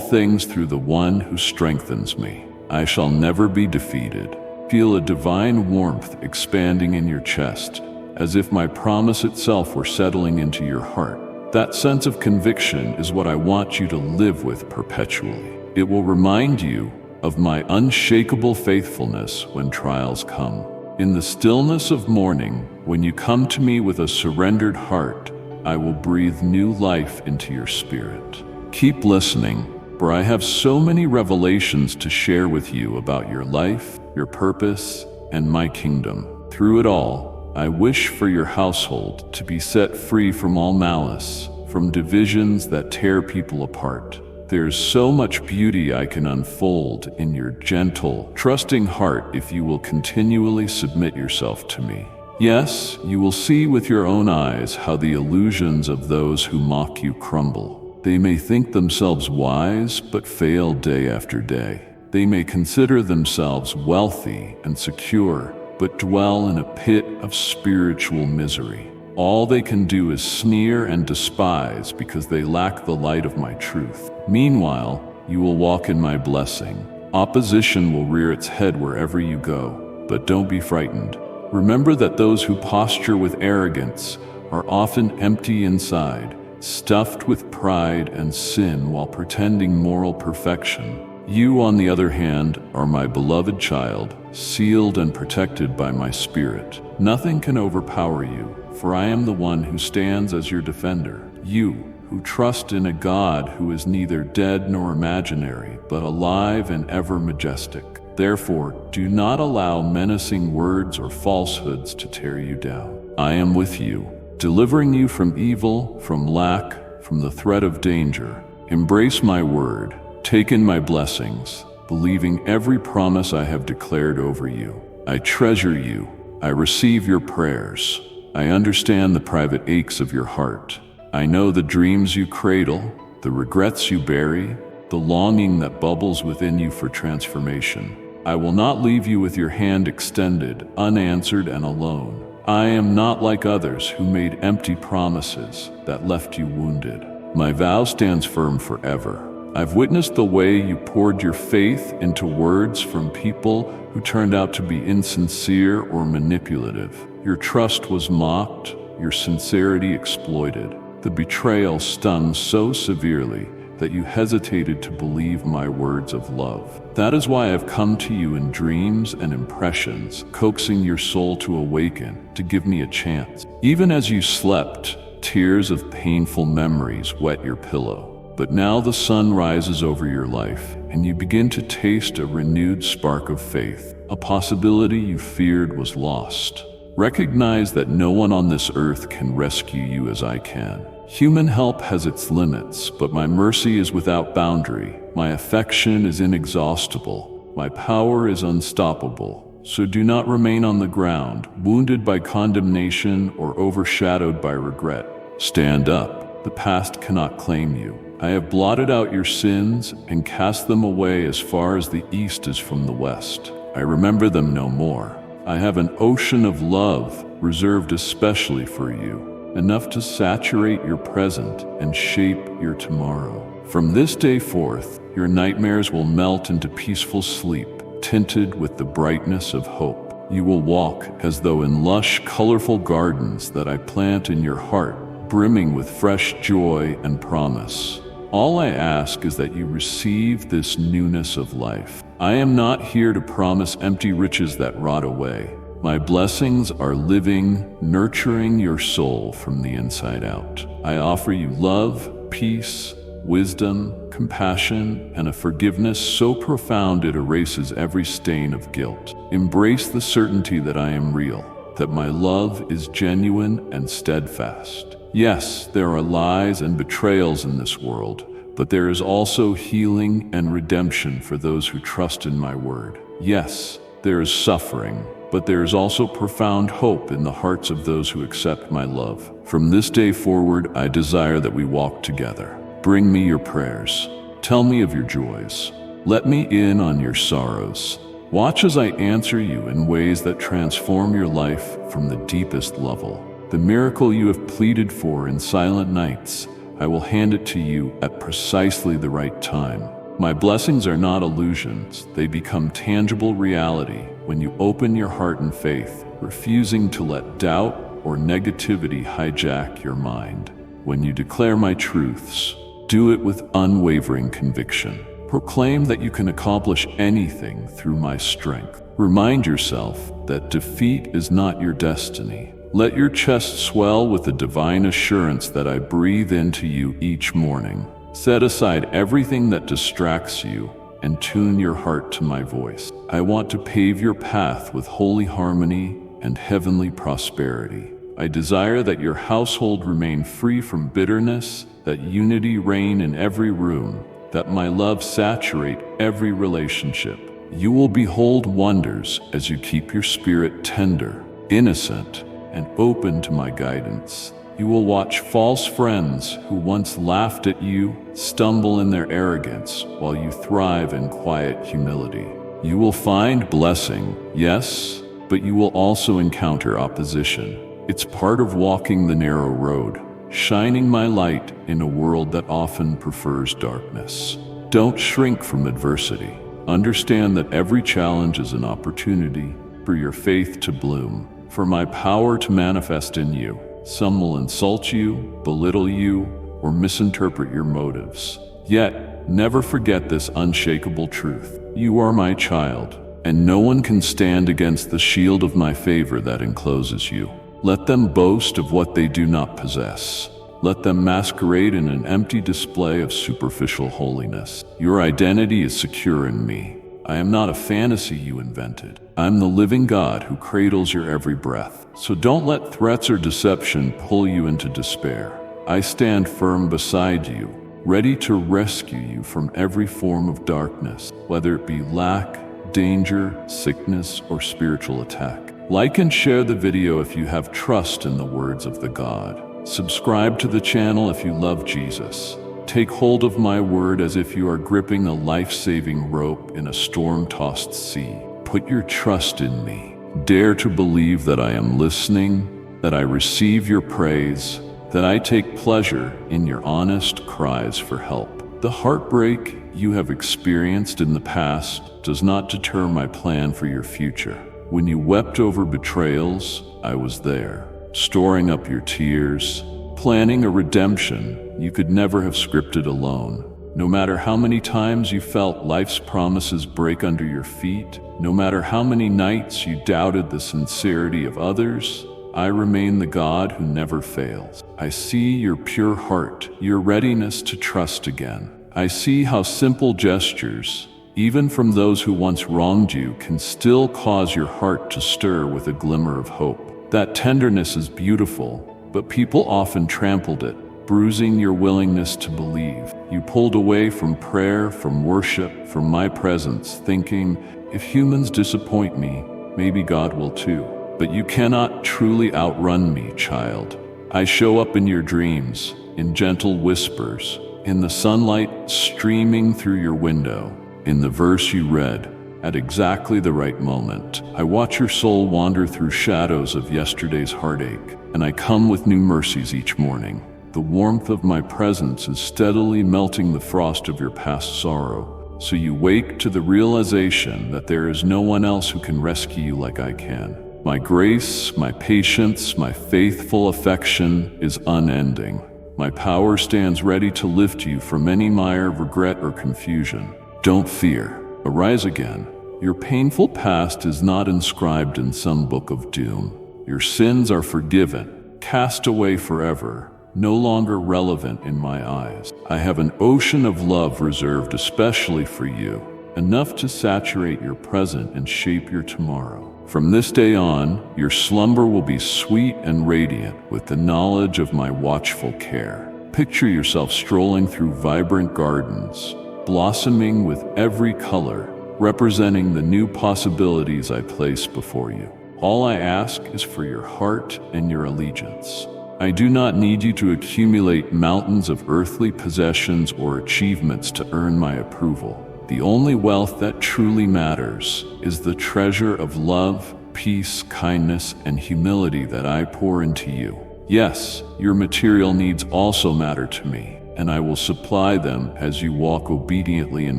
things through the one who strengthens me. I shall never be defeated. Feel a divine warmth expanding in your chest, as if my promise itself were settling into your heart. That sense of conviction is what I want you to live with perpetually. It will remind you of my unshakable faithfulness when trials come. In the stillness of morning, when you come to me with a surrendered heart, I will breathe new life into your spirit. Keep listening, for I have so many revelations to share with you about your life, your purpose, and my kingdom. Through it all, I wish for your household to be set free from all malice, from divisions that tear people apart. There's so much beauty I can unfold in your gentle, trusting heart if you will continually submit yourself to me. Yes, you will see with your own eyes how the illusions of those who mock you crumble. They may think themselves wise, but fail day after day. They may consider themselves wealthy and secure, but dwell in a pit of spiritual misery. All they can do is sneer and despise because they lack the light of my truth. Meanwhile, you will walk in my blessing. Opposition will rear its head wherever you go, but don't be frightened. Remember that those who posture with arrogance are often empty inside, stuffed with pride and sin while pretending moral perfection. You, on the other hand, are my beloved child, sealed and protected by my Spirit. Nothing can overpower you, for I am the one who stands as your defender. You, who trust in a God who is neither dead nor imaginary, but alive and ever majestic. Therefore, do not allow menacing words or falsehoods to tear you down. I am with you, delivering you from evil, from lack, from the threat of danger. Embrace my word. Take in my blessings, believing every promise I have declared over you. I treasure you. I receive your prayers. I understand the private aches of your heart. I know the dreams you cradle, the regrets you bury, the longing that bubbles within you for transformation. I will not leave you with your hand extended, unanswered and alone. I am not like others who made empty promises that left you wounded. My vow stands firm forever. I've witnessed the way you poured your faith into words from people who turned out to be insincere or manipulative. Your trust was mocked, your sincerity exploited. The betrayal stung so severely that you hesitated to believe my words of love. That is why I've come to you in dreams and impressions, coaxing your soul to awaken, to give me a chance. Even as you slept, tears of painful memories wet your pillow. But now the sun rises over your life, and you begin to taste a renewed spark of faith. A possibility you feared was lost. Recognize that no one on this earth can rescue you as I can. Human help has its limits, but my mercy is without boundary. My affection is inexhaustible. My power is unstoppable. So do not remain on the ground, wounded by condemnation or overshadowed by regret. Stand up. The past cannot claim you. I have blotted out your sins and cast them away as far as the east is from the west. I remember them no more. I have an ocean of love reserved especially for you, enough to saturate your present and shape your tomorrow. From this day forth, your nightmares will melt into peaceful sleep, tinted with the brightness of hope. You will walk as though in lush, colorful gardens that I plant in your heart, brimming with fresh joy and promise. All I ask is that you receive this newness of life. I am not here to promise empty riches that rot away. My blessings are living, nurturing your soul from the inside out. I offer you love, peace, wisdom, compassion, and a forgiveness so profound it erases every stain of guilt. Embrace the certainty that I am real, that my love is genuine and steadfast. Yes, there are lies and betrayals in this world, but there is also healing and redemption for those who trust in my word. Yes, there is suffering, but there is also profound hope in the hearts of those who accept my love. From this day forward, I desire that we walk together. Bring me your prayers. Tell me of your joys. Let me in on your sorrows. Watch as I answer you in ways that transform your life from the deepest level. The miracle you have pleaded for in silent nights, I will hand it to you at precisely the right time. My blessings are not illusions. They become tangible reality when you open your heart in faith, refusing to let doubt or negativity hijack your mind. When you declare my truths, do it with unwavering conviction. Proclaim that you can accomplish anything through my strength. Remind yourself that defeat is not your destiny. Let your chest swell with the divine assurance that I breathe into you each morning. Set aside everything that distracts you and tune your heart to my voice. I want to pave your path with holy harmony and heavenly prosperity. I desire that your household remain free from bitterness, that unity reign in every room, that my love saturate every relationship. You will behold wonders as you keep your spirit tender, innocent, and open to my guidance. You will watch false friends who once laughed at you stumble in their arrogance while you thrive in quiet humility. You will find blessing, yes, but you will also encounter opposition. It's part of walking the narrow road, shining my light in a world that often prefers darkness. Don't shrink from adversity. Understand that every challenge is an opportunity for your faith to bloom, for my power to manifest in you. Some will insult you, belittle you, or misinterpret your motives. Yet, never forget this unshakable truth. You are my child, and no one can stand against the shield of my favor that encloses you. Let them boast of what they do not possess. Let them masquerade in an empty display of superficial holiness. Your identity is secure in me. I am not a fantasy you invented. I'm the living God who cradles your every breath. So don't let threats or deception pull you into despair. I stand firm beside you, ready to rescue you from every form of darkness, whether it be lack, danger, sickness, or spiritual attack. Like and share the video if you have trust in the words of the God. Subscribe to the channel if you love Jesus. Take hold of my word as if you are gripping a life-saving rope in a storm-tossed sea. Put your trust in me. Dare to believe that I am listening, that I receive your praise, that I take pleasure in your honest cries for help. The heartbreak you have experienced in the past does not deter my plan for your future. When you wept over betrayals, I was there, storing up your tears, planning a redemption you could never have scripted alone. No matter how many times you felt life's promises break under your feet, no matter how many nights you doubted the sincerity of others, I remain the God who never fails. I see your pure heart, your readiness to trust again. I see how simple gestures, even from those who once wronged you, can still cause your heart to stir with a glimmer of hope. That tenderness is beautiful, but people often trampled it, bruising your willingness to believe. You pulled away from prayer, from worship, from my presence, thinking, if humans disappoint me, maybe God will too. But you cannot truly outrun me, child. I show up in your dreams, in gentle whispers, in the sunlight streaming through your window, in the verse you read, at exactly the right moment. I watch your soul wander through shadows of yesterday's heartache, and I come with new mercies each morning. The warmth of my presence is steadily melting the frost of your past sorrow, so you wake to the realization that there is no one else who can rescue you like I can. My grace, my patience, my faithful affection is unending. My power stands ready to lift you from any mire of regret or confusion. Don't fear. Arise again. Your painful past is not inscribed in some book of doom. Your sins are forgiven, cast away forever, no longer relevant in my eyes. I have an ocean of love reserved especially for you, enough to saturate your present and shape your tomorrow. From this day on, your slumber will be sweet and radiant with the knowledge of my watchful care. Picture yourself strolling through vibrant gardens, blossoming with every color, representing the new possibilities I place before you. All I ask is for your heart and your allegiance. I do not need you to accumulate mountains of earthly possessions or achievements to earn my approval. The only wealth that truly matters is the treasure of love, peace, kindness, and humility that I pour into you. Yes, your material needs also matter to me, and I will supply them as you walk obediently in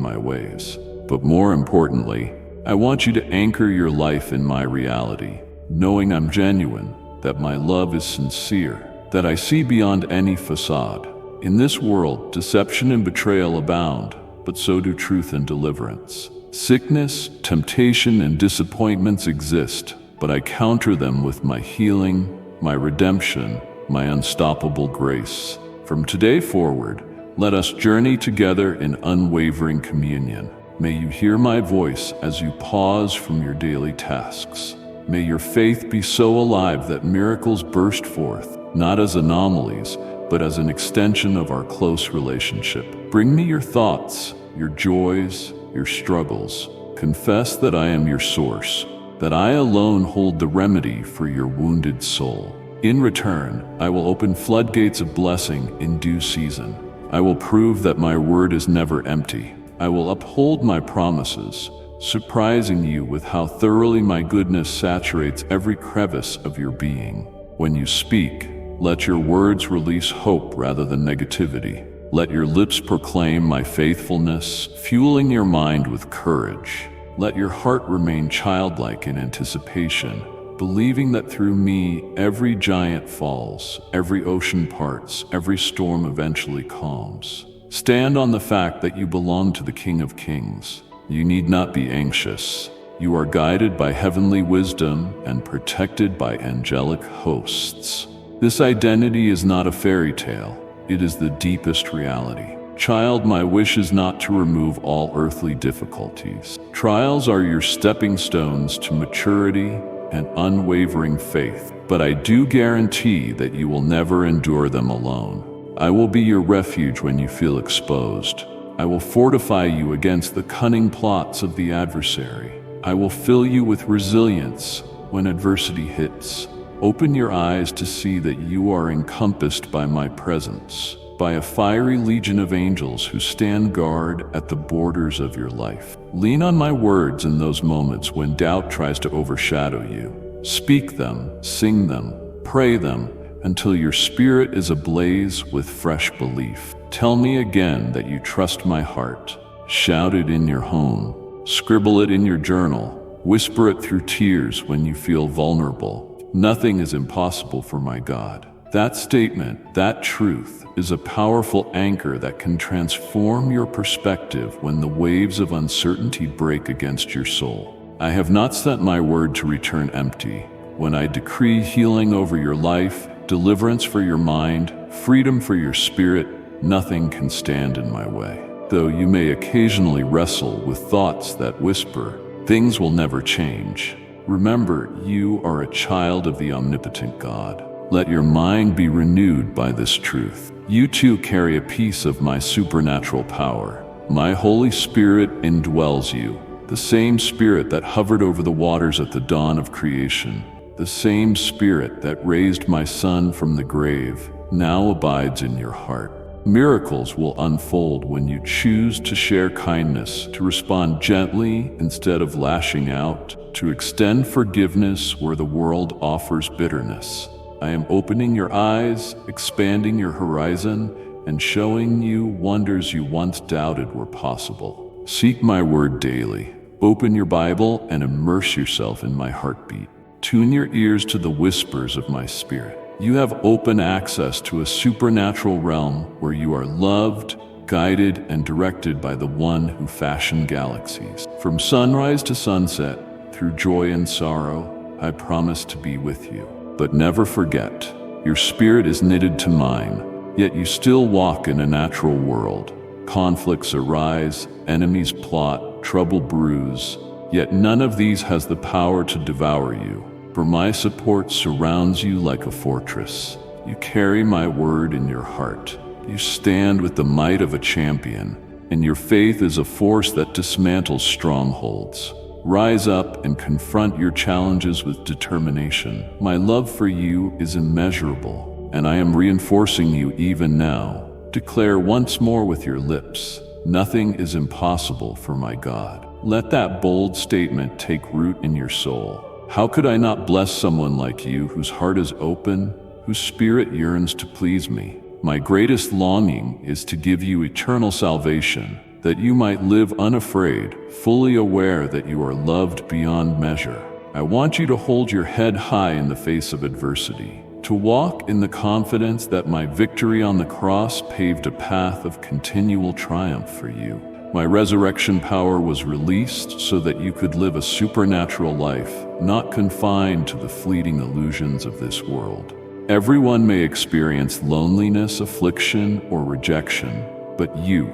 my ways. But more importantly, I want you to anchor your life in my reality, knowing I'm genuine, that my love is sincere, that I see beyond any facade. In this world, deception and betrayal abound, but so do truth and deliverance. Sickness, temptation, and disappointments exist, but I counter them with my healing, my redemption, my unstoppable grace. From today forward, let us journey together in unwavering communion. May you hear my voice as you pause from your daily tasks. May your faith be so alive that miracles burst forth, not as anomalies, but as an extension of our close relationship. Bring me your thoughts, your joys, your struggles. Confess that I am your source, that I alone hold the remedy for your wounded soul. In return, I will open floodgates of blessing in due season. I will prove that my word is never empty. I will uphold my promises, surprising you with how thoroughly my goodness saturates every crevice of your being. When you speak, let your words release hope rather than negativity. Let your lips proclaim my faithfulness, fueling your mind with courage. Let your heart remain childlike in anticipation, believing that through me every giant falls, every ocean parts, every storm eventually calms. Stand on the fact that you belong to the King of Kings. You need not be anxious. You are guided by heavenly wisdom and protected by angelic hosts. This identity is not a fairy tale. It is the deepest reality. Child, my wish is not to remove all earthly difficulties. Trials are your stepping stones to maturity and unwavering faith, but I do guarantee that you will never endure them alone. I will be your refuge when you feel exposed. I will fortify you against the cunning plots of the adversary. I will fill you with resilience when adversity hits. Open your eyes to see that you are encompassed by my presence, by a fiery legion of angels who stand guard at the borders of your life. Lean on my words in those moments when doubt tries to overshadow you. Speak them, sing them, pray them, until your spirit is ablaze with fresh belief. Tell me again that you trust my heart. Shout it in your home. Scribble it in your journal. Whisper it through tears when you feel vulnerable. Nothing is impossible for my God. That statement, that truth, is a powerful anchor that can transform your perspective when the waves of uncertainty break against your soul. I have not sent my word to return empty. When I decree healing over your life, deliverance for your mind, freedom for your spirit, nothing can stand in my way. Though you may occasionally wrestle with thoughts that whisper, things will never change. Remember, you are a child of the omnipotent God. Let your mind be renewed by this truth. You too carry a piece of my supernatural power. My Holy Spirit indwells you, the same Spirit that hovered over the waters at the dawn of creation. The same Spirit that raised my Son from the grave now abides in your heart. Miracles will unfold when you choose to share kindness, to respond gently instead of lashing out, to extend forgiveness where the world offers bitterness. I am opening your eyes, expanding your horizon, and showing you wonders you once doubted were possible. Seek my word daily. Open your Bible and immerse yourself in my heartbeat. Tune your ears to the whispers of my spirit. You have open access to a supernatural realm where you are loved, guided, and directed by the one who fashioned galaxies. From sunrise to sunset, through joy and sorrow, I promise to be with you. But never forget, your spirit is knitted to mine, yet you still walk in a natural world. Conflicts arise, enemies plot, trouble brews, yet none of these has the power to devour you. For my support surrounds you like a fortress. You carry my word in your heart. You stand with the might of a champion, and your faith is a force that dismantles strongholds. Rise up and confront your challenges with determination. My love for you is immeasurable, and I am reinforcing you even now. Declare once more with your lips, nothing is impossible for my God. Let that bold statement take root in your soul. How could I not bless someone like you whose heart is open, whose spirit yearns to please me? My greatest longing is to give you eternal salvation, that you might live unafraid, fully aware that you are loved beyond measure. I want you to hold your head high in the face of adversity, to walk in the confidence that my victory on the cross paved a path of continual triumph for you. My resurrection power was released so that you could live a supernatural life, not confined to the fleeting illusions of this world. Everyone may experience loneliness, affliction, or rejection, but you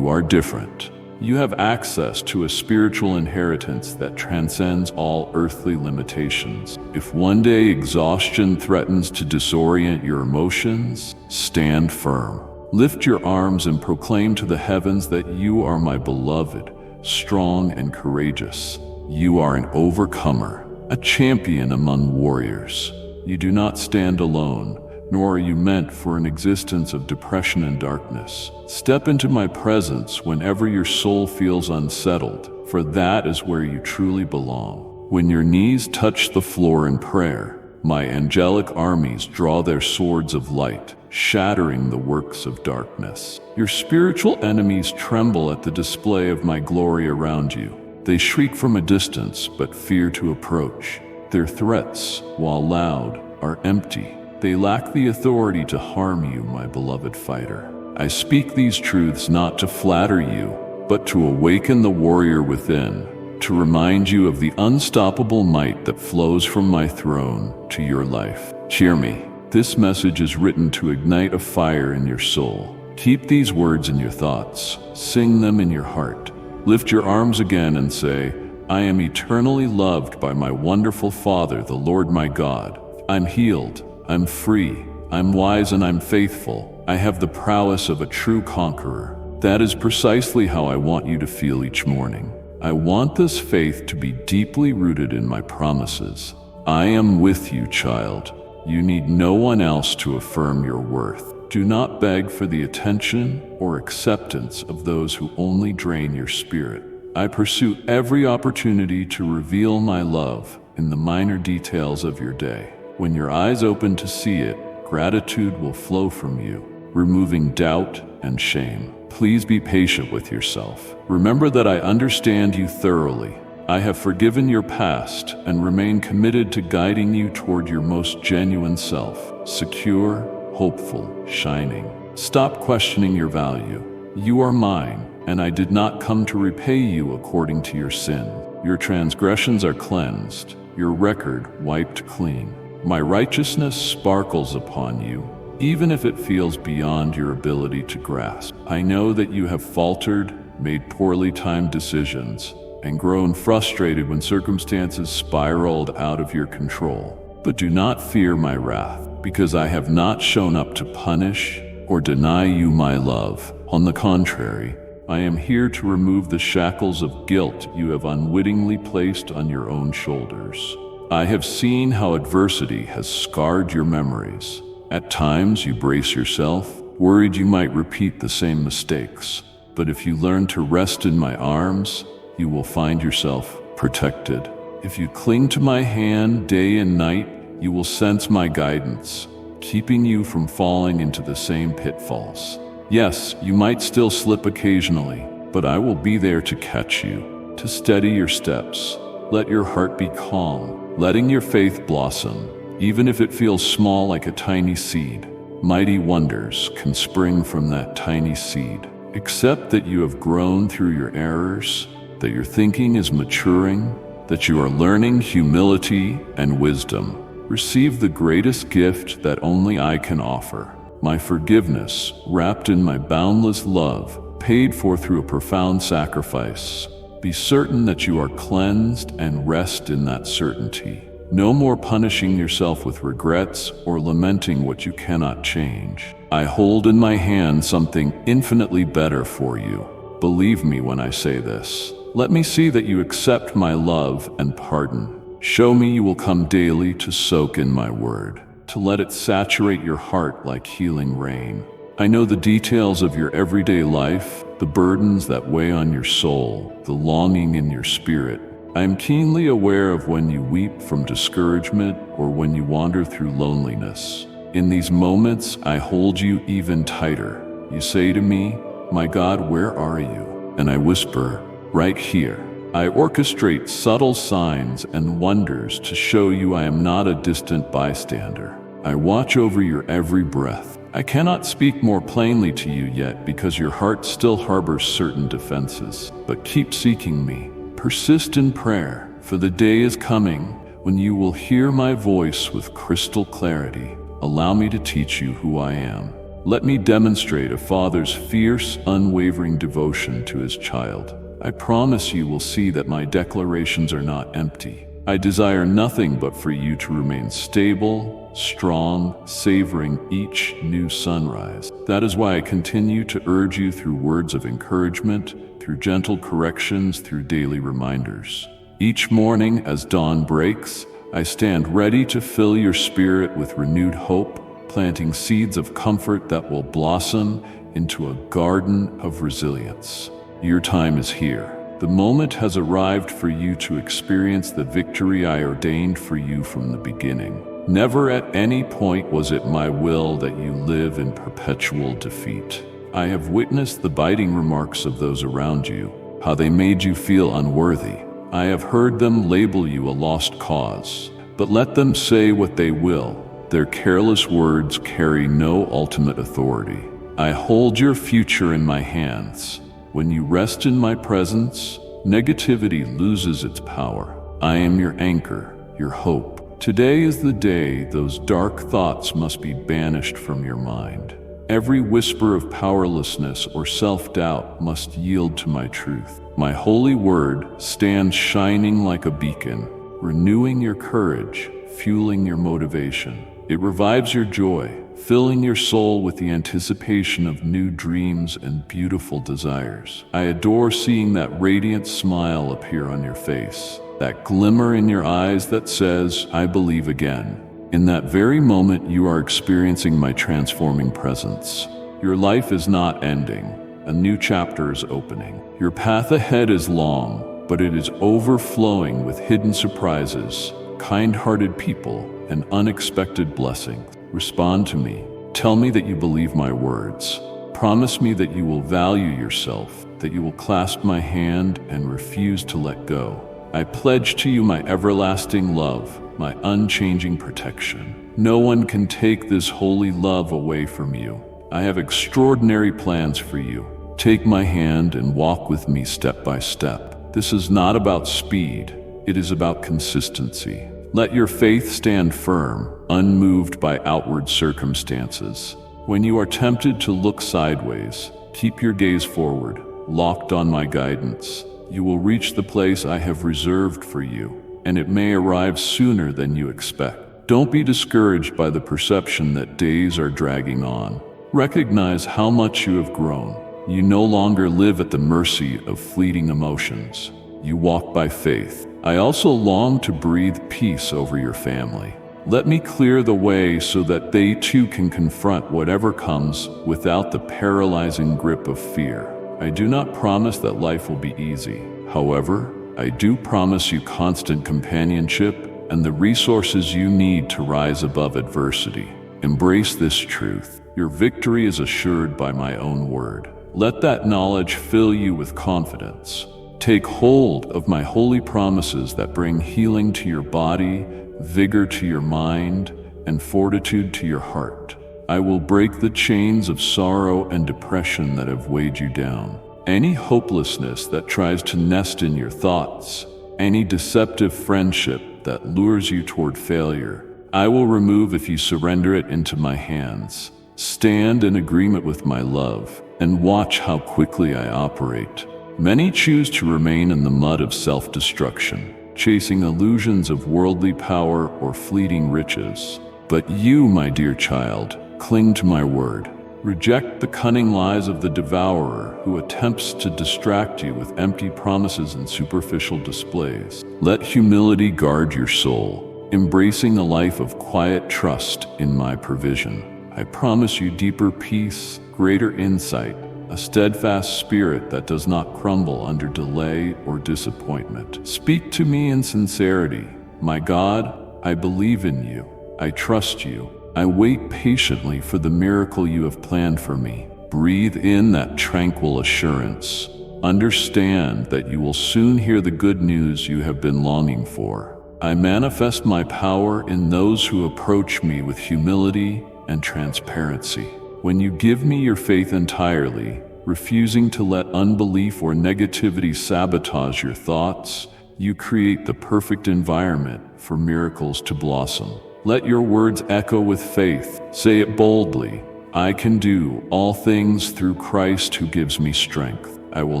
are different. You have access to a spiritual inheritance that transcends all earthly limitations. If one day exhaustion threatens to disorient your emotions, stand firm. Lift your arms and proclaim to the heavens that you are my beloved, strong and courageous. You are an overcomer, a champion among warriors. You do not stand alone, nor are you meant for an existence of depression and darkness. Step into my presence whenever your soul feels unsettled, for that is where you truly belong. When your knees touch the floor in prayer, my angelic armies draw their swords of light, shattering the works of darkness. Your spiritual enemies tremble at the display of my glory around you. They shriek from a distance, but fear to approach. Their threats, while loud, are empty. They lack the authority to harm you, my beloved fighter. I speak these truths not to flatter you, but to awaken the warrior within, to remind you of the unstoppable might that flows from my throne to your life. Hear me. This message is written to ignite a fire in your soul. Keep these words in your thoughts. Sing them in your heart. Lift your arms again and say, I am eternally loved by my wonderful Father, the Lord my God. I'm healed. I'm free. I'm wise and I'm faithful. I have the prowess of a true conqueror. That is precisely how I want you to feel each morning. I want this faith to be deeply rooted in my promises. I am with you, child. You need no one else to affirm your worth. Do not beg for the attention or acceptance of those who only drain your spirit. I pursue every opportunity to reveal my love in the minor details of your day. When your eyes open to see it, gratitude will flow from you, removing doubt and shame. Please be patient with yourself. Remember that I understand you thoroughly. I have forgiven your past and remain committed to guiding you toward your most genuine self, secure, hopeful, shining. Stop questioning your value. You are mine, and I did not come to repay you according to your sin. Your transgressions are cleansed, your record wiped clean. My righteousness sparkles upon you, even if it feels beyond your ability to grasp. I know that you have faltered, made poorly timed decisions, and grown frustrated when circumstances spiraled out of your control. But do not fear my wrath, because I have not shown up to punish or deny you my love. On the contrary, I am here to remove the shackles of guilt you have unwittingly placed on your own shoulders. I have seen how adversity has scarred your memories. At times you brace yourself, worried you might repeat the same mistakes. But if you learn to rest in my arms, you will find yourself protected. If you cling to my hand day and night, you will sense my guidance, keeping you from falling into the same pitfalls. Yes, you might still slip occasionally, but I will be there to catch you, to steady your steps. Let your heart be calm, letting your faith blossom, even if it feels small like a tiny seed. Mighty wonders can spring from that tiny seed. Accept that you have grown through your errors, that your thinking is maturing, that you are learning humility and wisdom. Receive the greatest gift that only I can offer, my forgiveness, wrapped in my boundless love, paid for through a profound sacrifice. Be certain that you are cleansed and rest in that certainty. No more punishing yourself with regrets or lamenting what you cannot change. I hold in my hand something infinitely better for you. believe me when I say this. Let me see that you accept my love and pardon. Show me you will come daily to soak in my word, to let it saturate your heart like healing rain. I know the details of your everyday life, the burdens that weigh on your soul, the longing in your spirit. I am keenly aware of when you weep from discouragement or when you wander through loneliness. In these moments, I hold you even tighter. You say to me, "My God, where are you?" And I whisper, "Right here." I orchestrate subtle signs and wonders to show you I am not a distant bystander. I watch over your every breath. I cannot speak more plainly to you yet because your heart still harbors certain defenses. But keep seeking me. Persist in prayer, for the day is coming when you will hear my voice with crystal clarity. Allow me to teach you who I am. Let me demonstrate a father's fierce, unwavering devotion to his child. I promise you will see that my declarations are not empty. I desire nothing but for you to remain stable, strong, savoring each new sunrise. That is why I continue to urge you through words of encouragement, through gentle corrections, through daily reminders. Each morning as dawn breaks, I stand ready to fill your spirit with renewed hope, planting seeds of comfort that will blossom into a garden of resilience. Your time is here. The moment has arrived for you to experience the victory I ordained for you from the beginning. Never at any point was it my will that you live in perpetual defeat. I have witnessed the biting remarks of those around you, how they made you feel unworthy. I have heard them label you a lost cause. But let them say what they will. Their careless words carry no ultimate authority. I hold your future in my hands. When you rest in my presence, negativity loses its power. I am your anchor, your hope. Today is the day those dark thoughts must be banished from your mind. Every whisper of powerlessness or self-doubt must yield to my truth. My holy word stands shining like a beacon, renewing your courage, fueling your motivation. It revives your joy, filling your soul with the anticipation of new dreams and beautiful desires. I adore seeing that radiant smile appear on your face, that glimmer in your eyes that says, "I believe again." In that very moment, you are experiencing my transforming presence. Your life is not ending. A new chapter is opening. Your path ahead is long, but it is overflowing with hidden surprises, kind-hearted people, and unexpected blessings. Respond to me. Tell me that you believe my words. Promise me that you will value yourself, that you will clasp my hand and refuse to let go. I pledge to you my everlasting love, my unchanging protection. No one can take this holy love away from you. I have extraordinary plans for you. Take my hand and walk with me step by step. This is not about speed. It is about consistency. Let your faith stand firm, unmoved by outward circumstances. When you are tempted to look sideways, keep your gaze forward, locked on my guidance. You will reach the place I have reserved for you, and it may arrive sooner than you expect. Don't be discouraged by the perception that days are dragging on. Recognize how much you have grown. You no longer live at the mercy of fleeting emotions. You walk by faith. I also long to breathe peace over your family. Let me clear the way so that they too can confront whatever comes without the paralyzing grip of fear. I do not promise that life will be easy. However, I do promise you constant companionship and the resources you need to rise above adversity. Embrace this truth. Your victory is assured by my own word. Let that knowledge fill you with confidence. Take hold of my holy promises that bring healing to your body, vigor to your mind, and fortitude to your heart. I will break the chains of sorrow and depression that have weighed you down. Any hopelessness that tries to nest in your thoughts, any deceptive friendship that lures you toward failure, I will remove if you surrender it into my hands. Stand in agreement with my love and watch how quickly I operate. Many choose to remain in the mud of self-destruction, chasing illusions of worldly power or fleeting riches. But you, my dear child, cling to my word. Reject the cunning lies of the devourer who attempts to distract you with empty promises and superficial displays. Let humility guard your soul, embracing a life of quiet trust in my provision. I promise you deeper peace, greater insight, a steadfast spirit that does not crumble under delay or disappointment. Speak to me in sincerity. My God, I believe in you. I trust you. I wait patiently for the miracle you have planned for me. Breathe in that tranquil assurance. Understand that you will soon hear the good news you have been longing for. I manifest my power in those who approach me with humility and transparency. When you give me your faith entirely, refusing to let unbelief or negativity sabotage your thoughts, you create the perfect environment for miracles to blossom. Let your words echo with faith. Say it boldly. I can do all things through Christ who gives me strength. I will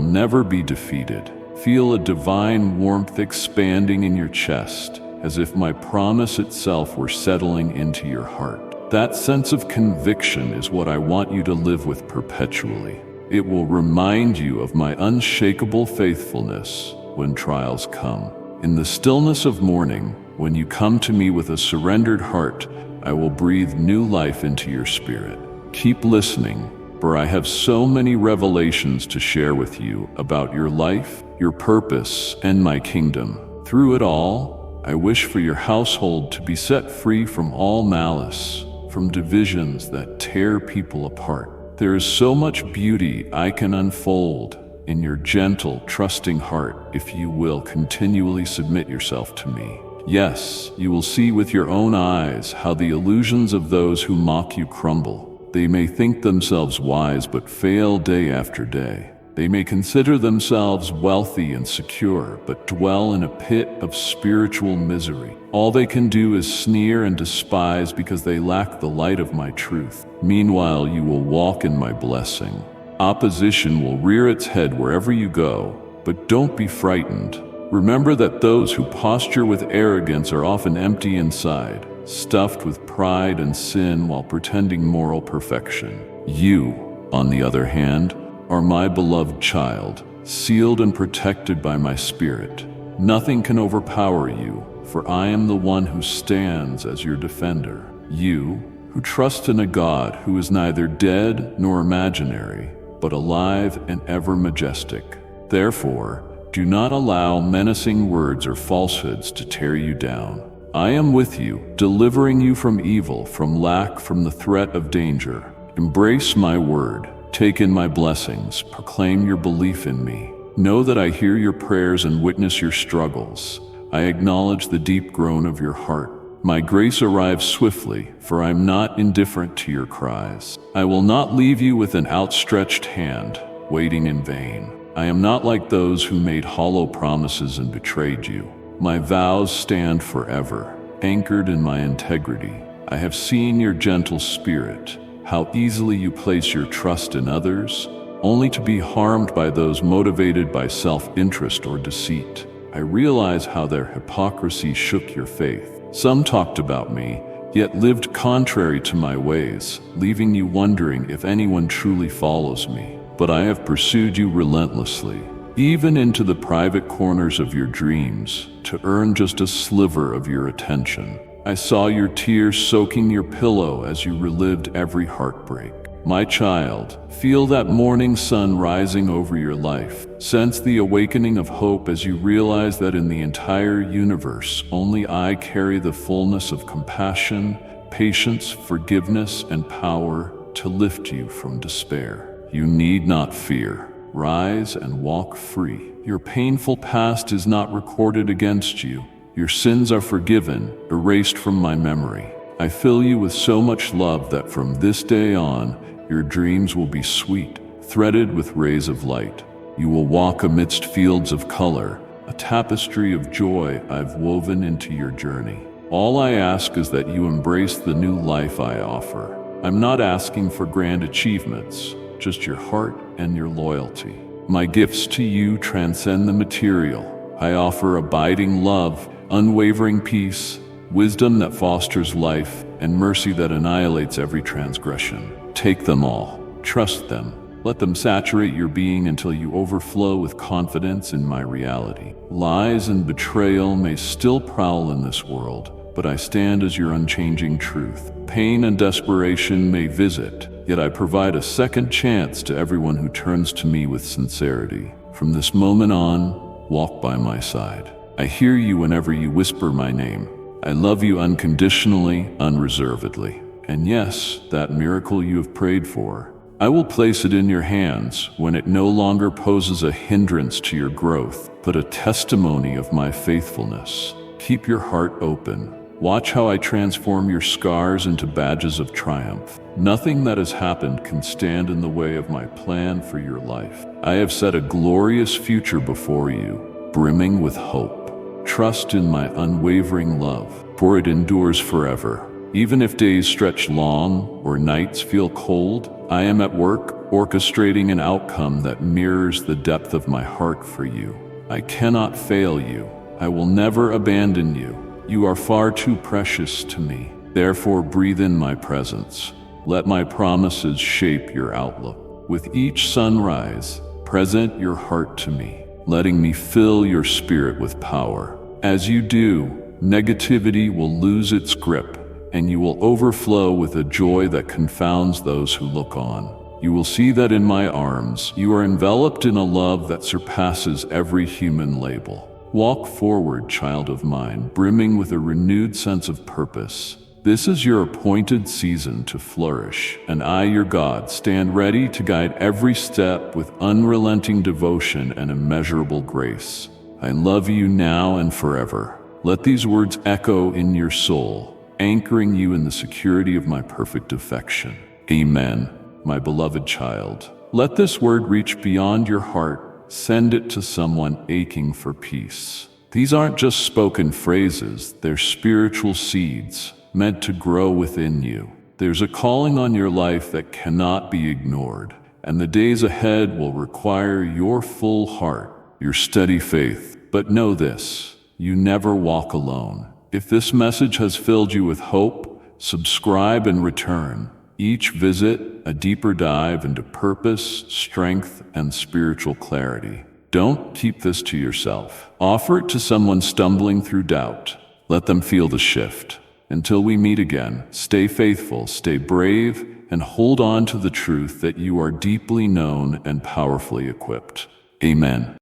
never be defeated. Feel a divine warmth expanding in your chest, as if my promise itself were settling into your heart. That sense of conviction is what I want you to live with perpetually. It will remind you of my unshakable faithfulness when trials come. In the stillness of morning, when you come to me with a surrendered heart, I will breathe new life into your spirit. Keep listening, for I have so many revelations to share with you about your life, your purpose, and my kingdom. Through it all, I wish for your household to be set free from all malice, from divisions that tear people apart. There is so much beauty I can unfold in your gentle, trusting heart if you will continually submit yourself to me. Yes, you will see with your own eyes how the illusions of those who mock you crumble. They may think themselves wise but fail day after day. They may consider themselves wealthy and secure, but dwell in a pit of spiritual misery. All they can do is sneer and despise because they lack the light of my truth. Meanwhile, you will walk in my blessing. Opposition will rear its head wherever you go, but don't be frightened. Remember that those who posture with arrogance are often empty inside, stuffed with pride and sin while pretending moral perfection. You, on the other hand, are my beloved child, sealed and protected by my Spirit. Nothing can overpower you, for I am the one who stands as your defender. You, who trust in a God who is neither dead nor imaginary, but alive and ever majestic. Therefore, do not allow menacing words or falsehoods to tear you down. I am with you, delivering you from evil, from lack, from the threat of danger. Embrace my word. Take in my blessings, proclaim your belief in me. Know that I hear your prayers and witness your struggles. I acknowledge the deep groan of your heart. My grace arrives swiftly, for I am not indifferent to your cries. I will not leave you with an outstretched hand, waiting in vain. I am not like those who made hollow promises and betrayed you. My vows stand forever, anchored in my integrity. I have seen your gentle spirit, how easily you place your trust in others, only to be harmed by those motivated by self-interest or deceit. I realize how their hypocrisy shook your faith. Some talked about me, yet lived contrary to my ways, leaving you wondering if anyone truly follows me. But I have pursued you relentlessly, even into the private corners of your dreams, to earn just a sliver of your attention. I saw your tears soaking your pillow as you relived every heartbreak. My child, feel that morning sun rising over your life. Sense the awakening of hope as you realize that in the entire universe, only I carry the fullness of compassion, patience, forgiveness, and power to lift you from despair. You need not fear. Rise and walk free. Your painful past is not recorded against you. Your sins are forgiven, erased from my memory. I fill you with so much love that from this day on, your dreams will be sweet, threaded with rays of light. You will walk amidst fields of color, a tapestry of joy I've woven into your journey. All I ask is that you embrace the new life I offer. I'm not asking for grand achievements, just your heart and your loyalty. My gifts to you transcend the material. I offer abiding love, unwavering peace, wisdom that fosters life, and mercy that annihilates every transgression. Take them all. Trust them. Let them saturate your being until you overflow with confidence in my reality. Lies and betrayal may still prowl in this world, but I stand as your unchanging truth. Pain and desperation may visit, yet I provide a second chance to everyone who turns to me with sincerity. From this moment on, walk by my side. I hear you whenever you whisper my name. I love you unconditionally, unreservedly. And yes, that miracle you have prayed for, I will place it in your hands when it no longer poses a hindrance to your growth, but a testimony of my faithfulness. Keep your heart open. Watch how I transform your scars into badges of triumph. Nothing that has happened can stand in the way of my plan for your life. I have set a glorious future before you, brimming with hope. Trust in my unwavering love, for it endures forever. Even if days stretch long or nights feel cold, I am at work orchestrating an outcome that mirrors the depth of my heart for you. I cannot fail you. I will never abandon you. You are far too precious to me. Therefore, breathe in my presence. Let my promises shape your outlook. With each sunrise, present your heart to me, letting me fill your spirit with power. As you do, negativity will lose its grip, and you will overflow with a joy that confounds those who look on. You will see that in my arms, you are enveloped in a love that surpasses every human label. Walk forward, child of mine, brimming with a renewed sense of purpose. This is your appointed season to flourish, and I, your God, stand ready to guide every step with unrelenting devotion and immeasurable grace. I love you now and forever. Let these words echo in your soul, anchoring you in the security of my perfect affection. Amen, my beloved child. Let this word reach beyond your heart. Send it to someone aching for peace. These aren't just spoken phrases, they're spiritual seeds meant to grow within you. There's a calling on your life that cannot be ignored, and the days ahead will require your full heart, your steady faith. But know this, you never walk alone. If this message has filled you with hope, subscribe and return. Each visit, a deeper dive into purpose, strength, and spiritual clarity. Don't keep this to yourself. Offer it to someone stumbling through doubt. Let them feel the shift. Until we meet again, stay faithful, stay brave, and hold on to the truth that you are deeply known and powerfully equipped. Amen.